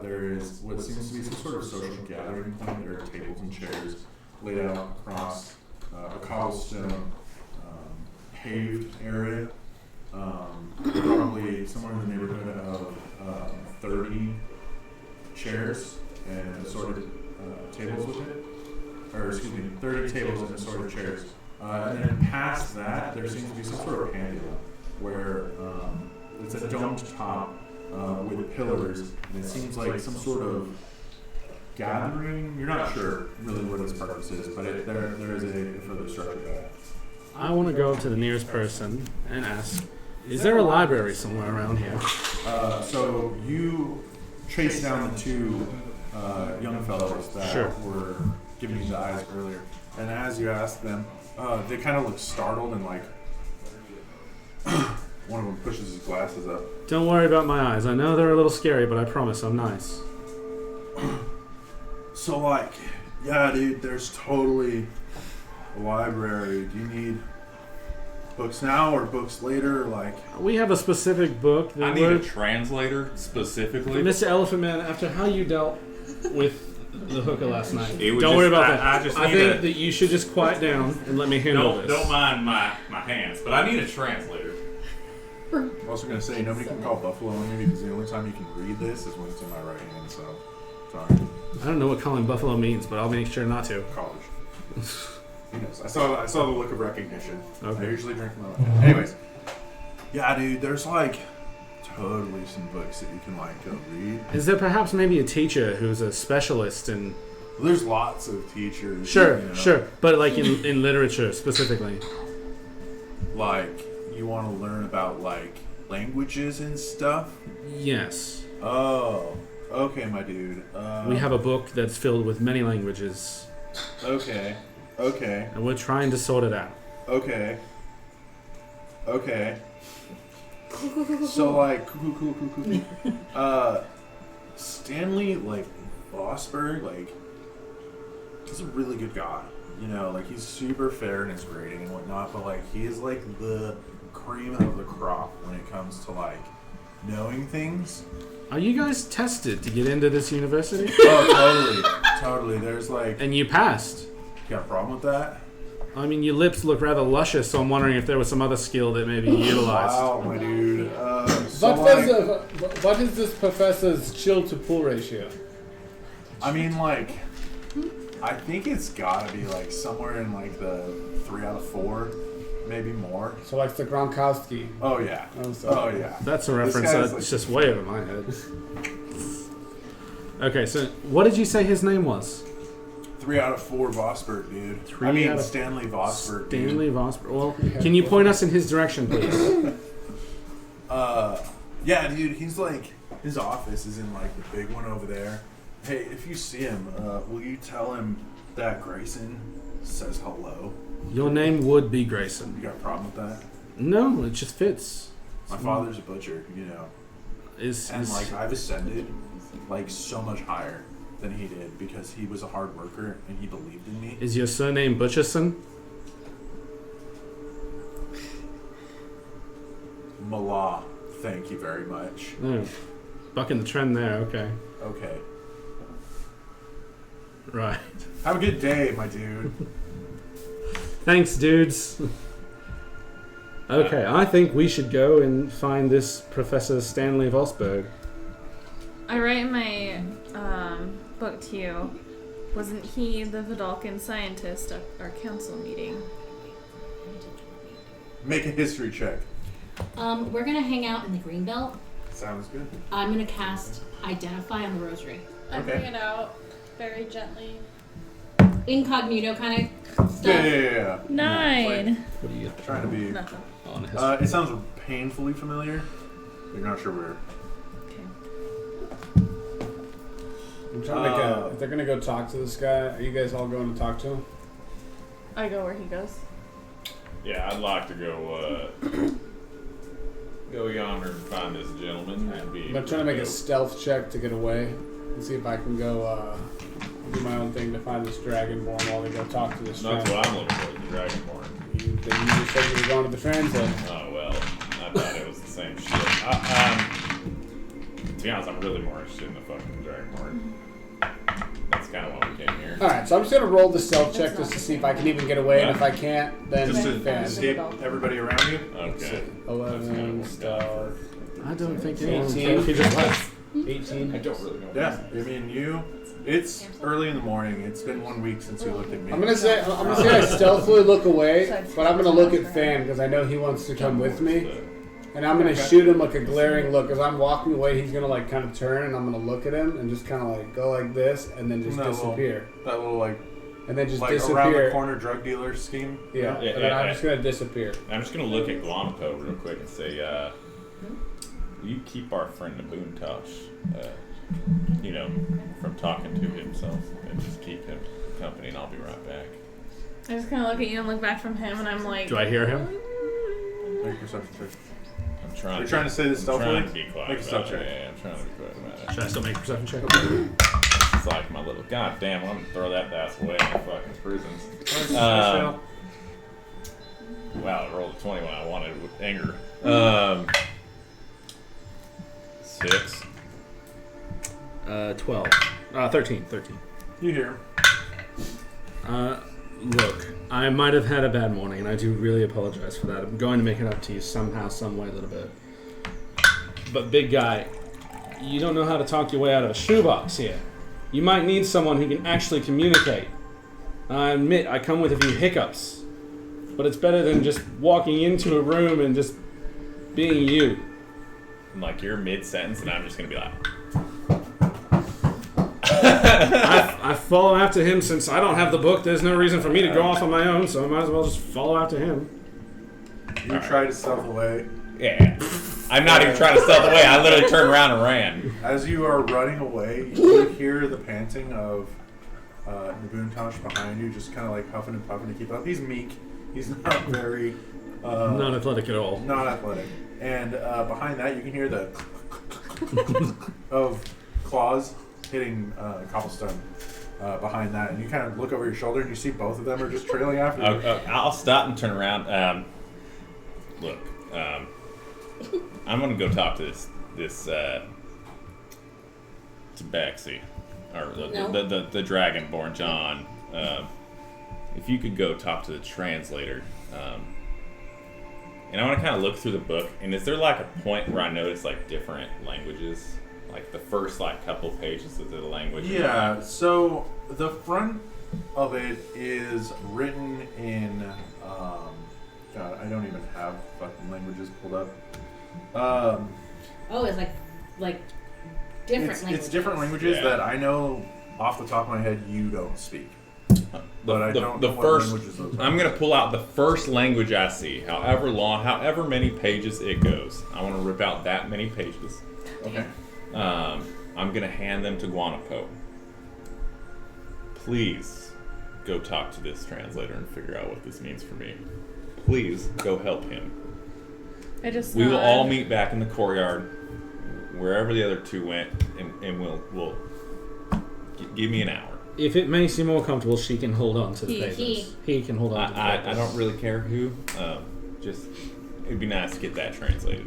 There is what seems to be some sort of social gathering point. There are tables and chairs laid out across a cobblestone paved area. Probably somewhere in the neighborhood of 30 chairs and assorted tables with it. Or excuse me, 30 tables and assorted chairs. And then past that, there seems to be some sort of pendulum where it's a domed top with pillars, and it seems like some sort of gathering. You're not sure really what its purpose is, but there is a further structure to that. I want to go to the nearest person and ask, is there a library somewhere around here? So you chase down the 2 young fellows that were giving you the eyes earlier, and as you ask them, they kind of look startled and like one of them pushes his glasses up. Don't worry about my eyes. I know they're a little scary, but I promise I'm nice. So like, yeah, dude, there's totally a library. Do you need books now or books later? Like, we have a specific book. I need a translator specifically. Mr. Elephant Man, after how you dealt with the hooker last night, don't worry about that. I think that you should just quiet down and let me handle this. Don't mind my hands, but I need a translator. I'm also going to say, nobody can call Buffalo on me because the only time you can read this is when it's in my right hand, so sorry. I don't know what calling Buffalo means, but I'll make sure not to. College. He knows. I saw the look of recognition. Okay. I usually drink from my right hand. Anyways. Yeah, dude, there's like totally some books that you can like go read. Is there perhaps maybe a teacher who's a specialist in... Well, there's lots of teachers. Sure. But like in literature specifically. Like, you want to learn about like languages and stuff? Yes. Oh, okay, my dude. We have a book that's filled with many languages. Okay. And we're trying to sort it out. Okay. So like, cool. Stanley like Vosberg, like he's a really good guy. You know, like he's super fair in his grading and whatnot, but like he is like the cream of the crop when it comes to like knowing things. Are you guys tested to get into this university? Oh, totally. There's like, and you passed. You got a problem with that? I mean, your lips look rather luscious, so I'm wondering if there was some other skill that maybe you utilized. Wow, my dude. What is this professor's chill to pull ratio? I mean, like, I think it's gotta be like somewhere in like the 3 out of 4, maybe more. So like the Gronkowski. Oh yeah. Oh yeah. That's a reference that's like, just way over my head. Okay, so what did you say his name was? 3 out of 4 Vosberg, dude. Stanley Vosberg. Stanley Vosberg. Well, can you point us in his direction, please? Yeah, dude. He's like, his office is in like the big one over there. Hey, if you see him, will you tell him that Grayson says hello? Your name would be Grayson. You got a problem with that? No, it just fits. My father's a butcher, you know. Like I've ascended like so much higher than he did because he was a hard worker and he believed in me. Is your surname Butcherson? Mala. Thank you very much. Oh, bucking the trend there. Okay. Okay. Right. Have a good day, my dude. Thanks, dudes. Okay, I think we should go and find this Professor Stanley Vosberg. I write in my book to you. Wasn't he the Vidalcan scientist at our council meeting? Make a history check. We're gonna hang out in the greenbelt. Sounds good. I'm gonna cast Identify on the rosary. I Okay. bring it out very gently. Incognito kind of stuff. Yeah. 9. What do you get? Trying to be. Nothing. On history. It sounds painfully familiar. You're not sure where. Okay. I'm trying to make a. If they're gonna go talk to this guy, are you guys all going to talk to him? I go where he goes. Yeah, I'd like to go go yonder and find this gentleman and be. I'm trying to make a stealth check to get away and see if I can go do my own thing to find this dragonborn while they go talk to this. That's what I'm looking for, the dragonborn. You just said you were going to the translate. Oh well, I thought it was the same shit. To be honest, I'm really more interested in the fucking dragonborn. That's kind of why we came here. Alright, so I'm just gonna roll the stealth check just to see if I can even get away, and if I can't, then Just to fan. escape everybody around you. Okay. 11 stealth. I don't think anyone 18. cares if he just left. 18. I don't really know. Yeah. I mean, it's early in the morning. It's been 1 week since you looked at me. I'm gonna say I stealthily look away, but I'm gonna look at Fan because I know he wants to come with me, and I'm gonna shoot him like a glaring look. As I'm walking away, he's gonna like kind of turn, and I'm gonna look at him and just kind of like go like this, and then just disappear, That little like and then just around the disappear. corner drug dealer scheme. Yeah, Yeah, and then yeah, I'm yeah. just gonna disappear. I'm just gonna look at Guanapo real quick and say, you keep our friend Aboontosh, from talking to himself, and just keep him company, and I'll be right back. I just kind of look at you and look back from him, and I'm like, Do I hear him? Make a perception check. I'm trying. You're trying to say this I'm trying stealthily? to be quiet. Make a stealth about it. check. Yeah, I'm trying to be quiet about it. Should I still make a perception check? It's like my little goddamn. I'm gonna throw that ass away in the fucking prisons. Michelle? Wow, I rolled a 20 when I wanted with anger. 6. 12. 13. You hear him. Look, I might have had a bad morning, and I do really apologize for that. I'm going to make it up to you somehow, some way, a little bit. But big guy, you don't know how to talk your way out of a shoebox here. You might need someone who can actually communicate. I admit I come with a few hiccups, but it's better than just walking into a room and just being you. And like you're mid-sentence, and I'm just gonna be like, I follow after him since I don't have the book. There's no reason for me to go off on my own, so I might as well just follow after him. You try to stealth away. yeah. I'm not even trying to stealth away. I literally turned around and ran. As you are running away, you hear the panting of Naboontosh behind you, just kind of like huffing and puffing to keep up. He's meek. He's not very... Not athletic at all. Not athletic. And behind that, you can hear the of claws hitting cobblestone behind that. And you kind of look over your shoulder and you see both of them are just trailing after you. I'll stop and turn around. Look, I'm gonna go talk to this Tabaxi, or the Dragonborn John. If you could go talk to the translator, and I want to kind of look through the book. And is there like a point where I notice like different languages, like the first like couple pages of the language? Yeah. So the front of it is written in. God, I don't even have fucking languages pulled up. Oh, it's like different languages. It's different languages Yeah. that I know off the top of my head you don't speak. But I don't know what languages those are. I'm gonna pull out the first language I see, however long, however many pages it goes. I want to rip out that many pages. Okay. I'm gonna hand them to Guanapo. Please go talk to this translator and figure out what this means for me. Please go help him. I just We will nod. all meet back in the courtyard, wherever the other two went, and we'll give me an hour. If it makes you more comfortable, she can hold on to the He. papers. He can hold on to the papers. I don't really care who. Just it'd be nice to get that translated.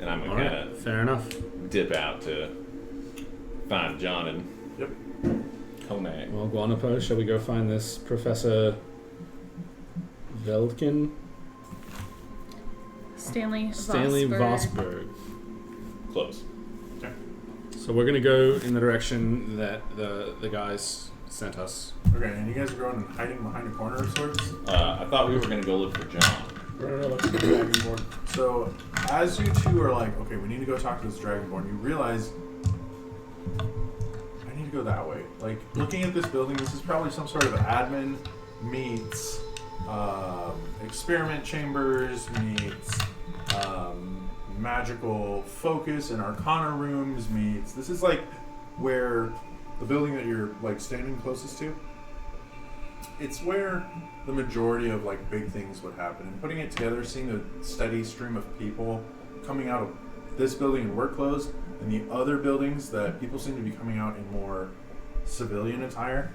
And I'm gonna All kind right, of fair enough. dip out to find John and Yep. Connak. Well, Guanapo, shall we go find this Professor Veldkin? Stanley Vosberg. Close. So we're gonna go in the direction that the guys sent us. Okay, and you guys are going and hiding behind a corner of sorts? I thought we were gonna go look for John. We're gonna look at the dragonborn. So, as you two are like, okay, we need to go talk to this dragonborn, you realize I need to go that way. Like, looking at this building, this is probably some sort of admin meets experiment chambers meets magical focus and arcana rooms meets. This is like where the building that you're like standing closest to. It's where the majority of like big things would happen. And putting it together, seeing a steady stream of people coming out of this building in work clothes and the other buildings that people seem to be coming out in more civilian attire.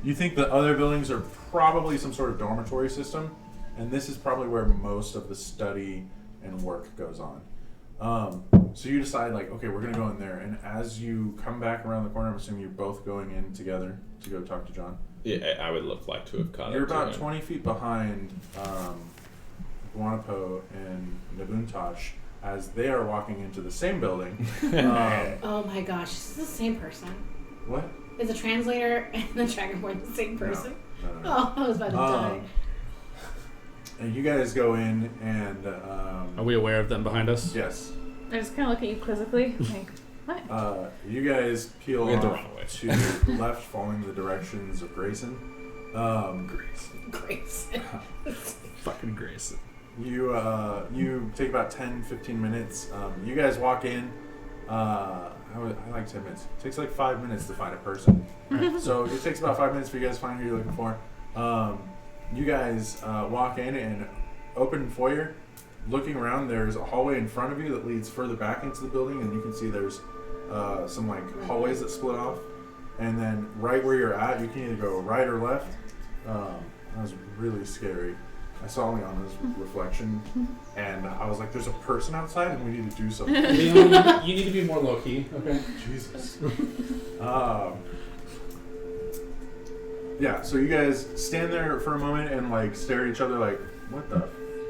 You think the other buildings are probably some sort of dormitory system, and this is probably where most of the study and work goes on. So you decide like, okay, we're gonna go in there, and as you come back around the corner, I'm assuming you're both going in together to go talk to John. Yeah, I would have liked to have caught You're up to about him. 20 feet behind Guanapo and Nabuntosh as they are walking into the same building. Oh my gosh, this is the same person. What? Is the translator and the dragonborn the same person? No. Oh, I was about to die. And you guys go in and Are we aware of them behind us? yes. I just kind of look at you quizzically, like, what? You guys peel We went the off wrong way. to the left, following the directions of Grayson. Grace. Fucking Grayson. You take about 10-15 minutes. You guys walk in. I like 10 minutes. It takes like 5 minutes to find a person. So it takes about 5 minutes for you guys to find who you're looking for. You guys walk in and open foyer. Looking around, there's a hallway in front of you that leads further back into the building, and you can see there's some like hallways that split off. And then right where you're at, you can either go right or left. That was really scary. I saw Leonna's reflection, and I was like, "There's a person outside, and we need to do something." Leon, you need to be more low key, okay? Jesus. Yeah. So you guys stand there for a moment and like stare at each other, like, "What the?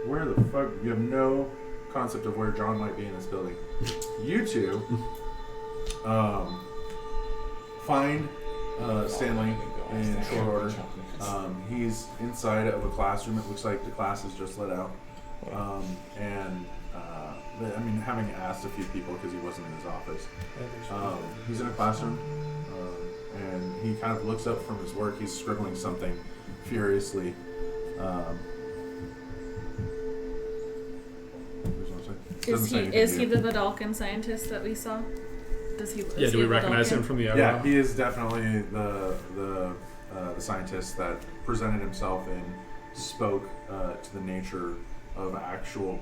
Where the fuck?" You have no concept of where John might be in this building. You two find Stanley in short order. He's inside of a classroom. It looks like the class has just let out. I mean, having asked a few people because he wasn't in his office. He's in a classroom, and he kind of looks up from his work. He's scribbling something furiously. Is he the Vidalcan scientist that we saw? Yeah, do we recognize him from the other? Yeah, he is definitely the scientist that presented himself and spoke to the nature of actual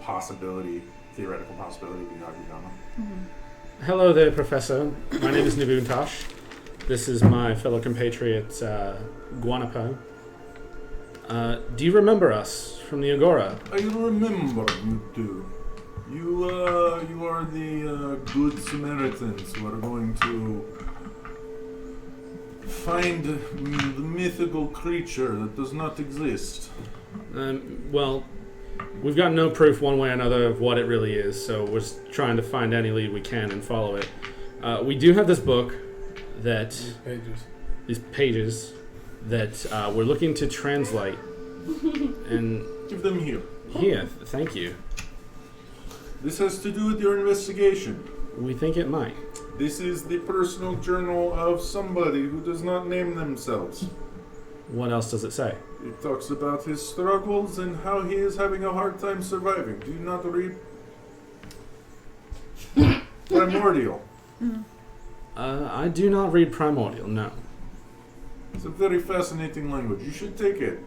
theoretical possibility of the Yagigama. Mm-hmm. Hello there, Professor. My name is Nabuntosh. This is my fellow compatriot, Guanapo. Do you remember us from the Agora? I remember you two. You are the good Samaritans who are going to find the mythical creature that does not exist. Well, we've got no proof one way or another of what it really is, so we're just trying to find any lead we can and follow it. We do have this book that... These pages that we're looking to translate. And give them here. Here, thank you. This has to do with your investigation. We think it might. This is the personal journal of somebody who does not name themselves. What else does it say? It talks about his struggles and how he is having a hard time surviving. Do you not read? Primordial. I do not read Primordial, no. It's a very fascinating language. You should take it.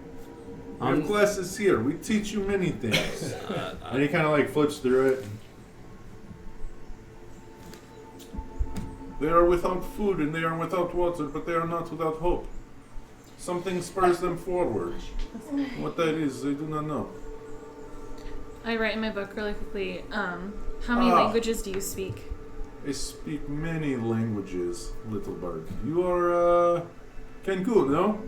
We have classes here. We teach you many things. And he kind of like flips through it. They are without food and they are without water, but they are not without hope. Something spurs them forward. What that is, they do not know. I write in my book really quickly. How many languages do you speak? I speak many languages, little bird. You are, Cancun, no?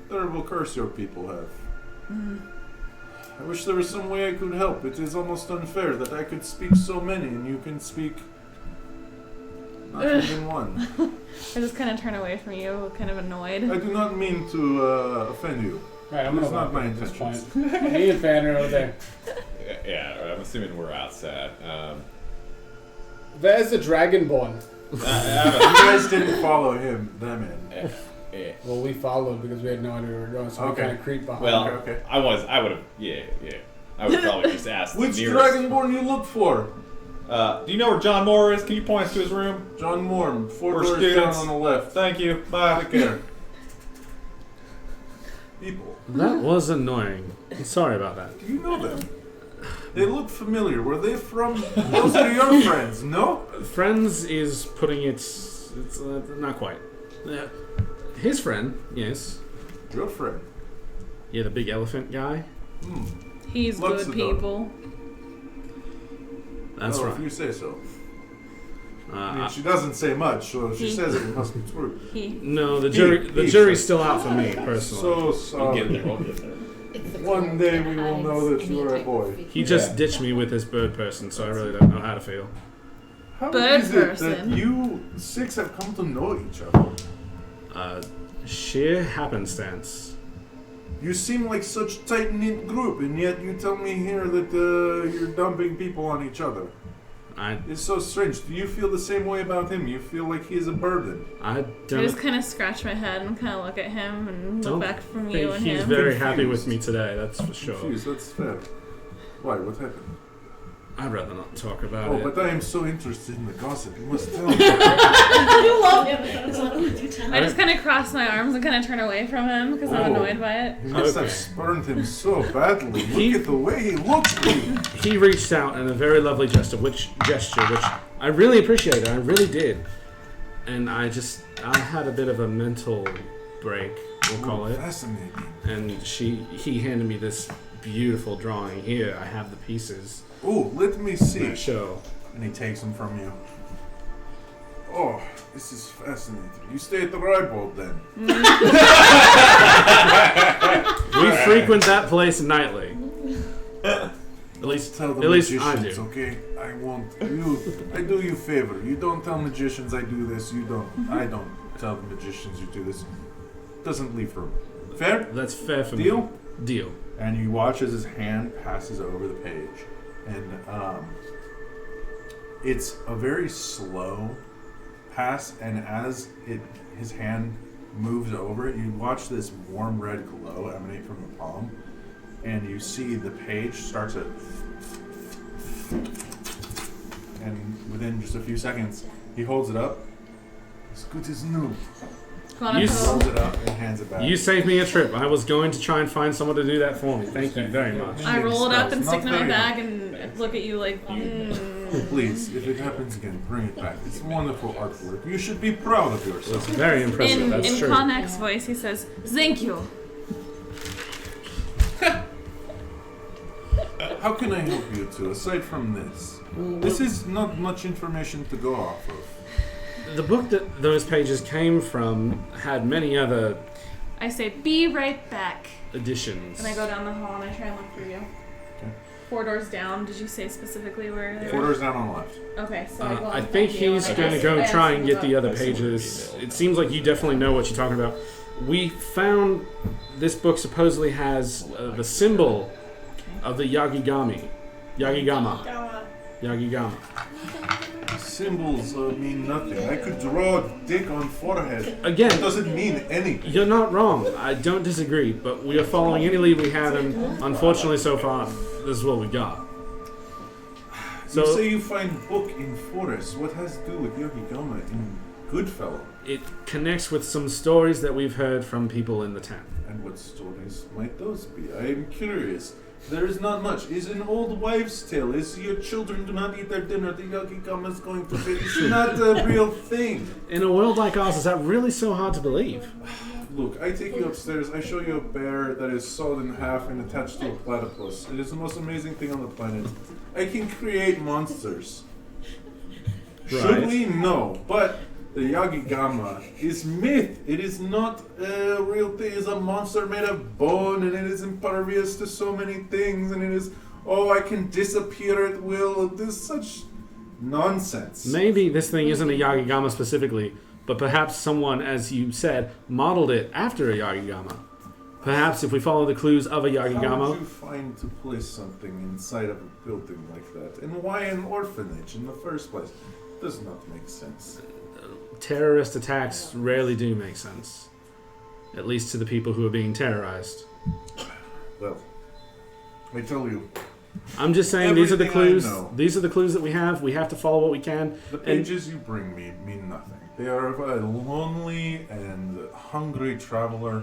Terrible curse your people have. I wish there was some way I could help. It is almost unfair that I could speak so many and you can speak not even one. I just kind of turn away from you, kind of annoyed. I do not mean to offend you. Right, I'm gonna It's not walk my at this intentions. point. Me and Fan are over there. Yeah, I'm assuming we're outside. There's a dragonborn. You guys didn't follow them in. Well, we followed because we had no idea where we were going, so we Okay. kind of creeped behind. Well, Okay. I would have, yeah. I would probably just ask Which the nearest. dragonborn you look for? Do you know where John Moore is? Can you point us to his room? John Morm, 4 We're doors down students. on the left. Thank you. Bye. Take care. People. That was annoying. Sorry about that. Do you know them? They look familiar. Were they from... Those are your friends, no? Friends is putting it. It's not quite. His friend, yes. Your friend. Yeah, the big elephant guy. He's Looks good adorable. people. That's If right. you say so. I mean, Uh, she doesn't say much, so if she says it, it must be true. no, the jury's still out for me personally. So We'll sorry. get there. We'll get there. It's the One color day that we will hides know that any you are a type boy. of feature. He just ditched me with his bird person, so I really don't know how to feel. How Bird is it that person. you 6 have come to know each other? Sheer happenstance. You seem like such tight-knit group, and yet you tell me here that you're dumping people on each other. It's so strange. Do you feel the same way about him? You feel like he is a burden. I I don't just kind of scratch my head and kind of look at him and Don't look back from you think and he's him. very happy Confused. with me today, that's for sure. Confused, that's fair. Why? What happened? I'd rather not talk about Oh, it. but I am so interested in the gossip. You must tell me. You love him. It's like, oh, do tell I me. just kind of cross my arms and kind of turn away from him because I'm Oh. annoyed by it. You must have Okay. spurned him so badly. He- Look at the way he looks at you. He reached out in a very lovely gesture, which I really appreciated. I really did. And I had a bit of a mental break, we'll call it. Fascinating. And he handed me this beautiful drawing. Here, I have the pieces. Oh, let me see. To show. And he takes them from you. Oh, this is fascinating. You stay at the Ribald then? We frequent that place nightly. At least, Tell the at least I magicians, do. okay? I won't. I do you a favor. You don't tell magicians I do this. You don't. I don't tell the magicians you do this. Doesn't leave room. Fair? That's fair for Deal? me. Deal. And you watch as his hand passes over the page, and it's a very slow pass. And as his hand moves over it, you watch this warm red glow emanate from the palm, and you see the page start to. And within just a few seconds, he holds it up. As good as new. You Holds it up and hands it back. You saved me a trip. I was going to try and find someone to do that for me. Thank you very much. I roll it up and Not stick it in my very bag and look at you like, Please, if it happens again, bring it back. It's wonderful artwork. You should be proud of yourself. It's very impressive. In That's true. Connak's voice, he says, "Thank you." How can I help you two, aside from this? This is not much information to go off of. The book that those pages came from had many other I say, "Be right back." editions. And I go down the hall and I try and look for you. Okay. 4 doors down. Did you say specifically where they 4 were? doors down on the left. Okay, so I go I and think find you he's and going to I go ask try him and get the about- other pages. It seems like you definitely know what you're talking about. We found this book supposedly has the symbol of the Yagigama. Symbols mean nothing. I could draw a dick on forehead. Again, It doesn't mean anything. you're not wrong. I don't disagree, but we are following any lead we have, and unfortunately, so far, this is what we got. You say you find book in forest. What has to do with Yogigama in Goodfellow? It connects with some stories that we've heard from people in the town. And what stories might those be? I am curious. There is not much. Is an old wives' tale. Is your children do not eat their dinner, the Yogigama is going to be. It's not a real thing. In a world like ours, is that really so hard to believe? Look, I take you upstairs, I show you a bear that is sawed in half and attached to a platypus. It is the most amazing thing on the planet. I can create monsters. Should Right. we? No. But the Yagigama is myth. It is not a real thing. It is a monster made of bone, and it is impervious to so many things, and it is, oh, I can disappear at will. This is such nonsense. Maybe this thing isn't a Yagigama specifically, but perhaps someone, as you said, modeled it after a Yagigama. Perhaps if we follow the clues of a How would Yagigama, you find to place something inside of a building like that? And why an orphanage in the first place? Does not make sense. terrorist attacks rarely do make sense. At least to the people who are being terrorized. Well, I tell you, I'm just saying these are the everything I clues. know. These are the clues that we have. We have to follow what we can. the pages you bring me mean nothing. They are of a lonely and hungry traveler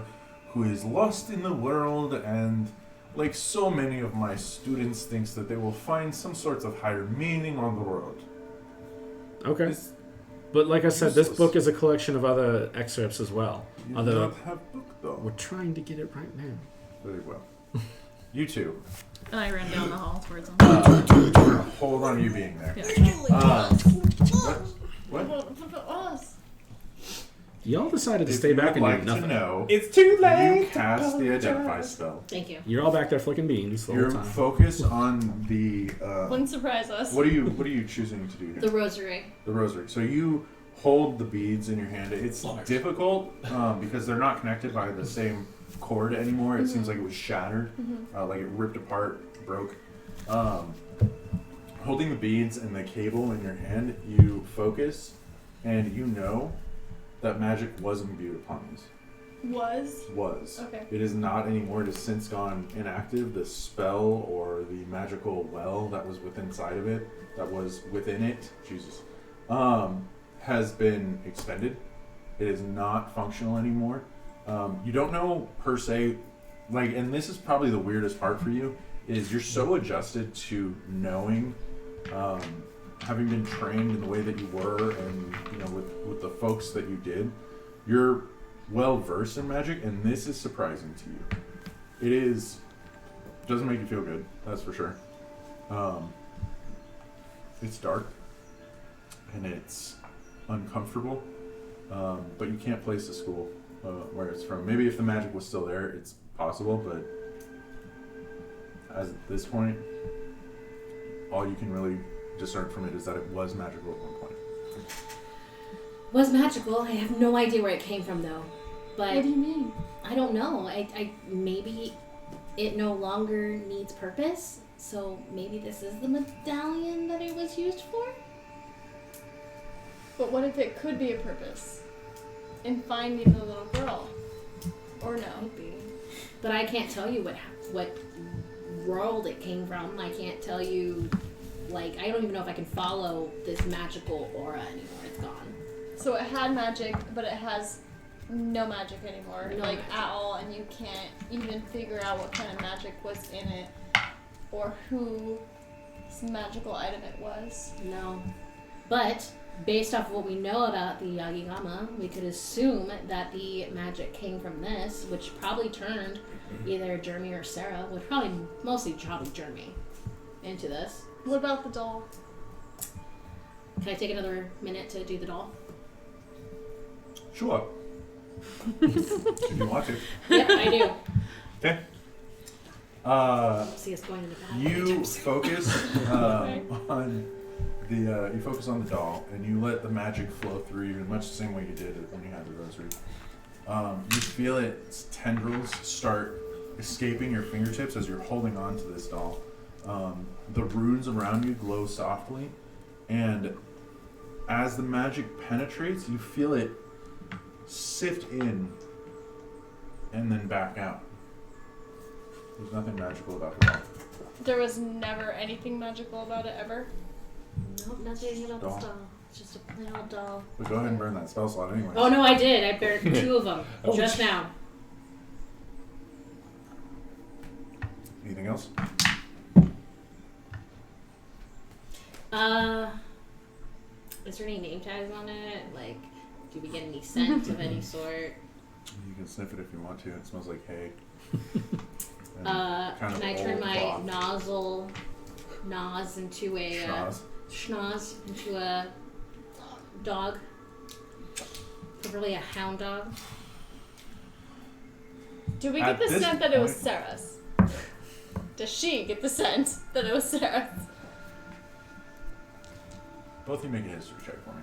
who is lost in the world and, like so many of my students, thinks that they will find some sort of higher meaning on the road. Okay. It's- But like I said, this useless. book is a collection of other excerpts as well. You Although do not have book though. we're trying to get it right now. Very well. You two. And I ran down the hall towards him. Hold on you being there. Yeah. What? Us. Y'all decided to If stay you back would and like do to nothing. know, It's too late. you cast the Identify spell. Thank you. You're all back there flicking beans the Your whole time. focus on the. Wouldn't surprise us. What are you choosing to do here? The rosary. The rosary. So you hold the beads in your hand. It's difficult because they're not connected by the same cord anymore. It seems like it was shattered, like it ripped apart, broke. Holding the beads and the cable in your hand, you focus, and you know that magic was imbued upon these. Was. Okay. It is not anymore. It has since gone inactive. The spell or the magical well that was within inside of it, that was within it, Jesus, has been expended. It is not functional anymore. You don't know per se, like, and this is probably the weirdest part for you, is you're so adjusted to knowing, having been trained in the way that you were, and you know, with the folks that you did, you're well versed in magic, and this is surprising to you. It doesn't make you feel good, that's for sure. It's dark and it's uncomfortable, but you can't place the school where it's from. Maybe if the magic was still there, it's possible, but as at this point, all you can really discern from it is that it was magical at one point. Was magical. I have no idea where it came from though. But What do you mean? I don't know. I maybe it no longer needs purpose. So maybe this is the medallion that it was used for? But what if it could be a purpose? In finding the little girl? Or no? Maybe. But I can't tell you what world it came from. I can't tell you, like, I don't even know if I can follow this magical aura anymore. It's gone. So it had magic, but it has no magic anymore, No like magic. at all, and you can't even figure out what kind of magic was in it or whose magical item it was. No. But based off of what we know about the Yagigama, we could assume that the magic came from this, which probably turned either Jeremy or Sarah, which mostly Jeremy, into this. What about the doll? Can I take another minute to do the doll? Sure. If you want to. Yep, I do. Okay. See us going into battle. You focus on you focus on the doll, and you let the magic flow through you in much the same way you did when you had the rosary. You feel its tendrils start escaping your fingertips as you're holding on to this doll. The runes around you glow softly, and as the magic penetrates, you feel it sift in and then back out. There's nothing magical about the doll. There was never anything magical about it ever. Nope, nothing about Doll. this doll. It's just a plain old doll. But go ahead and burn that spell slot anyway. Oh no, I did. I burned 2 of them just now. Anything else? Is there any name tags on it? Like, do we get any scent of any sort? You can sniff it if you want to. It smells like hay. Can I turn my noz into a schnoz into a dog? Preferably a hound dog. Do we get the scent that it was Sarah's? Does she get the sense that it was Sarah's? Both of you make a history check for me.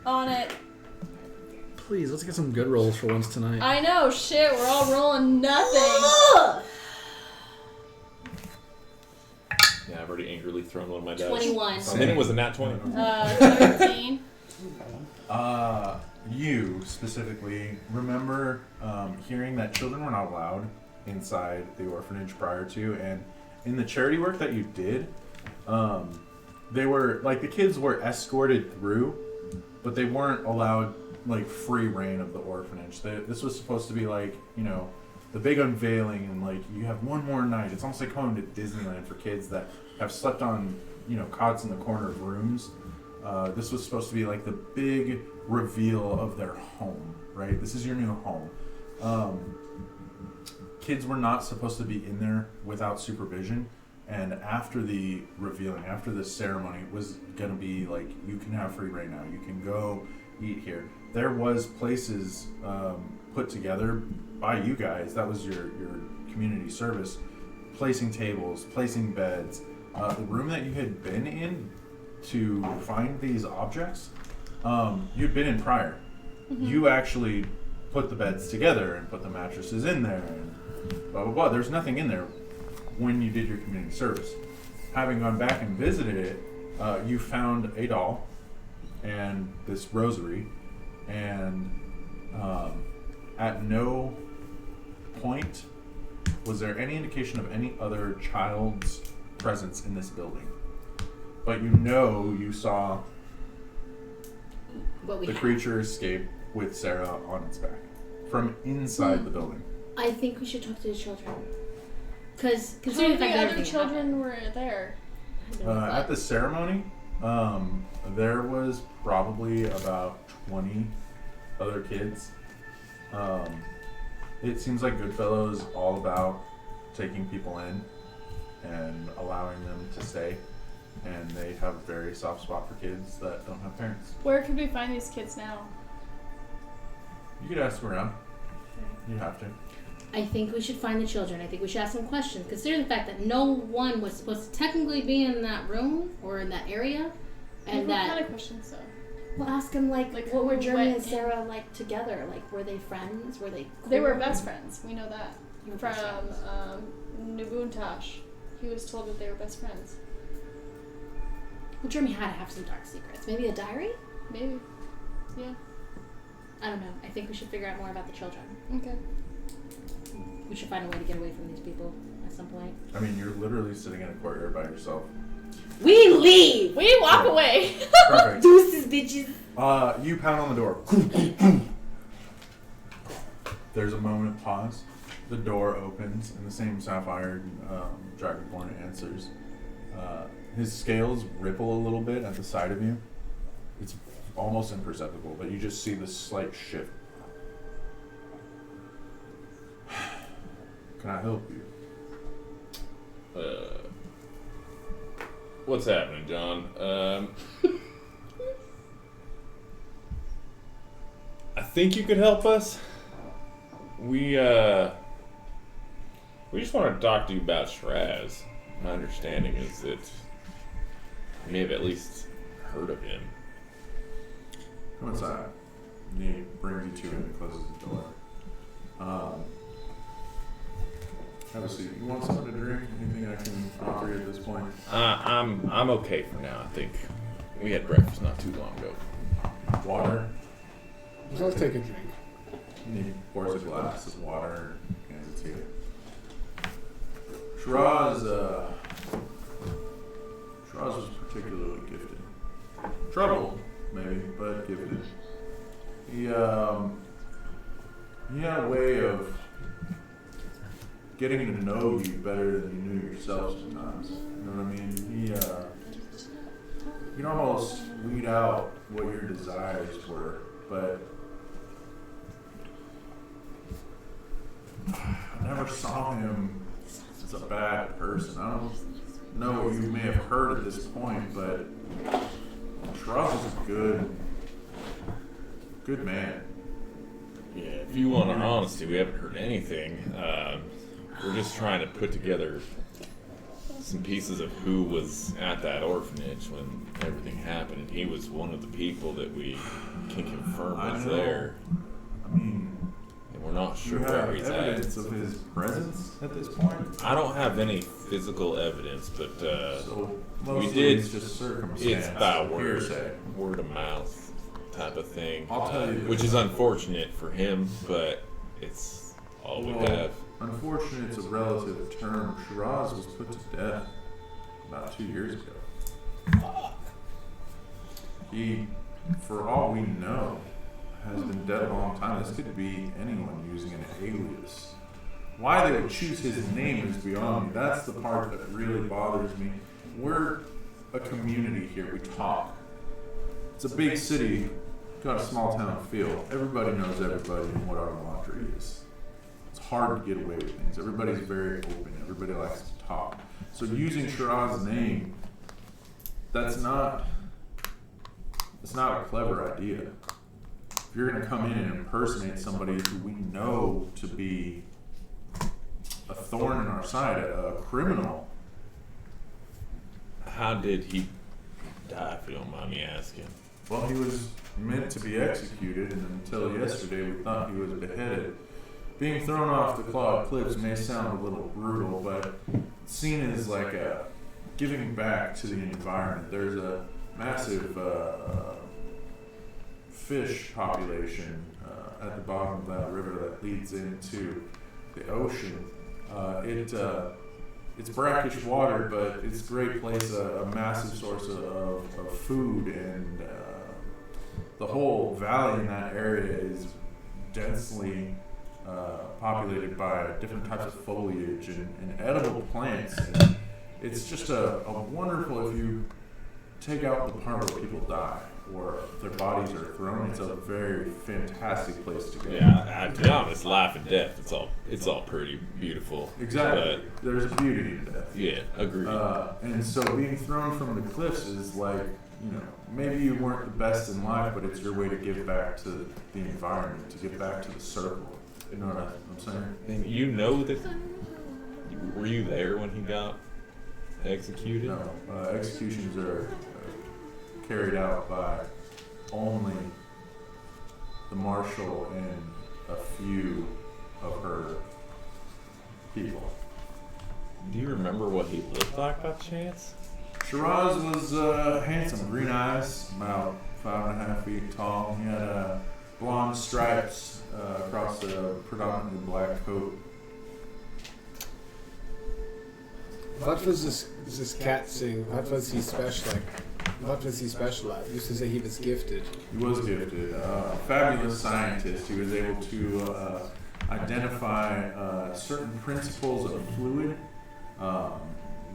On it. Please, let's get some good rolls for once tonight. I know, shit, we're all rolling nothing. Yeah, I've already angrily thrown one of my dice. 21. And then it was a nat 20. 13. You specifically remember hearing that children were not allowed inside the orphanage prior to, and in the charity work that you did, they were like the kids were escorted through, but they weren't allowed like free reign of the orphanage. This was supposed to be like, you know, the big unveiling, and like you have one more night. It's almost like going to Disneyland for kids that have slept on, you know, cots in the corner of rooms. This was supposed to be like the big reveal of their home, right? This is your new home. Kids were not supposed to be in there without supervision, and after the revealing, after the ceremony, it was gonna be like, you can have free reign now. You can go eat here. There was places put together by you guys. That was your community service, placing tables, placing beds. The room that you had been in to find these objects, you'd been in prior. Mm-hmm. You actually put the beds together and put the mattresses in there and blah, blah, blah. There's nothing in there when you did your community service. Having gone back and visited it, you found a doll and this rosary, and at no point was there any indication of any other child's presence in this building. But you saw the creature escape with Sarah on its back from inside the building. I think we should talk to the children. Because How many other children were there? At the ceremony, there was probably about 20 other kids. It seems like Goodfellow is all about taking people in and allowing them to stay. And they have a very soft spot for kids that don't have parents. Where could we find these kids now? You could ask around. You have to. I think we should find the children. I think we should ask some questions. Consider the fact that no one was supposed to technically be in that room or in that area. And what kind of questions, though? We'll ask them, like what were who Jeremy went and Sarah like together? Like, were they friends? Were they cool? They were best friends. We know that. From Nubuntash. He was told that they were best friends. Well, Jeremy had to have some dark secrets. Maybe a diary? Maybe. Yeah. I don't know. I think we should figure out more about the children. Okay. We should find a way to get away from these people at some point. I mean, you're literally sitting in a courtyard by yourself. We leave! We walk away! Perfect. Deuces, bitches! You pound on the door. There's a moment of pause. The door opens, and the same sapphire dragonborn answers. His scales ripple a little bit at the side of you. It's almost imperceptible, but you just see this slight shift. Can I help you? What's happening, John? I think you could help us. We just want to talk to you about Shiraz. My understanding is that you may have at least heard of him. Come inside. He brings you to it and closes the door. Have a seat. You want something to drink? Anything I can offer you at this point? I'm okay for now. I think we had breakfast not too long ago. Water. Let's take a drink. He pours a glass of water and hands it to you. Shiraz was particularly gifted. Troubled, maybe, but gifted. He had a way of getting to know you better than you knew yourself sometimes. You know what I mean? He can almost weed out what your desires were, but I never saw him as a bad person. I don't know what you may have heard at this point, but Shiraz is a good man. Yeah, if you want our honesty, we haven't heard anything. We're just trying to put together some pieces of who was at that orphanage when everything happened. And he was one of the people that we can confirm was there. I mean, and we're not sure you where have he's evidence at. of his presence at this point? I don't have any physical evidence, but So we mostly did. it's just circumstance. It's by hearsay. word of mouth type of thing, I'll tell you which this. is unfortunate for him, but it's all we Well, have. Unfortunate, it's a relative term. Shiraz was put to death about 2 years ago. He, for all we know, has been dead a long time. This could be anyone using an alias. Why they would choose his name is beyond me. That's the part that really bothers me. We're a community here. We talk. It's a big city, got a small town feel. Everybody knows everybody and what our laundry is. It's hard to get away with things. Everybody's very open. Everybody likes to talk. So using Shiraz's name, it's not a clever idea. If you're going to come in and impersonate somebody who we know to be a thorn in our side, a criminal. How did he die, if you don't mind me asking? Well, he was meant to be executed, and until yesterday we thought he was beheaded. Being thrown off the clawed cliffs may sound a little brutal, but seen as like a giving back to the environment. There's a massive fish population at the bottom of that river that leads into the ocean. It's brackish water, but it's a great place, a massive source of food, and the whole valley in that area is densely populated by different types of foliage and edible plants. And it's just a wonderful, if you take out the part where people die or their bodies are thrown, it's a very fantastic place to go. Yeah, to be honest, life and death, it's all pretty beautiful. Exactly. There's a beauty in death. But, yeah, agreed. And so being thrown from the cliffs is like, maybe you weren't the best in life, but it's your way to give back to the environment, to give back to the circle. You know what I'm saying? And you know that, were you there when he got executed? No. Executions are carried out by only the marshal and a few of her people. Do you remember what he looked like by chance? Shiraz was handsome, green eyes, about 5.5 feet tall. He had blonde stripes across a predominantly black coat. What was this cat thing? What was he special like? What was he special at? You used to say he was gifted. He was gifted. A fabulous scientist. He was able to identify certain principles of fluid.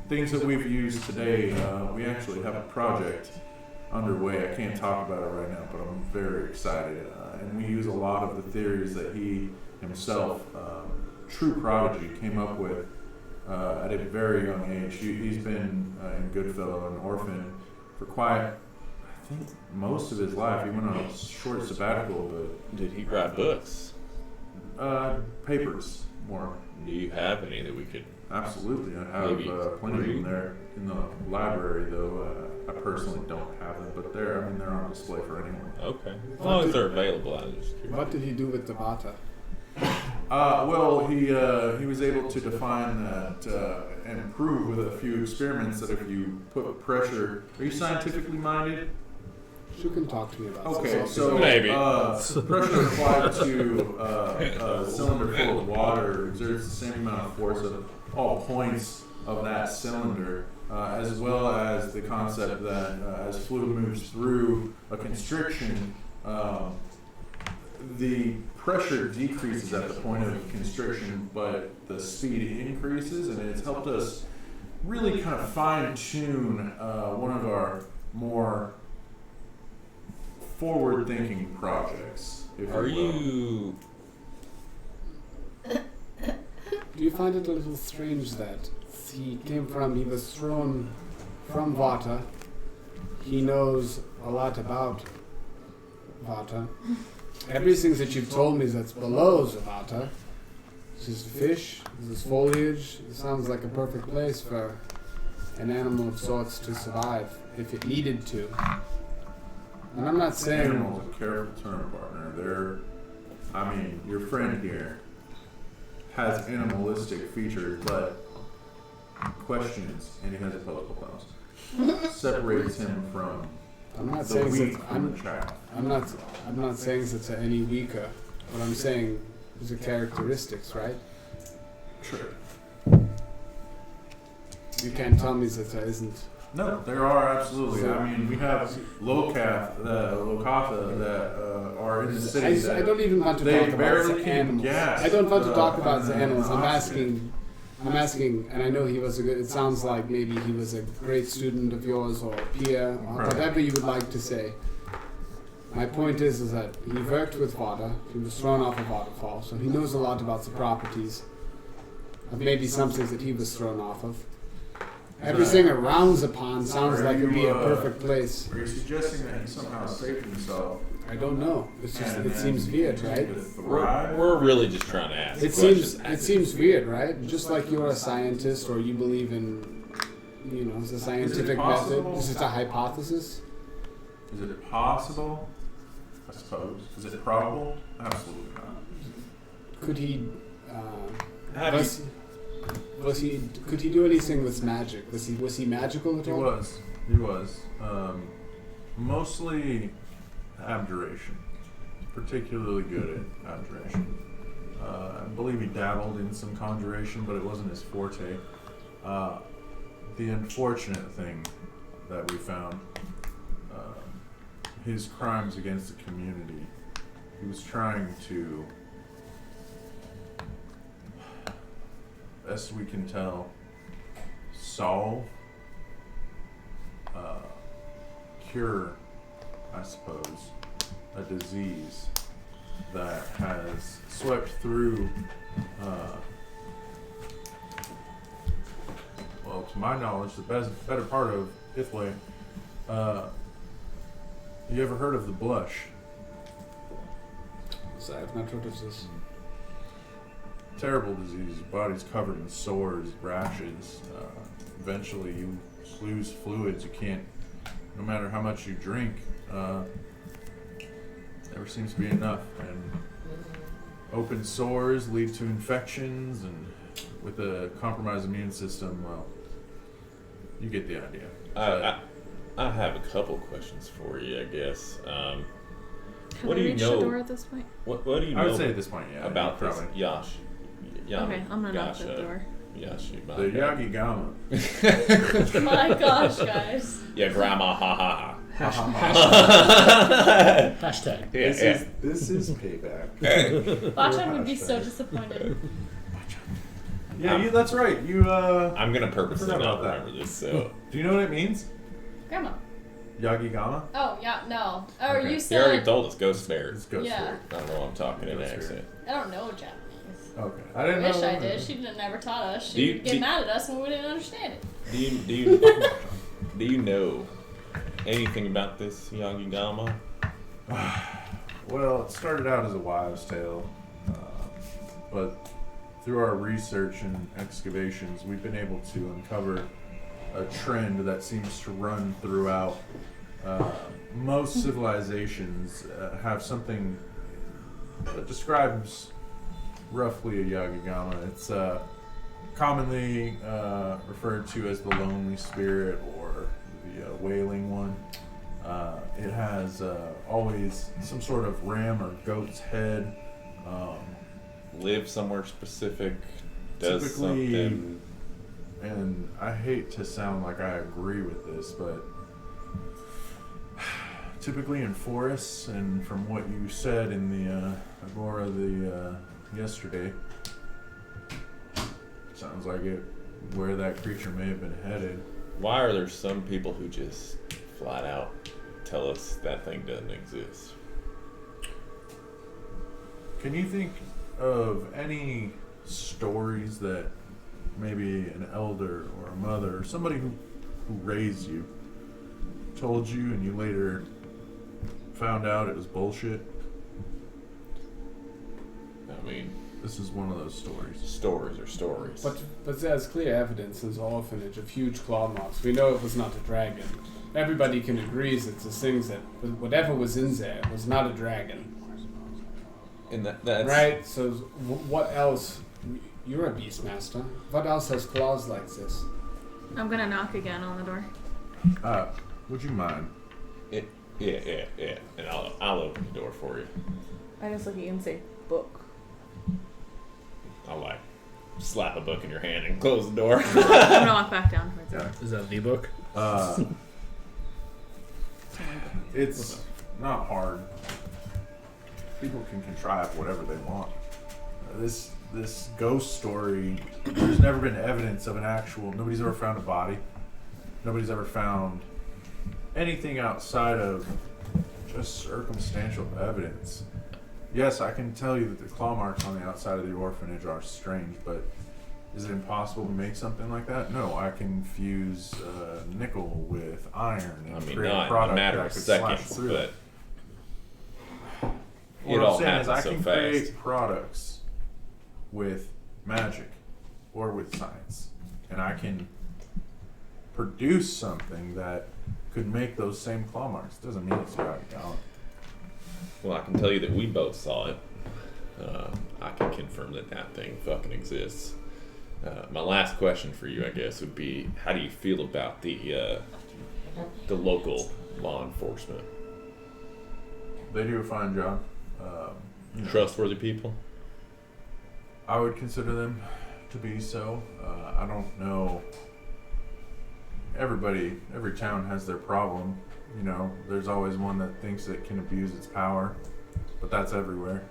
Things that we've used today. We actually have a project underway. I can't talk about it right now, but I'm very excited. And we use a lot of the theories that he himself, true prodigy, came up with at a very young age. He's been in Goodfellow, an orphan, for quite, I think, most of his life. He went on a short sabbatical, but Did he write books? papers more. Do you have any that we could? Absolutely, I have Maybe plenty of them read. there in the library. Though I personally don't have them, but they're on display for anyone. Okay. As long as they're available, I was just curious. What did he do with the bata? Well, he was able to define that and prove with a few experiments that if you put pressure. Are you scientifically minded? You can talk to me about Okay, this. so Maybe. pressure applied to a cylinder full of water exerts the same amount of force at all points of that cylinder, as well as the concept that as fluid moves through a constriction, the pressure decreases at the point of constriction, but the speed increases, and it's helped us really kind of fine-tune one of our more forward-thinking projects. If Are you will. you Do you find it a little strange that he was thrown from Vata? He knows a lot about Vata. Everything that you've told me that's below Vata, this is fish, this is foliage. It sounds like a perfect place for an animal of sorts to survive if it needed to. And I'm not saying... Animal's a careful term, partner. Your friend here has animalistic features, but questions any hesitable plans separates him from I'm not the saying weak that from the child. I'm not saying that any weaker. What I'm saying is the characteristics, right? Sure. You can't tell me that there isn't. No, there are absolutely. We have Lokatha that are in the city. I don't even want to they talk about barely the can animals. gasp, I don't want to talk about the animals. I'm oxygen. asking, and I know he was a good. It sounds like maybe he was a great student of yours or peer, or whatever you would like to say. My point is that he worked with water. He was thrown off a waterfall, so he knows a lot about the properties of maybe something that he was thrown off of. Everything around the pond sounds like it'd be a perfect place. Are you suggesting that he somehow saved himself? I don't know. It's just it seems weird, right? We're really just trying to ask questions. It seems weird, right? Just like you're a scientist or you believe in, the scientific method. Is it a hypothesis? Is it possible? I suppose. Is it probable? Absolutely not. Could he? Could he do anything with magic? Was he magical at all? He was. Mostly abjuration. Particularly good at abjuration. I believe he dabbled in some conjuration, but it wasn't his forte. The unfortunate thing that we found, his crimes against the community, he was trying to, best we can tell, solve, cure, I suppose, a disease that has swept through, to my knowledge, the better part of Ithway. You ever heard of the blush? So I've not heard of this. Terrible disease. Your body's covered in sores, rashes. Eventually, you lose fluids. You can't, no matter how much you drink, never seems to be enough. And open sores lead to infections, and with a compromised immune system, well, you get the idea. I have a couple questions for you, I guess. What do you know? The door at this point? What do you know? I would say at this point, yeah. About this Yash. Okay, I'm gonna knock the door. The Yagigama. My gosh, guys. Yeah, grandma, ha ha Hashtag. Hashtag. Yeah. This is payback. Bachan would be so disappointed. Yeah, that's right. I'm gonna purposely forgot not about that. remember this. So Do you know what it means? Grandma. Yagigama? Oh, yeah, no. Or Okay. you you said... already told us ghost bear. It's ghost Yeah. I don't know. I'm talking in Ghost accent. I don't know Japanese. Okay. I didn't I wish know. I did. She never taught us. Do you- She'd get mad at us when we didn't understand it. Do you know anything about this Yagigama? Well, it started out as a wives' tale, but through our research and excavations, we've been able to uncover a trend that seems to run throughout. Most civilizations have something that describes roughly a Yagigama. It's commonly referred to as the lonely spirit or the wailing one. It has always some sort of ram or goat's head. Live somewhere specific, does Typically, something. And I hate to sound like I agree with this, but typically in forests, and from what you said in the Agora yesterday, sounds like it where that creature may have been headed. Why are there some people who just flat out tell us that thing doesn't exist? Can you think of any stories that maybe an elder or a mother or somebody who raised you told you and you later found out it was bullshit? I mean, This is one of those stories. stories are stories. But there's clear evidence in the orphanage of huge claw marks. We know it was not a dragon. Everybody can agree that the things that whatever was in there was not a dragon. And that's Right? So what else? You're a beastmaster. What else has claws like this? I'm gonna knock again on the door. Would you mind? Yeah. And I'll open the door for you. I just look at you and say, book. I'll like slap a book in your hand and close the door. I'm gonna walk back down towards it. Is that the book? It's not hard. People can contrive whatever they want. This ghost story, there's never been evidence of an actual, nobody's ever found a body. Nobody's ever found anything outside of just circumstantial evidence. Yes, I can tell you that the claw marks on the outside of the orphanage are strange, but is it impossible to make something like that? No, I can fuse nickel with iron and create a not in a product matter that of could slash seconds, through it. but What it I'm all saying is I happens so can fast. create products with magic or with science, and I can produce something that could make those same claw marks. Doesn't mean it's right. Well, I can tell you that we both saw it. I can confirm that thing fucking exists. My last question for you, I guess, would be: how do you feel about the local law enforcement? They do a fine job. Trustworthy people? I would consider them to be so. I don't know. Every town has their problem. You know, there's always one that thinks it can abuse its power, but that's everywhere.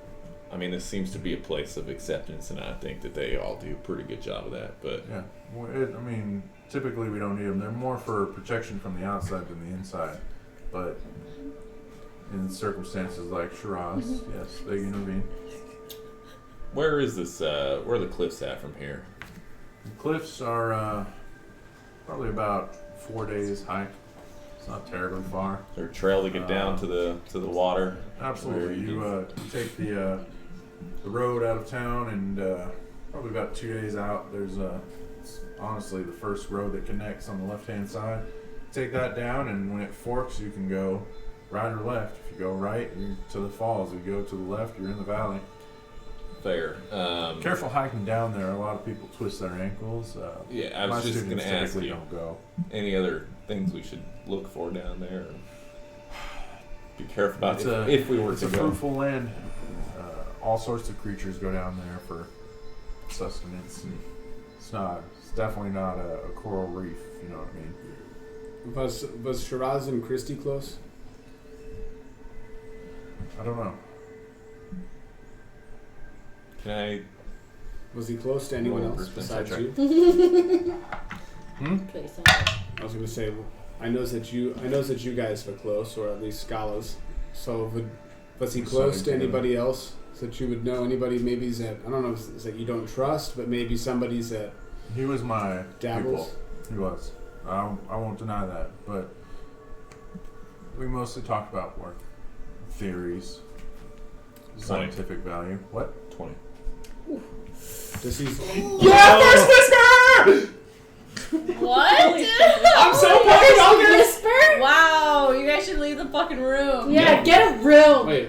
I mean, this seems to be a place of acceptance, and I think that they all do a pretty good job of that. But Yeah, well, typically we don't need them. They're more for protection from the outside than the inside. But in circumstances like Shiraz, yes, they intervene. where is this? Where are the cliffs at from here? The cliffs are probably about 4 days hike. It's not terribly far. Is there a trail to get down to the water? Absolutely. You take the road out of town, and probably about 2 days out, there's it's honestly the first road that connects on the left-hand side. Take that down, and when it forks, you can go right or left. If you go right, you're to the falls. If you go to the left, you're in the valley. Fair. Careful hiking down there. A lot of people twist their ankles. Yeah, I My was just students going to ask typically you. don't go. Any other things we should look for down there? Be careful about It's if we were it's to a go. fruitful land. All sorts of creatures go down there for sustenance. And it's definitely not a coral reef. If you know what I mean. Was Shiraz and Christie close? I don't know. Can I? Was he close to anyone Roll a else percentage besides check. you? Please. I was gonna say, I know that you guys were close, or at least scholars. So was he close to anybody else that you would know? Anybody maybe that I don't know if that you don't trust, but maybe somebody that He was my dabbles. pupil. He was. I won't deny that. But we mostly talk about work, theories, scientific value. What? 20. Does he? What? I'm so fucking hungry. Whisper? Wow, you guys should leave the fucking room. Yeah, get a room. Wait,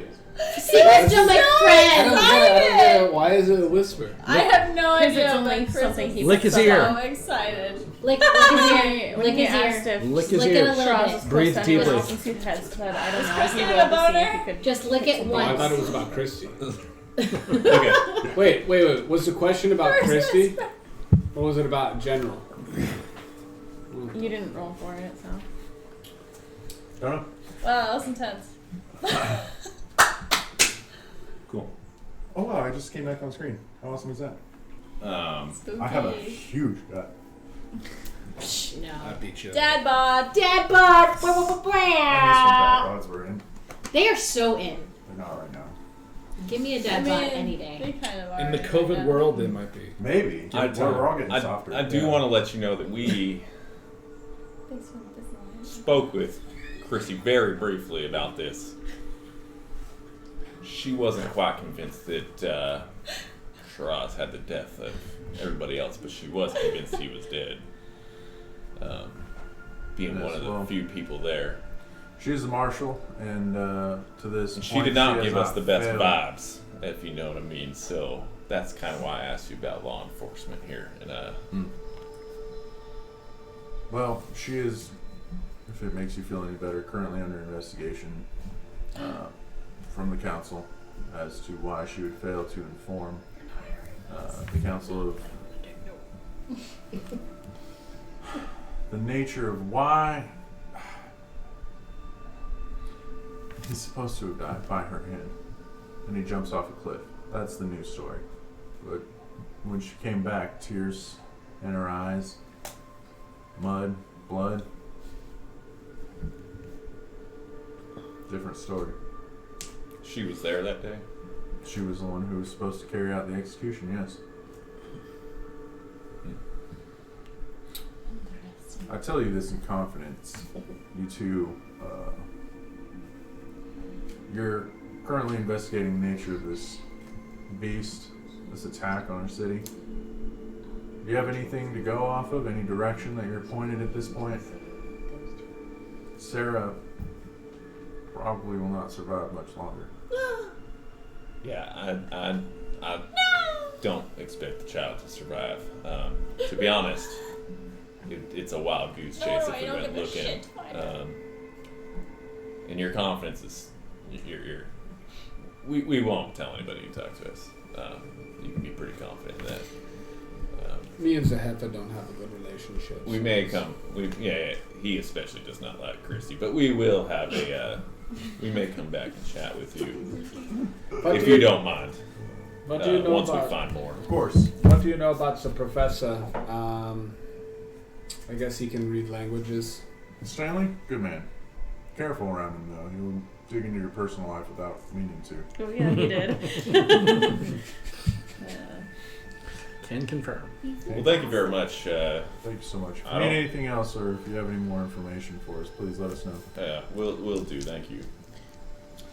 Secrets to my I friends. don't get it. Why is it a whisper? I have no Because idea. it's only but Chris something is he Lick his so ear. excited. Lick his ear. When Lick he his asked ear. if Lick his Lick it a ear. little Shiraz bit. was Breathe close to anyone deeply. else, and see the heads, but I don't know. Chris He getting wanted a to see boner? if he could Just lick it Oh, I thought once. it was about Christie. Okay. Wait. Was the question about Christie, or was it about in general? You didn't roll for it, so. Don't know. Wow, that was intense. Cool. Oh wow! I just came back on screen. How awesome is that? Spooky. I have a huge gut. No. beat you. Dad bod. Dad bod. I guess some bad odds were in. They are so in. They're not right now. Give me a dead bot any day. They kind of are. In the right COVID now. world, they might be. Maybe. We're all getting softer. I do want to let you know that we Thanks for this line. spoke with Chrissy very briefly about this. She wasn't quite convinced that Shiraz had the death of everybody else, but she was convinced he was dead. Being one of the few people there. She's a marshal, and to this And she point, did not has give us the best failed. vibes, if you know what I mean. So that's kind of why I asked you about law enforcement here. And Well, she is, if it makes you feel any better, currently under investigation from the council as to why she would fail to inform the council of the nature of why he's supposed to have died by her hand, and he jumps off a cliff. That's the news story. But when she came back, tears in her eyes, mud, blood, different story. she was there that day. She was the one who was supposed to carry out the execution, yes. I tell you this in confidence. You two, you're currently investigating the nature of this beast, this attack on our city. Do you have anything to go off of? Any direction that you're pointed at this point? Sarah probably will not survive much longer. Yeah, I don't expect the child to survive. To be honest, it's a wild goose chase No, if I we don't went give a looking. shit. And your confidence is, you're we won't tell anybody who talks to us. You can be pretty confident in that. Me and Zaheta don't have a good relationship. We may come. Yeah, he especially does not like Christy, but we will have a. We may come back and chat with you if you don't mind. What do you know once about? we find more. Of course. What do you know about the professor? I guess he can read languages. Stanley, good man. Careful around him though. He'll dig into your personal life without meaning to. Oh yeah, he did. Can confirm. Well, thank you very much. Thank you so much. If I you need don't- anything else, or if you have any more information for us, please let us know. We'll do. Thank you.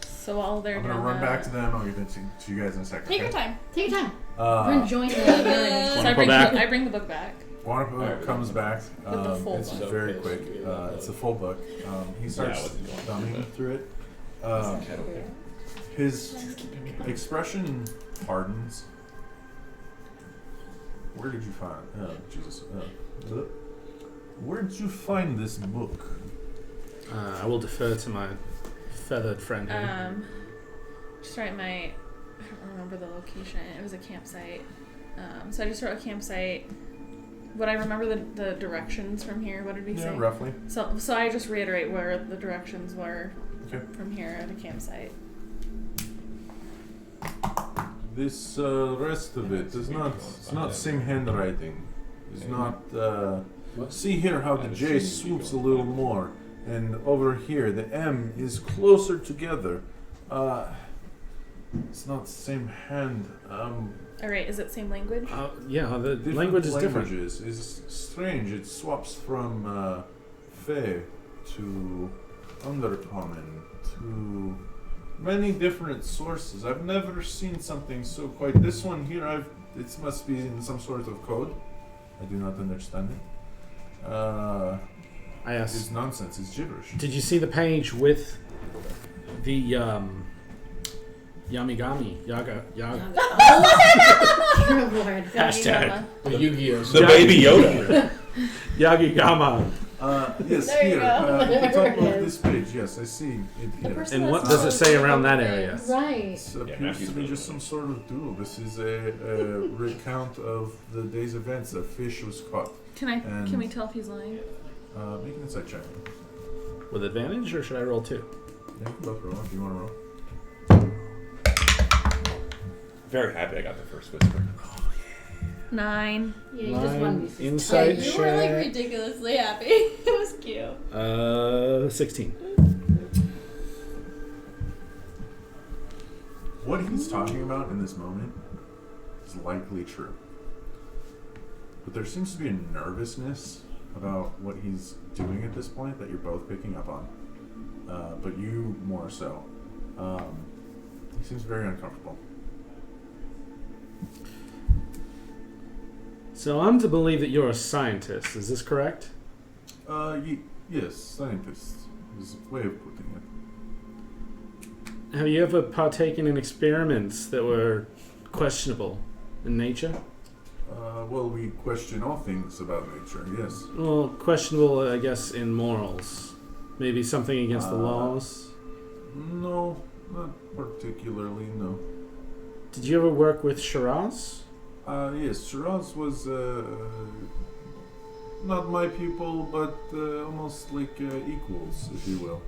So while they're I'm gonna down run the- back to them. I'll get into to you guys in a second. Take okay? your time. Take your time. We're enjoying the village. So I bring, I bring the book back. Wanapa comes back. With the full It's book. very quick. It's a full book. He starts wasn't going thumbing through that. through it. His expression hardens. Where did you find? Oh, Jesus. Where did you find this book? I will defer to my feathered friend here. Just write my. I don't remember the location. It was a campsite. So I just wrote a campsite. Would I remember the directions from here? What did we say? Roughly. So I just reiterate where the directions were Okay. from here at the campsite. This rest of it is not. It's not same handwriting. It's not. See here how the J swoops a little more, and over here the M is closer together. It's not the same hand. All right. Is it same language? Yeah, the Different language is different. languages is strange. It swaps from Fey to Undercommon to many different sources. I've never seen something so quite. This one here, it must be in some sort of code. I do not understand it. I It's asked, nonsense. It's gibberish. did you see the page with the Yamigami? Yaga. Dear Lord. Hashtag. The Yu-Gi-Oh! The baby Yoda. Yagigama. Yes, There you here. go. At the top of this page, yes, I see it The here. person And what that's does it say around that not- area? Right. It Yeah, appears Matthew's to be really just some sort of duel. This is a recount of the day's events. A fish was caught. Can I? And- Can we tell if he's lying? Make an insight check. With advantage, or should I roll 2? Yeah, you can both roll if you want to roll. Very happy I got the first whisper. 9. Yeah, you just won these. Insight You were like check. ridiculously happy. It was cute. 16. what he's talking about in this moment is likely true. But there seems to be a nervousness about what he's doing at this point that you're both picking up on. But you more so. He seems very uncomfortable. So I'm to believe that you're a scientist. Is this correct? Yes, scientist is a way of putting it. Have you ever partaken in experiments that were questionable in nature? Well, we question all things about nature, yes. Well, questionable, I guess, in morals. Maybe something against the laws? No, not particularly, no. Did you ever work with Shiraz? Yes, Shiraz was not my pupil, but almost like equals, if you will.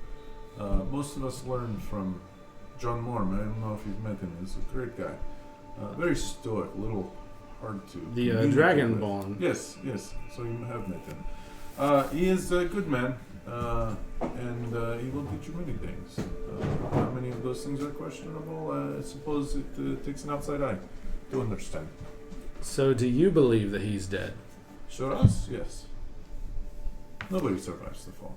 Most of us learned from John Morm. I don't know if you've met him. He's a great guy. Very stoic, a little hard to The communicate Dragonborn. with. Yes, so you have met him. He is a good man, and he will teach you many things. How many of those things are questionable? I suppose it takes an outside eye to understand. So do you believe that he's dead? Shiraz? Yes. Nobody survives the fall.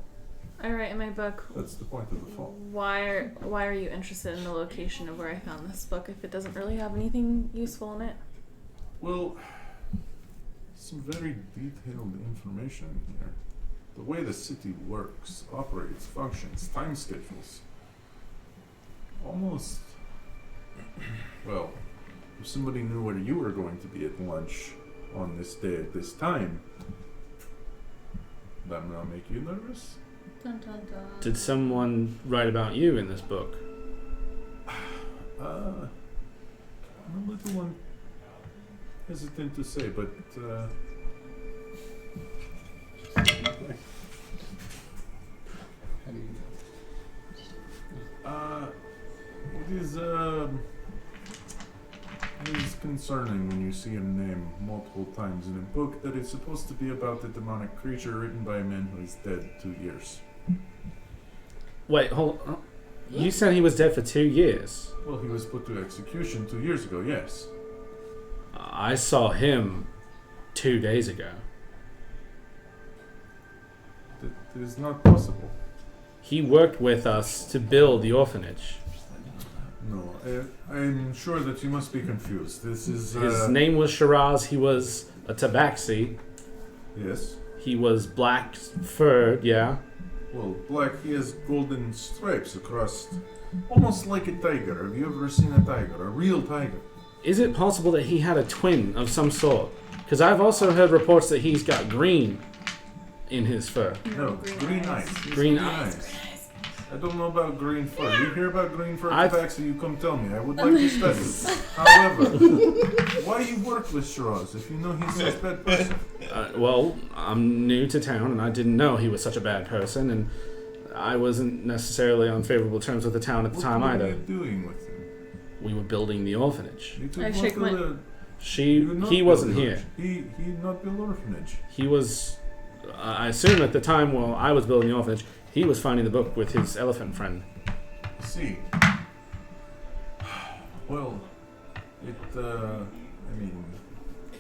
I write in my book, That's the point of the fall. why are you interested in the location of where I found this book if it doesn't really have anything useful in it? Well, some very detailed information here. The way the city works, operates, functions, time schedules. Almost, well, if somebody knew where you were going to be at lunch on this day at this time, that will make you nervous? Dun, dun, dun. Did someone write about you in this book? I'm a little hesitant to say, but How do you it is concerning when you see a name multiple times in a book that is supposed to be about a demonic creature written by a man who is dead 2 years. Wait, hold on. You said he was dead for 2 years. Well, he was put to execution 2 years ago, yes. I saw him 2 days ago. That is not possible. He worked with us to build the orphanage. No, I'm sure that you must be confused. This is... His name was Shiraz. He was a tabaxi. Yes. He was black furred, yeah. Well, black, he has golden stripes across... Almost like a tiger. Have you ever seen a tiger? A real tiger? Is it possible that he had a twin of some sort? Because I've also heard reports that he's got green in his fur. No, green eyes. Green eyes. I don't know about green fur. You hear about green fur I've- tabaxi, you come tell me. I would like to study. However, why you work with Shiraz if you know he's such a bad person? Well, I'm new to town and I didn't know he was such a bad person, and I wasn't necessarily on favorable terms with the town at the time What either. were you doing with him? We were building the orphanage. You took I most shake of my- the... He wasn't here. He not build orphanage. He was, I assume at the time while I was building the orphanage, he was finding the book with his elephant friend. See. Well,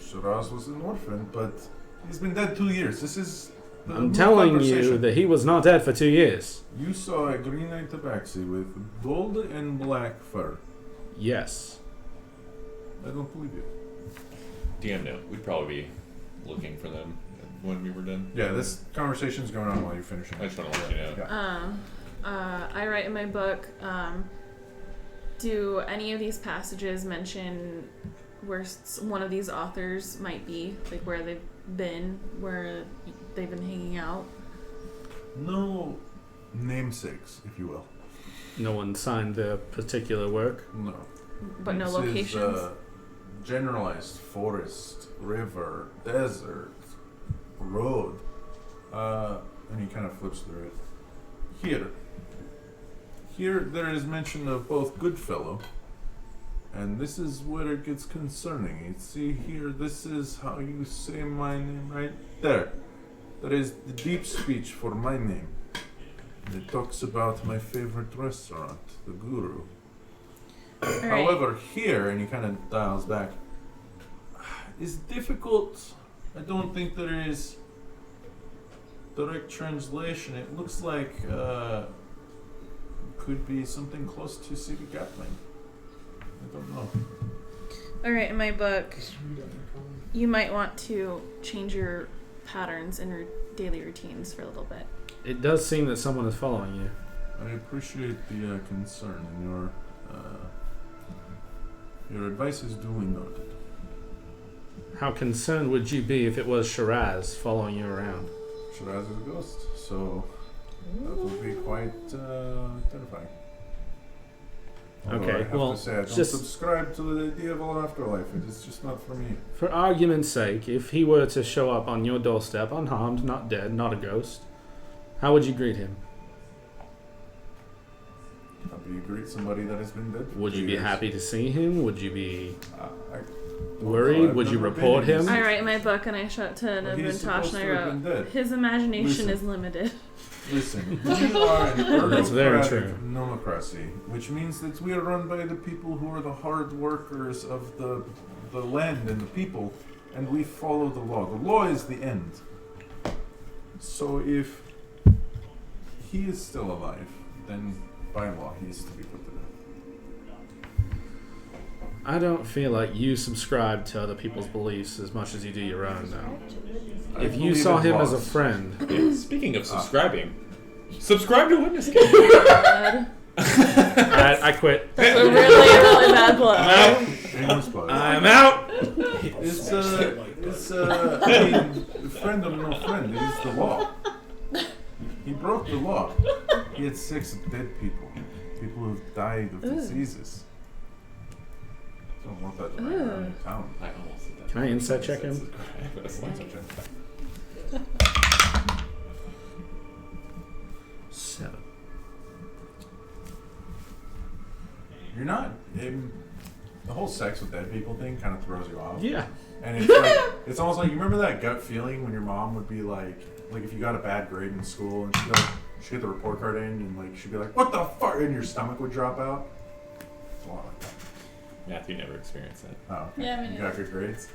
Shiraz was an orphan, but he's been dead 2 years. This is the I'm real telling you conversation. that he was not dead for 2 years. You saw a green-eyed tabaxi with gold and black fur. Yes. I don't believe you. DM note, we'd probably be looking for them when we were done. Yeah, this conversation's going on while you're finishing. I just want to let you know. Yeah. I write in my book, do any of these passages mention where one of these authors might be? Like where they've been, where they've been hanging out? No namesakes, if you will. No one signed their particular work. No. But no This locations? is generalized forest, river, desert, road. And he kind of flips through it. Here there is mention of both Goodfellow, and this is where it gets concerning. You see here, this is how you say my name right there. That is the deep speech for my name. It talks about my favorite restaurant, the Guru. Alright. However, here, and he kind of dials back, is difficult. I don't think there is direct translation. It looks like could be something close to City Gatling. I don't know. Alright, in my book, you might want to change your patterns in your daily routines for a little bit. It does seem that someone is following you. I appreciate the concern, and your advice is duly noted. How concerned would you be if it was Shiraz following you around? Shiraz is a ghost, so that would be quite terrifying. Although Okay, I have well, to say I don't just- subscribe to the idea of an afterlife. It is just not for me. For argument's sake, if he were to show up on your doorstep unharmed, not dead, not a ghost, how would you greet him? How do you greet somebody that has been dead for Would 2 you be years? happy to see him? Would you be I don't worried? know, I've Would you never report been in him? this- I write in my book and I show it to Well, he's Navintosh supposed and I to have been wrote, dead. his imagination Listen. is limited. Listen, we are an That's very aristocratic true. nomocracy, which means that we are run by the people who are the hard workers of the land and the people, and we follow the law. The law is the end. So if he is still alive, then by law he is to be put to death. I don't feel like you subscribe to other people's beliefs as much as you do your own, though. I If you believe saw in him as a laws. friend, Speaking of subscribing, subscribe to Witness Game. God. I quit. That's a really bad blow. Shameless plug. I'm out. It's I mean, friend or no friend, it is the law. He broke the law. He had sex with dead people. People who have died of diseases. Don't want that to run around town. I almost did that. Can I insight check him? That's That's fine. okay. 7. You're not. The whole sex with dead people thing kind of throws you off. Yeah. And it's like, it's almost like, you remember that gut feeling when your mom would be like if you got a bad grade in school and she'd get the report card in and like she'd be like, what the fuck? And your stomach would drop out. It's a lot like that. Matthew never experienced that. Oh, okay. Yeah, I mean, You got good grades?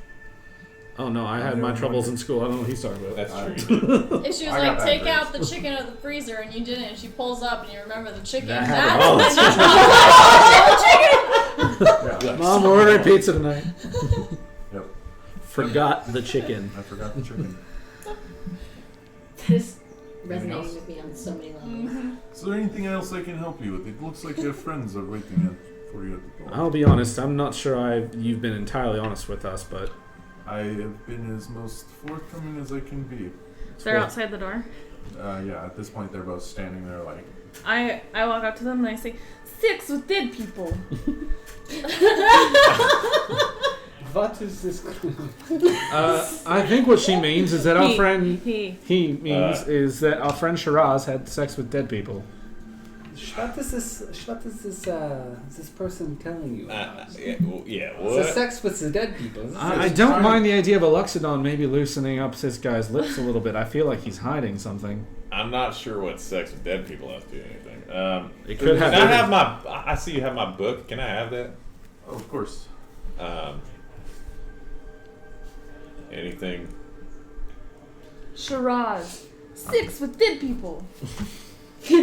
Oh no, I had my troubles in school. I don't know what he's talking about. That's true. if she was I got like, bad take grades. out the chicken out of the freezer and you didn't, and she pulls up and you remember the chicken, That that's happened. Yeah. Mom, we're ordering pizza tonight. Yep. Forgot the chicken. I forgot the chicken. That is Anything resonating else? with me on so many levels. Mm-hmm. Is there anything else I can help you with? It looks like your friends are waiting for you at the door. I'll be honest. I'm not sure you've been entirely honest with us, but I have been as most forthcoming as I can be. They're cool. outside the door. Yeah, at this point they're both standing there like, I walk up to them and I say, sex with dead people. What is this? I think what she means is that our He- friend he. means is that our friend Shiraz had sex with dead people. What is this? What is this person telling you? Yeah, The what? sex with the dead people. I don't mind the idea of Eluxidon maybe loosening up this guy's lips a little bit. I feel like he's hiding something. I'm not sure what sex with dead people has to do with anything. It could have. Can I have my? I see you have my book. Can I have that? oh, of course. Anything? Shiraz. Sex with dead people. So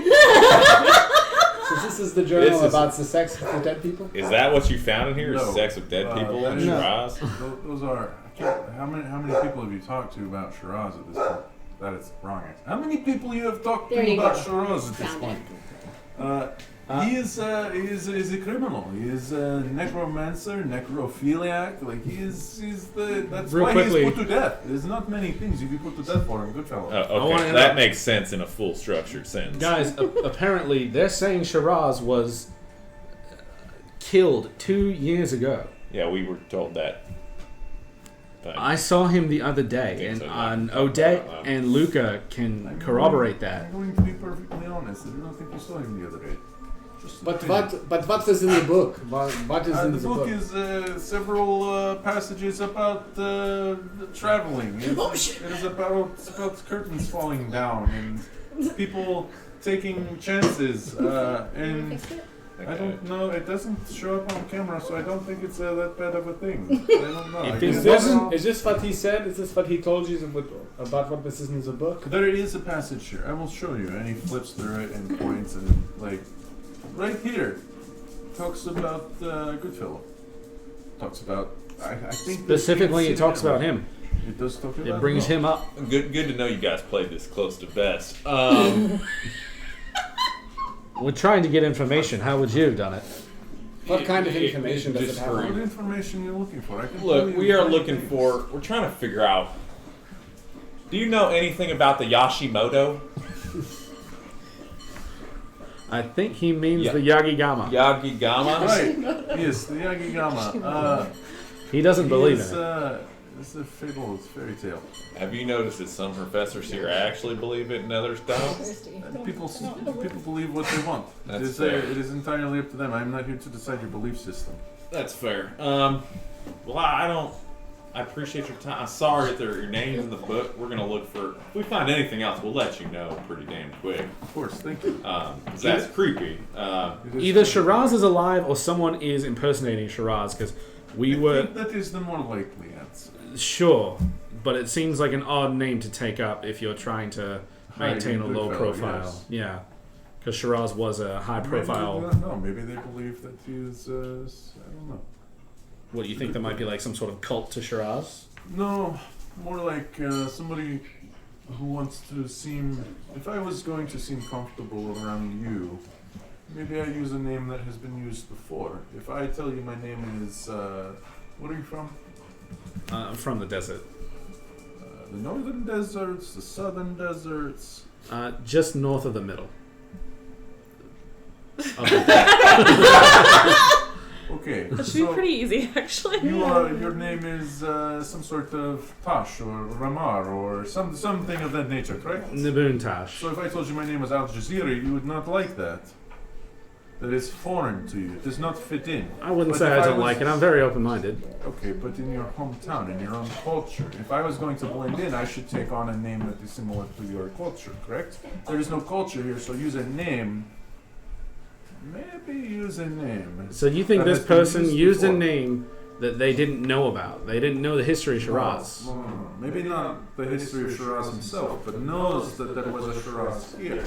this is the journal This is- about the sex with the dead people. Is that what you found in here? Is No. sex with dead people that and is- Shiraz? Those are. I can't, how many people have you talked to about Shiraz at this point? That is wrong answer. How many people you have talked There to you about go. Shiraz at this Found point? it. He is a criminal. He is a necromancer, necrophiliac. Like that's Real why quickly- he's put to death. There's not many things you can put to death for him, good fellow. Oh, wanna okay, interrupt. that makes sense in a full structured sentence. Guys, apparently they're saying Shiraz was killed 2 years ago. Yeah, we were told that. But I saw him the other day, think and so, yeah. Odette Wow. and Luca can corroborate that. I'm going to be perfectly honest. I don't think you saw him the other day. Just an But opinion. what is in the book? What is in The the book book? is several passages about traveling. It is about curtains falling down and people taking chances. And That I guy- don't know. It doesn't show up on camera, so I don't think it's that bad of a thing. I don't know. If I it's guess- Is this what he said? Is this what he told you about what this is in the book? There is a passage here. I will show you. And he flips through it and points and like right here talks about Goodfellow. Talks about I think Specifically, it talks about him. It does talk about It brings him up. Good to know you guys played this close to best. We're trying to get information. How would you have done it? What kind of information does it just have? What information you're looking for? I can tell Look, you we are anything. looking for. We're trying to figure out. Do you know anything about the Yashimoto? I think he means Yeah. the Yagigama. Yagigama? Right. Yes, the Yagigama. He doesn't believe is, in it. It's a fable. It's a fairy tale. Have you noticed that some professors here actually believe it and others don't? People believe what they want. That's fair. It is entirely up to them. I'm not here to decide your belief system. That's fair. Well, I don't. I appreciate your time. I'm sorry that your name's in the book. We're gonna look for. If we find anything else, we'll let you know pretty damn quick. Of course, thank you. 'Cause that's creepy. It is Either true. Shiraz is alive or someone is impersonating Shiraz because we I were think that is the more likely answer. sure, but it seems like an odd name to take up if you're trying to maintain a Hiding low Goodfellow, profile. yes. Yeah, because Shiraz was a high profile. No, maybe they believe that he is. I don't know. What do you think? There might be like some sort of cult to Shiraz. No, more like somebody who wants to seem. If I was going to seem comfortable around you, maybe I use a name that has been used before. If I tell you my name is, what are you from? I'm from the desert, The northern deserts, the southern deserts. just north of the middle. Okay, That should be pretty easy, actually. Your name is some sort of Tash or Ramar or something of that nature, correct? Nibun Tash. So if I told you my name was Al Jazeera, you would not like that. That is foreign to you. It does not fit in. I wouldn't But say if I don't was- like it. I'm very open-minded. Okay, but in your hometown, in your own culture, if I was going to blend in, I should take on a name that is similar to your culture, correct? There is no culture here, so use a name. Maybe use a name. So you think That this has been person used a before. name that they didn't know about? They didn't know the history of Shiraz. No. Maybe not the history of Shiraz himself, but knows that there was a Shiraz here.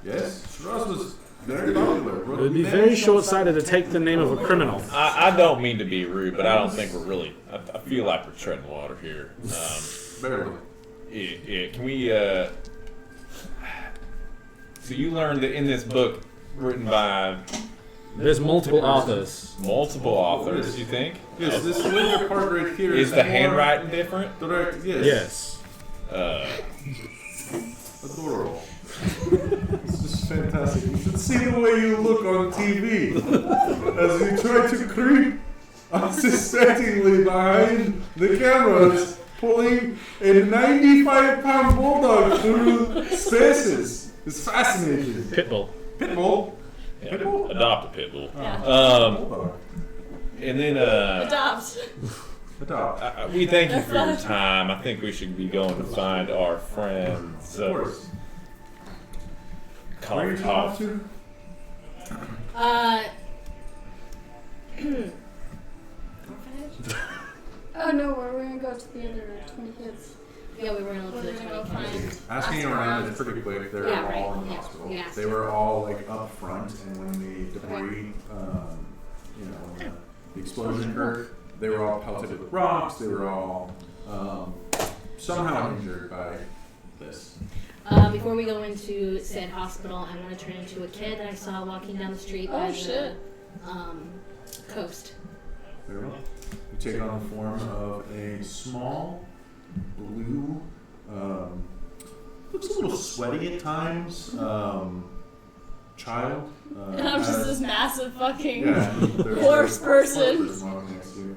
Yes, Shiraz was very popular. It would be very short-sighted to take the name of a criminal. I don't mean to be rude, but I don't think we're really. I feel like we're treading water here. Barely. Yeah, can we? So you learned that in this book, written by There's multiple authors. multiple authors, you think? Yes, this later part right here Is the more handwriting different? direct. Yes. Yes. Adorable. This is fantastic. You should see the way you look on TV as you try to creep unsuspectingly behind the cameras, pulling a 95-pound bulldog through spaces. It's fascinating. Pitbull. Pitbull. Yeah, Pitbull? adopt a pit bull. Yeah. Bulldog. And then Adopt. Adopt. we thank you for your time. I think we should be going to find our friends. Of course. Where are you off to? Oh no, we're gonna go to the other 20 kids. Yeah, we were gonna look We're for the gonna go 20 find. kids. Asking around is pretty quick. They're Yeah, all right. in the Yeah. hospital. Yeah. They were all like up front, and when the debris, when the explosion occurred, they were all pelted with rocks. They were all somehow injured by this. Before we go into said hospital, I want to turn into a kid that I saw walking down the street by Oh the shit. coast. Very well. You take on the form of a small, blue, looks a little sweaty at times, child. And I'm just this massive fucking. Yeah, there's horse a person. horse walking next to you.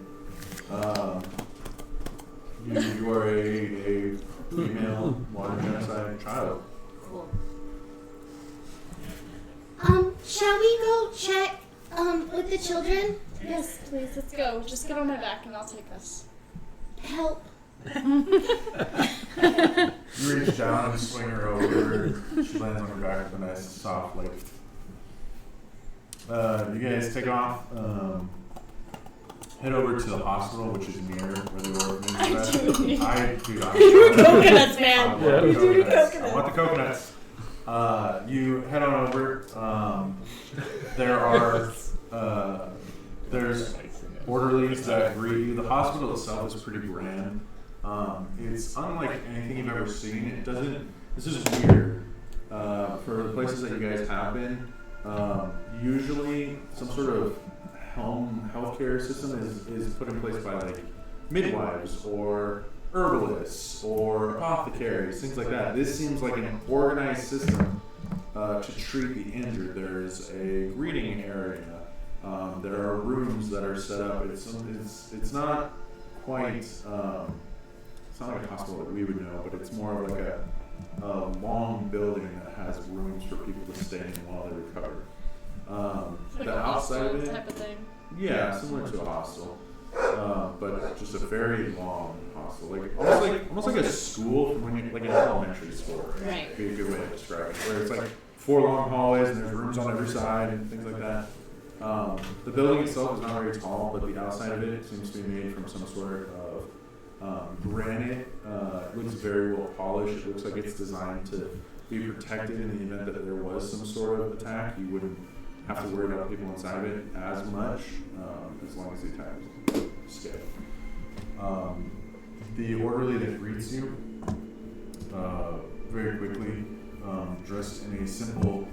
You are a female water genocide child. Cool. Shall we go check, with the children? Yes, please, let's go. Just get on my back and I'll take us. Help. You reach down and swing her over. She lands on her back with a nice soft lift. you guys take off. Head over to the hospital, which is near where the orphanage is at. Coconuts, man. I want the coconuts. You head on over. There's orderlies that greet you. The hospital itself is pretty grand. It's unlike anything you've ever seen. This is weird. For the places that you guys have been, usually some sort of healthcare system is put in place by like midwives or herbalists or apothecaries, things like that. This seems like an organized system to treat the injured. There's a greeting area. There are rooms that are set up. It's not quite. It's not like a hospital that we would know, but it's more of like a long building that has rooms for people to stay in while they recover. Like the a outside of hostel it, type of thing. yeah, similar to a hostel, but just a very long hostel, almost like a school from when you like an elementary school. Right. Would be a good way to describe it. Where it's like 4 long hallways and there's rooms on every side and things like that. The building itself is not very tall, but the outside of it seems to be made from some sort of granite. It looks very well polished. It looks like it's designed to be protected in the event that there was some sort of attack. You wouldn't have to worry about people inside of it as much, as long as the attack was scaled. The orderly that greets you very quickly, dressed in a simple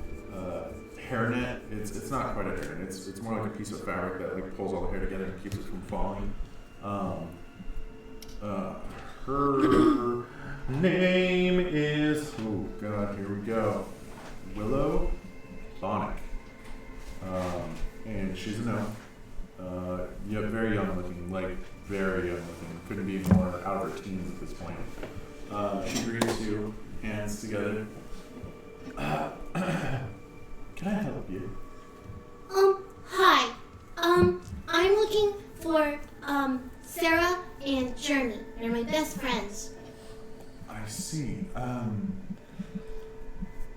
hairnet. It's not quite a hairnet. It's more like a piece of fabric that like pulls all the hair together and keeps it from falling. Her name is, oh god, here we go, Willow Connak. And she's a gnome. Yeah, very young looking, like very young looking. Couldn't be more out of her teens at this point. She greets you, hands together. Can I help you? Hi. I'm looking for, Sarah and Jeremy. They're my best friends. I see.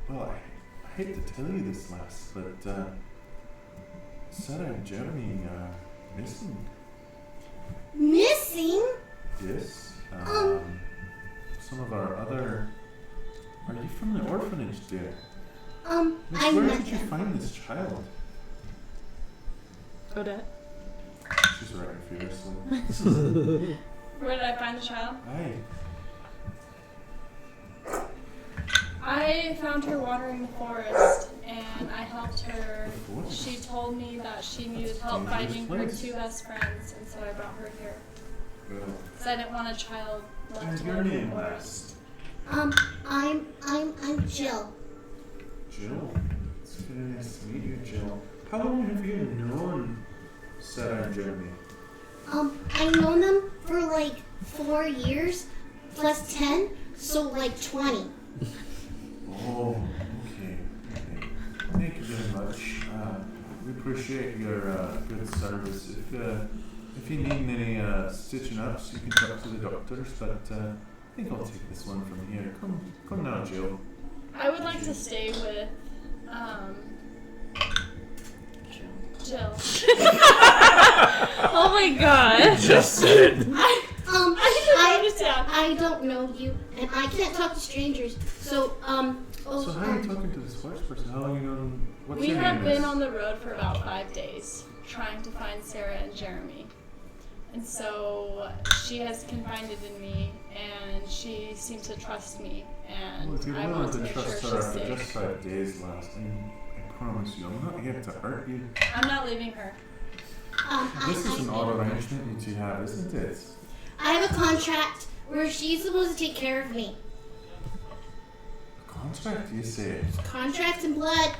Well, I hate to tell you this last, but, Sarah and Jeremy are missing. Missing? Yes. Some of our other... Are you from the orphanage, dear? Miss, I where met did you them. find this child? Odette. She's writing furiously. Where did I find the child? Hey. I found her wandering the forest, and I helped her. She told me that she needed help finding her 2 best friends, and so I brought her here. Well, Because I didn't want a child left and your alone in name the forest. last? I'm Jill. Jill. It's very nice to meet you, Jill. How long have you known Sarah and Jeremy? I've known them for like 4 years, plus 10, so like 20. Oh, okay. Thank you very much. We appreciate your good service. If you need any stitching ups, you can talk to the doctors, but I think I'll take this one from here. Come now, Jill. I would like to stay with, Jill. Oh my god. Just said it. I don't know you, and I can't talk to strangers, so, So how are you talking to this first person? How long have you known? What's We your have name? been on the road for about 5 days trying to find Sarah and Jeremy. And so she has confided in me, and she seems to trust me, and Well, if you're I willing want to to make sure trust she's her after safe. just 5 days lasting, I promise you, I'm not here to hurt you. I'm not leaving her. This is an odd arrangement that you have, isn't it? I have a contract where she's supposed to take care of me. A contract, you say? Contracts and blood.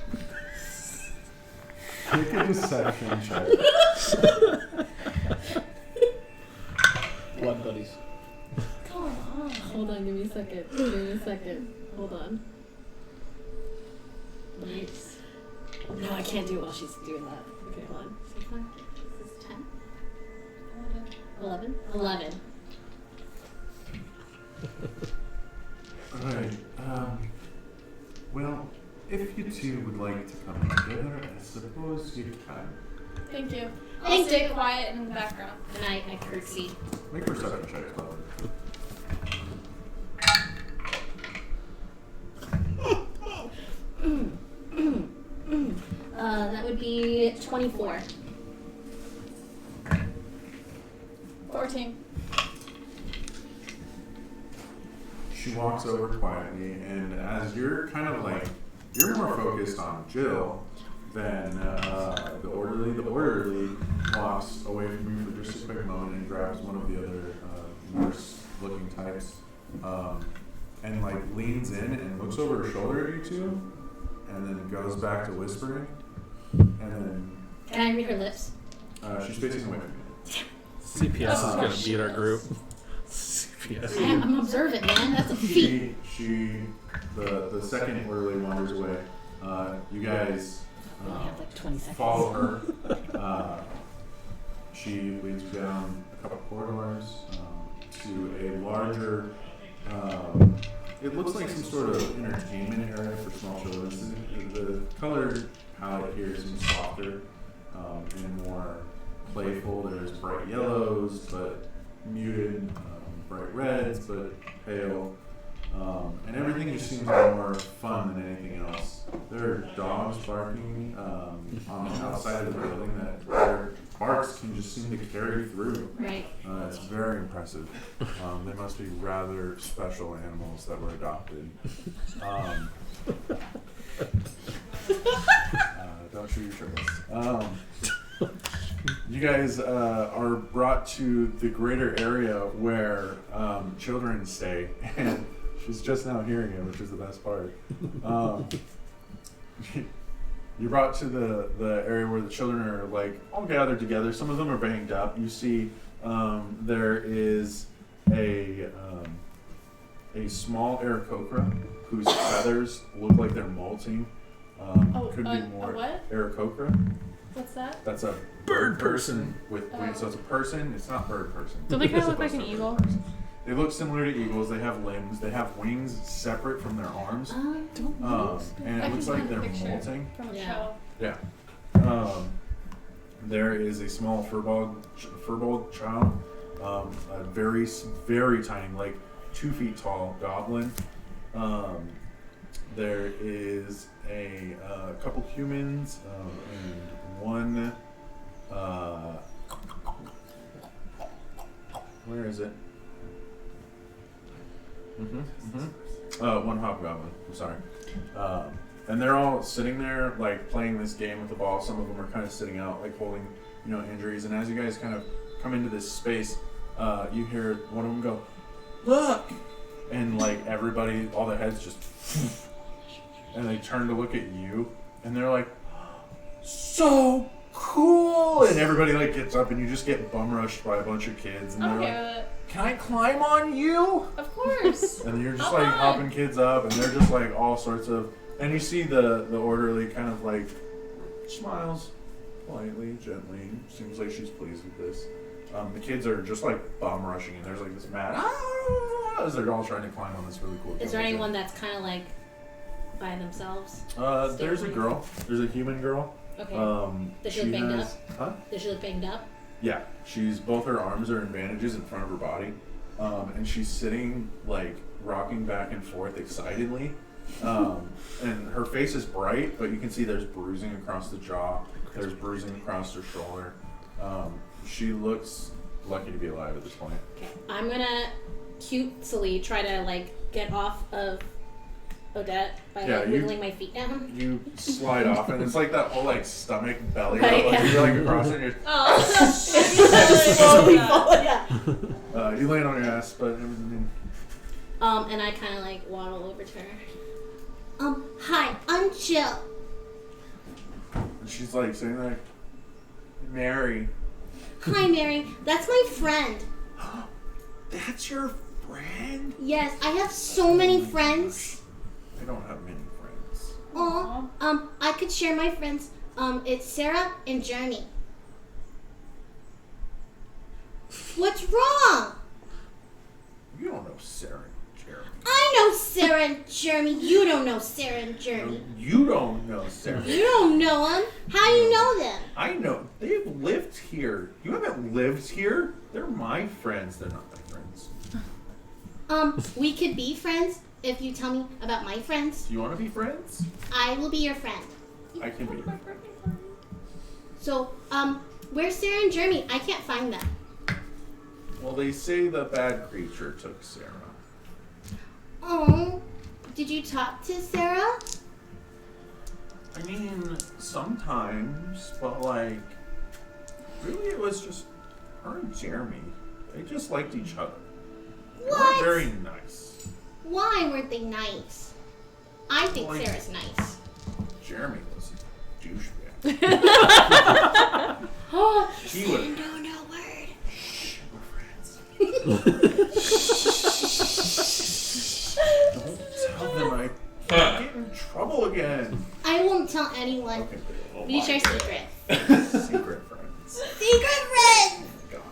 Make a deception check. Blood buddies. Come on. Hold on, give me a second. Give me a second. Hold on. Nice. No, I can't do it while she's doing that. Okay, hold on. So far, this is 10. 11? 11. Alright, well, if you two would like to come together, I suppose you kind. Thank you. I'll Thank stay you. quiet in the background. And I curtsy. Make perception checks, by the way. That would be 24. 14. She walks over quietly, and as you're kind of like, you're more focused on Jill than the orderly walks away from you for just a quick moment and grabs one of the other nurse-looking types, and like leans in and looks over her shoulder at you two, and then goes back to whispering, and then Can I read her lips? she's facing away from you. CPS is gonna beat our group. CPS. I'm observant, man. That's a feat. The second orderly wanders away. You guys I have like 20 seconds. follow her. She leads you down a couple corridors to a larger. It looks like some sort of entertainment area for small children. The color palette here seems softer and more playful. There's bright yellows, but muted, bright reds, but pale. And everything just seems more fun than anything else. There are dogs barking on the outside of the building that their barks can just seem to carry through. Right. It's very impressive. They must be rather special animals that were adopted. Don't shoot your turtles. You guys are brought to the greater area where children stay, and she's just now hearing it, which is the best part. You're brought to the area where the children are like all gathered together. Some of them are banged up. You see there is a small Aarakocra whose feathers look like they're molting. Could be more a what? Aarakocra. What's that? That's a bird person with wings. So it's a person. It's not bird person. Do they kind It's of look like supposed an to be eagle? bird person. They look similar to eagles. They have limbs. They have wings separate from their arms. And it looks like they're molting. From a Yeah. show. Yeah. There is a small furball child, a very, very tiny, like 2 feet tall goblin. There is a couple humans and one. Where is it? One hobgoblin. I'm sorry. And they're all sitting there, like playing this game with the ball. Some of them are kind of sitting out, like holding, injuries. And as you guys kind of come into this space, you hear one of them go, "Look!" And like everybody, all their heads just, and they turn to look at you, and they're like, "So cool!" And everybody like gets up, and you just get bum rushed by a bunch of kids, and I'm they're okay like, with it. "Can I climb on you?" Of course. And you're just Come like on. hopping kids up, and they're just like all sorts of. And you see the orderly kind of like smiles politely, gently. Seems like she's pleased with this. The kids are just like bum rushing, and there's like this mad as they're all trying to climb on this really cool. Is there jungle anyone gym. that's kind of like by themselves? There's a girl. There's a human girl. Okay. Does she she look banged has, Huh? Does she look banged up? Yeah, she's both her arms are in bandages in front of her body, and she's sitting like rocking back and forth excitedly, and her face is bright, but you can see there's bruising across the jaw. There's bruising across her shoulder. She looks lucky to be alive at this point. Okay. I'm gonna cutesily try to like get off of Odette by Yeah, like you- wiggling my feet down. You slide off, and it's like that whole like stomach belly Right, up, like yeah. you're like across it. And you're, Slowly fall, yeah. you land on your ass, but And I kind of like waddle over to her. Hi, I'm Jill. she's like saying like, "Mary." Hi, Mary. That's my friend. That's your friend? Yes, I have so many friends. I don't have many friends. Aw. I could share my friends. It's Sarah and Jeremy. What's wrong? You don't know Sarah and Jeremy. I know Sarah and Jeremy. You don't know Sarah and Jeremy. You don't know Sarah. You don't know them. How do you know them? I know. They've lived here. You haven't lived here. They're my friends. They're not my friends. We could be friends if you tell me about my friends. Do you want to be friends? I will be your friend. I can be. So, where's Sarah and Jeremy? I can't find them. Well, they say the bad creature took Sarah. Oh, did you talk to Sarah? I mean, sometimes, but like, really it was just her and Jeremy. They just liked each other. They What? weren't very nice. Why weren't they nice? I think Like- Sarah's nice. Jeremy was a douchebag. Oh, He would. don't know word. We're friends. Don't tell them I get in trouble again. I won't tell anyone. Okay. We share secrets. Secret friends. Secret friends! God.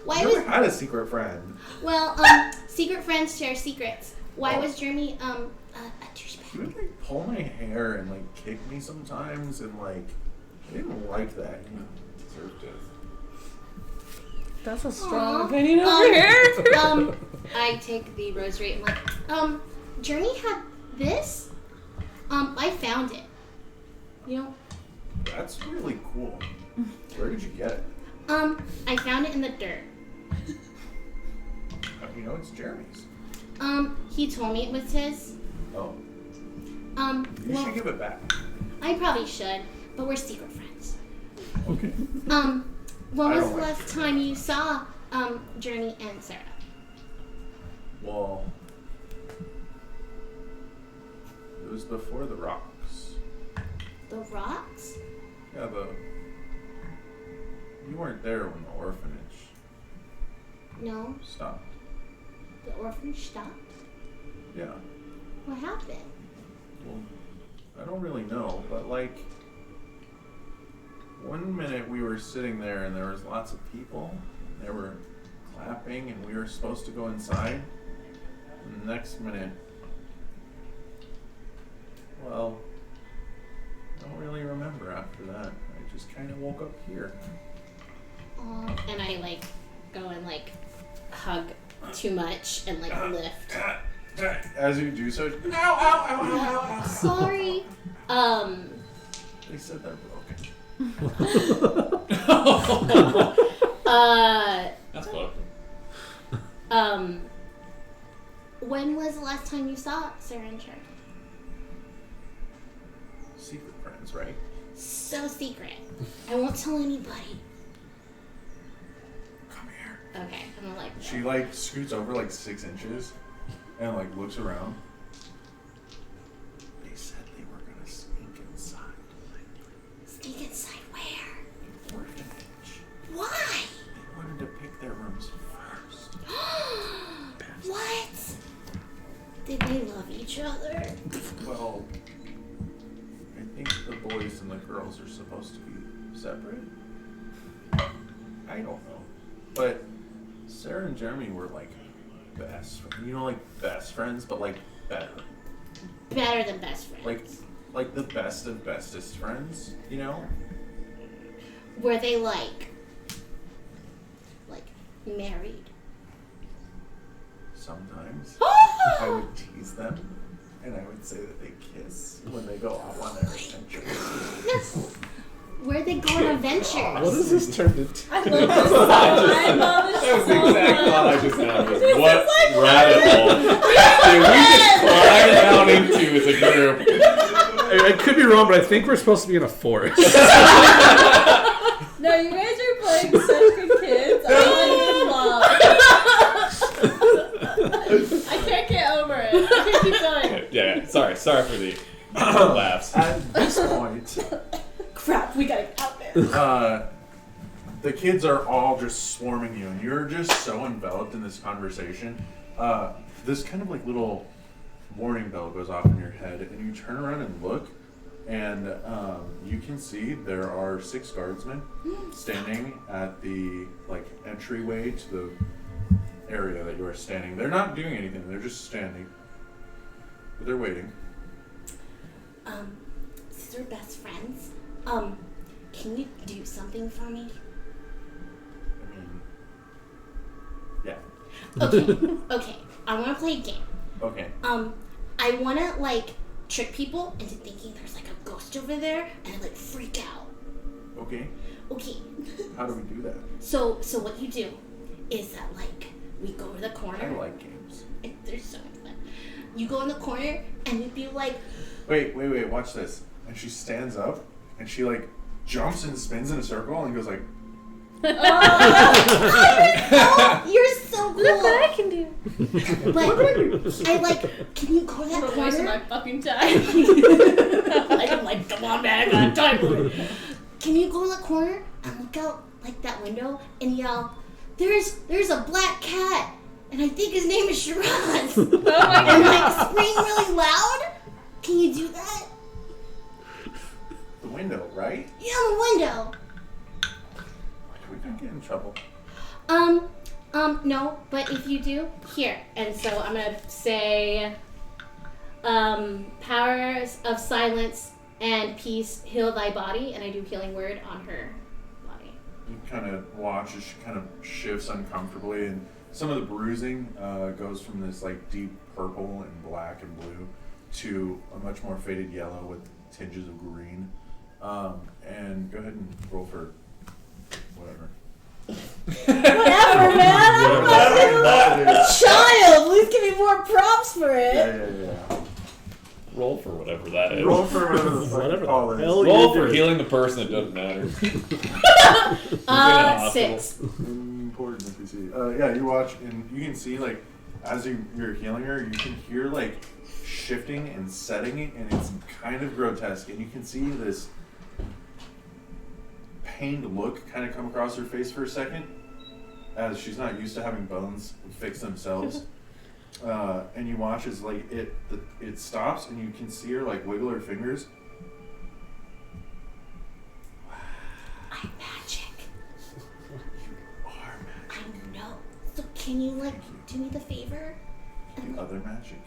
Why I never was had a secret friend. well, secret friends share secrets. Why was Jeremy a douchebag? He would like pull my hair and like kick me sometimes, and like I didn't like that. You know, deserved it. That's a Aw. strong opinion over here. I take the rosary and like, Jeremy had this. I found it. You know, That's really cool. Where did you get it? I found it in the dirt. How do you know it's Jeremy's? He told me it was his. Oh, you Well, should give it back. I probably should, but we're secret friends. Okay. When I was don't the like last time you saw, Jeremy and Sarah? Well, it was before the rocks. The rocks? Yeah, you weren't there when the orphanage No, stopped. the orphanage stopped. Yeah. What happened? Well, I don't really know, but like, one minute we were sitting there and there was lots of people. They were clapping and we were supposed to go inside. And the next minute, well, I don't really remember after that. I just kind of woke up here. And I like go and like hug too much and like lift. As you do so, ow, ow, ow, ow, ow, ow. Sorry. They said they're broken. That's close. When was the last time you saw Sarah and Jeremy? Secret friends, right? So secret. I won't tell anybody. Come here. Okay, I'm gonna like. She like scoots over like 6 inches and like looks around. They said they were gonna sneak inside. Sneak inside where? The orphanage. Why? They wanted to pick their rooms first. What? Did they love each other? Well, I think the boys and the girls are supposed to be separate. I don't know. But Sarah and Jeremy were like best friends. You know, like best friends, but like better. Better than best friends. Like the best of bestest friends, you know? Were they like married? Sometimes I would tease them and I would say that they kiss when they go off on their adventure. Where'd they go on adventures? What has this turned into? I love this song. I love this That was the so exact much. thought I just had. Was, what rabbit hole did we just climb down into as a group? I could be wrong, but I think we're supposed to be in a forest. No, you guys are playing such good kids. I'm I can't get over it. I can't keep going. Yeah. Sorry for the laughs. At this point, Crap, we gotta get out there. the kids are all just swarming you, and you're just so enveloped in this conversation. This kind of like little warning bell goes off in your head, and you turn around and look, and you can see there are 6 guardsmen standing at the like entryway to the area that you are standing. They're not doing anything; they're just standing, but they're waiting. These are best friends. can you do something for me? I mean, yeah. Okay. I want to play a game. Okay. I want to like trick people into thinking there's like a ghost over there and like freak out. Okay. Okay. How do we do that? So what you do is that like we go to the corner. I like games. There's so much fun. You go in the corner and you'd be like, Wait, watch this. And she stands up and she like jumps and spins in a circle and goes like, oh, you're so cool. Look what I can do. But I like, can you go to that I'm wasting corner? my fucking time. I'm like, come on, man, I got time for it. Can you go to the corner and look out like that window and yell, there's a black cat and I think his name is Shiraz. Oh my God. And like scream really loud? Can you do that? the window, right? Yeah, the window. We can get in trouble. No, but if you do, here. And so I'm gonna say, powers of silence and peace heal thy body, and I do healing word on her body. You kind of watch as she kind of shifts uncomfortably, and some of the bruising goes from this like deep purple and black and blue to a much more faded yellow with tinges of green. And go ahead and roll for whatever. Whatever, man. I'm not a child. Please give me more props for it. Yeah. Roll for whatever that is. Roll for whatever the fuck you call it. Roll for healing the person. It doesn't matter. 6. Important if you see. Yeah, you watch and you can see like as you're healing her, you can hear like shifting and setting, and it's kind of grotesque. And you can see this pained look kind of come across her face for a second, as she's not used to having bones fix themselves. And you watch as like it stops, and you can see her like wiggle her fingers. I'm magic. You are magic. I know. So can you like do me the favor? The other magic.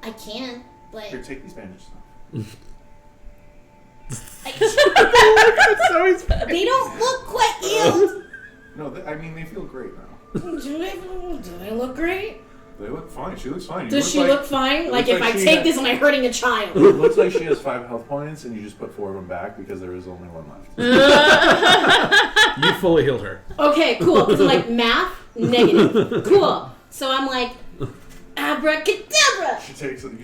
I can, but Here, take these bandages off. they don't look quite healed. No, I mean they feel great now. Do they look great? They look fine. She looks fine. You Does she look fine? it Like looks if like I she take had- this, am I hurting a child? It looks like she has 5 health points, and you just put 4 of them back because there is only 1 left. You fully healed her. Okay, cool. Because I'm like, math, negative. Cool. So I'm like, abracadabra. You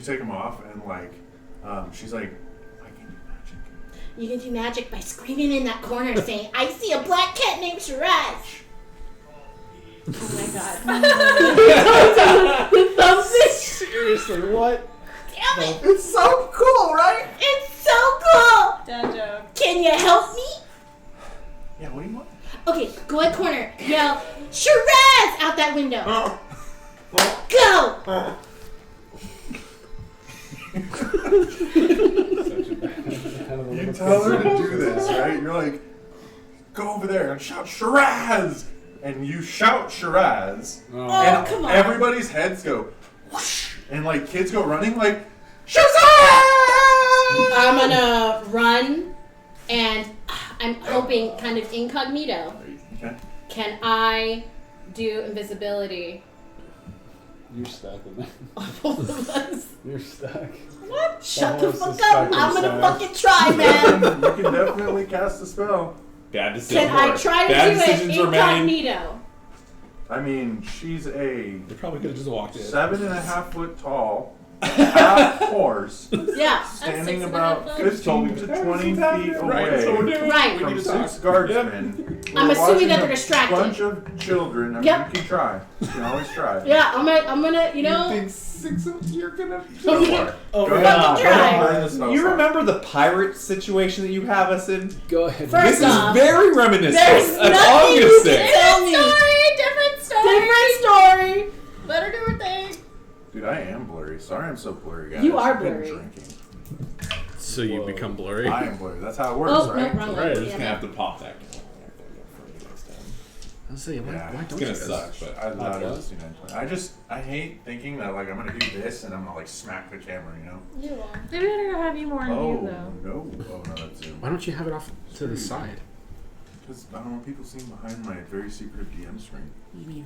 take them off, and like, she's like, I can do magic. You can do magic by screaming in that corner saying, I see a black cat named Shiraz. Oh my god. Seriously, what? Damn it. It's so cool, right? It's so cool. Dad joke. Can you help me? Yeah. What do you want? Okay, go in corner. Yell, Shiraz out that window. Go. You tell her to do this, right? You're like, go over there and shout Shiraz, and you shout Shiraz, and come on. everybody's heads go whoosh, and like kids go running like Shazam! I'm gonna run, and I'm hoping kind of incognito. Okay. Can I do invisibility? You're stuck in there. Both of us. You're stuck. What? Shut the Almost fuck as up. stuck I'm as gonna that. fucking try, man. You can definitely cast a spell. Bad decision. Can I try to Bad do it decisions were made. incognito? I mean, she's a They probably could have just walked in. 7.5 foot tall, half horse, Yeah. standing 6.5 about foot. 15 to 20 feet Right, away so we're doing Right. from need to talk. 6 guardsmen. I'm We're assuming watching that they're a distracted. Bunch of children. I mean, Yep. you can try. You can always try. Yeah, I'm gonna, you know. think 6 of you're gonna? Go for it. Oh Go my ahead. God. Go ahead and Try. learn the spell You slot. remember the pirate situation that you have us in? Go ahead. First This off, is very reminiscent there's of nothing you August. can tell me. Different story. Different story. Let her do her thing. Dude, I am blurry. Sorry, I'm so blurry, guys. You are I've been blurry. drinking. So you become blurry. I am blurry. That's how it works, Oh, right? no, wrong Right, way. we're just Yeah. gonna have to pop that. I was saying, why Yeah. don't It's you gonna guys? suck, but I love does? it. I hate thinking that like I'm gonna do this and I'm gonna like smack the camera, you know? You are. They better have you more in Oh view, though. no! Oh no, that's Zoom. Why don't you have it off to the side? Because I don't want people seeing behind my very secretive DM screen. You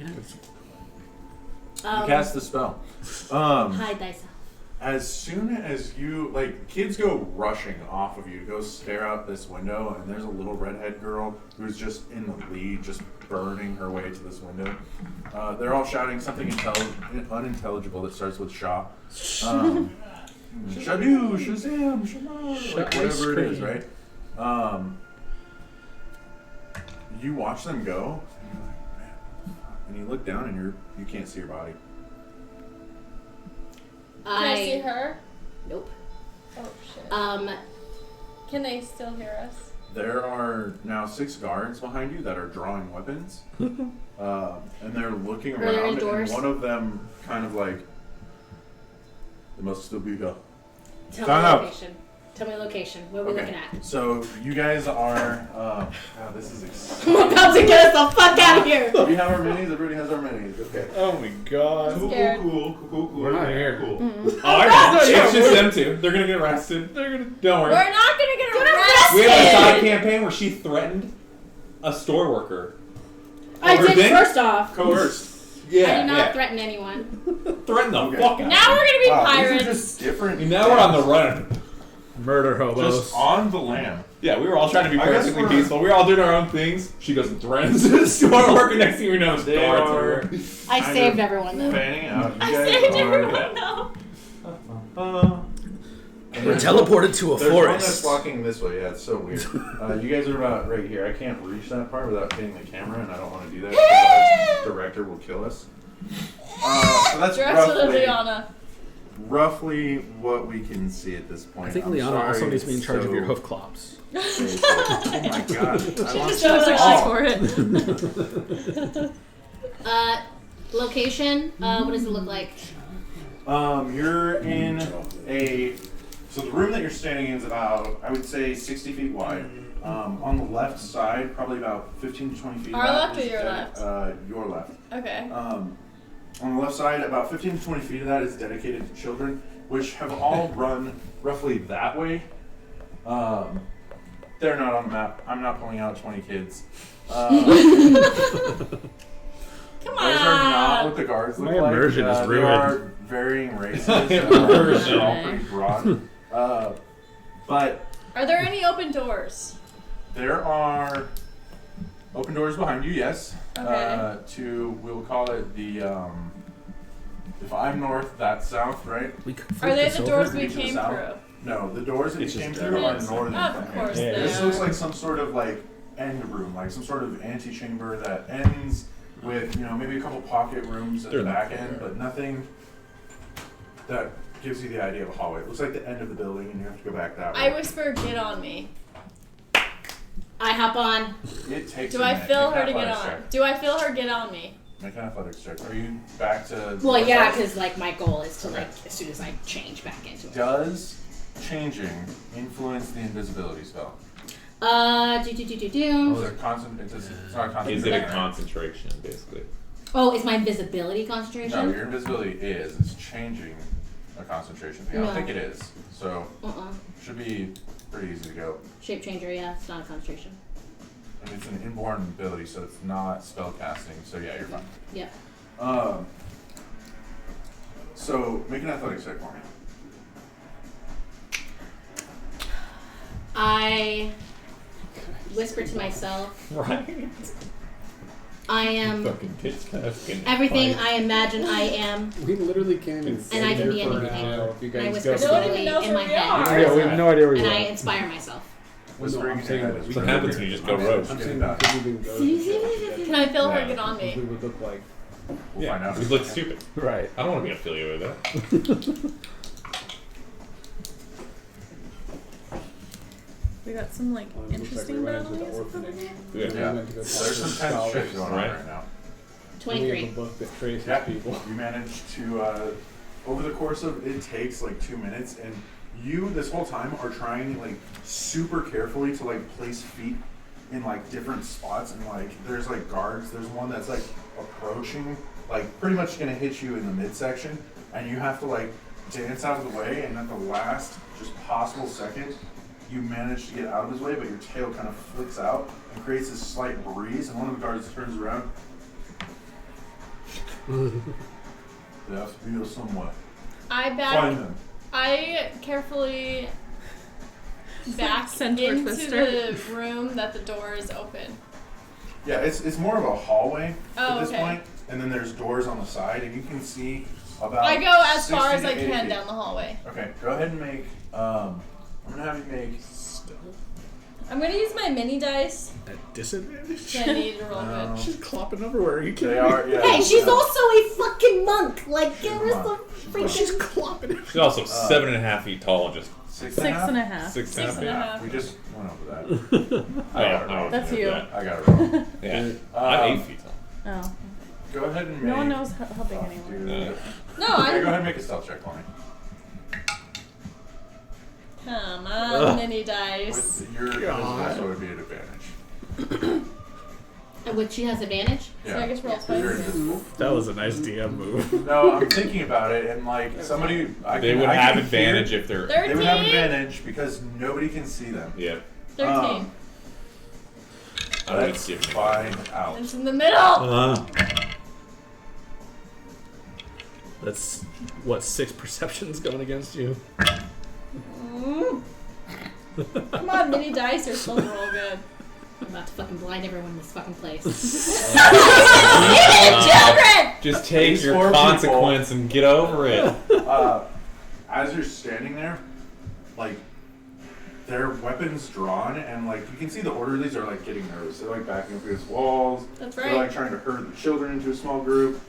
Cast the spell. hide thyself. As soon as you, kids go rushing off of you to go stare out this window, and there's a little redhead girl who's just in the lead, just burning her way to this window. They're all shouting something unintelligible that starts with Shah. Shadu, Shazam, Shema, whatever it is, right? You watch them go, and you're like, man, and you look down, and you can't see your body. Can I see her? Nope. Oh shit. Can they still hear us? There are now 6 guards behind you that are drawing weapons, and they're looking Are there around, indoors? and one of them kind of like, "There must still be here." Tell Time me out. location. Tell me location. What are we looking at? So you guys are. This is I'm exciting. about to get us the fuck out of here. We have our minis. Everybody has our minis. Okay. Oh my god. Cool. We're not here. Cool. Oh, I know. It's just them two. They're gonna get arrested. Don't worry. We're not gonna get arrested. We have a side campaign where she threatened a store worker. I Over did thing? first off. Coerced. I did not threaten anyone. Threaten the Okay. fuck out. Now we're gonna be These are pirates. just different. Now we're on the run. Murder hobos. Just on the lam. Yeah, we were all trying to be I guess perfectly we're- peaceful. We were all doing our own things. She goes and threatens the store worker. Next thing we know, They guards are everywhere. I kind saved of everyone though. fanning out. You I guys saved are. everyone now. We're teleported to a There's one that's forest. walking this way. Yeah, it's so weird. You guys are about right here. I can't reach that part without hitting the camera, and I don't want to do that because our director will kill us. So that's Dress with roughly, Liana. roughly what we can see at this point. I think I'm Liana also sorry, needs to be in it's charge of so your hoof clops. basic. Oh my god. I lost She was it actually all. for it. Location. What does it look like? You're in a. So the room that you're standing in is about, I would say, 60 feet wide. On the left side, probably about 15 to 20 feet. Our of that left or is your Your left. Okay. On the left side, about 15 to 20 feet of that is dedicated to children, which have all run roughly that way. They're not on the map. I'm not pulling out 20 kids. Come Those are not what the guards look My like. immersion is There ruined. are varying races. They're all pretty broad. But Are there any open doors? there are open doors behind you, yes. Okay. We'll call it the, if I'm north, that's south, right? We could Are flip they this the over. doors we To the came south? through? No, the doors that It's you came just through are Yes. northern. Of from course here. they This are. looks like some sort of end room, like some sort of antechamber that ends with, maybe a couple pocket rooms at the back end, but nothing that gives you the idea of a hallway. It looks like the end of the building, and you have to go back that way. I whisper, "Get on me." I hop on. It takes. Do a I minute. feel Make her an to get athletics on? check. Do I feel her get on me? Make an athletics check. Are you back to? Well, yeah, because my goal is to Okay. as soon as I change back into it. Does changing influence the invisibility spell? Do. Is it constant? It's not constant. Is it a concentration, basically? Oh, is my invisibility No, concentration? your invisibility is. It's changing a concentration thing. I don't No. think it is. So Uh-uh. should be pretty easy to go. Shape changer, yeah, it's not a concentration. And it's an inborn ability, so it's not spell casting. So yeah, you're fine. Yep. So make an athletics check for me. I whisper to myself, Right. I am Fucking kids kind of can everything fight. I imagine I am. We literally can't even And I can be for anything. now if you And I guys whisper go. Don't slowly even know in who my we head. are. Yeah, we have no idea where And you I are. inspire myself. Whispering I'm in saying your that head. we What could happens even- when you just go Okay. rogue? I'm Get saying back. we could even go. Can I feel her Yeah. get on What me? we would look like. We'll find out. We look stupid. Right. I don't want to be affiliated with that. We got some Looks like we interesting went battle into the music over orphanage. here. We Yeah. went to go talk There's to some tense scholars. shit going on Right. right now. We have 23. a book that traces Yeah, people. you managed to, over the course of, it takes 2 minutes, and you, this whole time, are trying, super carefully to, place feet in, different spots, and, there's, guards. There's one that's, approaching, pretty much gonna hit you in the midsection, and you have to, dance out of the way, and at the last, just possible second, you manage to get out of his way, but your tail kind of flicks out and creates this slight breeze, and one of the guards turns around. They have to feel somewhat. Find them. I carefully back Centaur into twister. the room that the door is open. Yeah, it's more of a hallway Oh, at this okay. point, and then there's doors on the side, and you can see about. I go as 60 far as to I 80 can feet. down the hallway. Okay, go ahead and make. I'm gonna have you make. I'm gonna use my mini dice. At disadvantage? I need to roll No. good. She's clopping everywhere. Are you kidding They me? are. Yeah. Hey, she's yeah. also a fucking monk. Like, give her She's a some monk. freaking. She's clopping it. She's also 7.5 feet tall and just 6 6 and a half. 6 6 and a half. We just went over that. I don't know. That's you. I got it wrong. Yeah. I'm 8 feet tall. Oh. Go ahead and make. No one knows how big Oh, anyone dude. is. No, Okay, go I'm. ahead and make a stealth check for me. Come on, mini dice. With your invisible, so it would be an advantage. And which she has advantage. So I guess roll because you're twice. invisible. That was a nice DM move. No, I'm thinking about it, and like somebody, They would have advantage if they're. 13. They would have advantage because nobody can see them. Yeah. 13. Um, I would Let's give me. find out. It's in the middle. That's what 6 perceptions going against you. Come on, mini dice are supposed to roll good. I'm about to fucking blind everyone in this fucking place. Children! Just take These your four consequence and get over it. As you're standing there, like their weapons drawn, and like you can see the orderlies are like getting nervous. They're like backing up against walls. That's They're right. like trying to herd the children into a small group.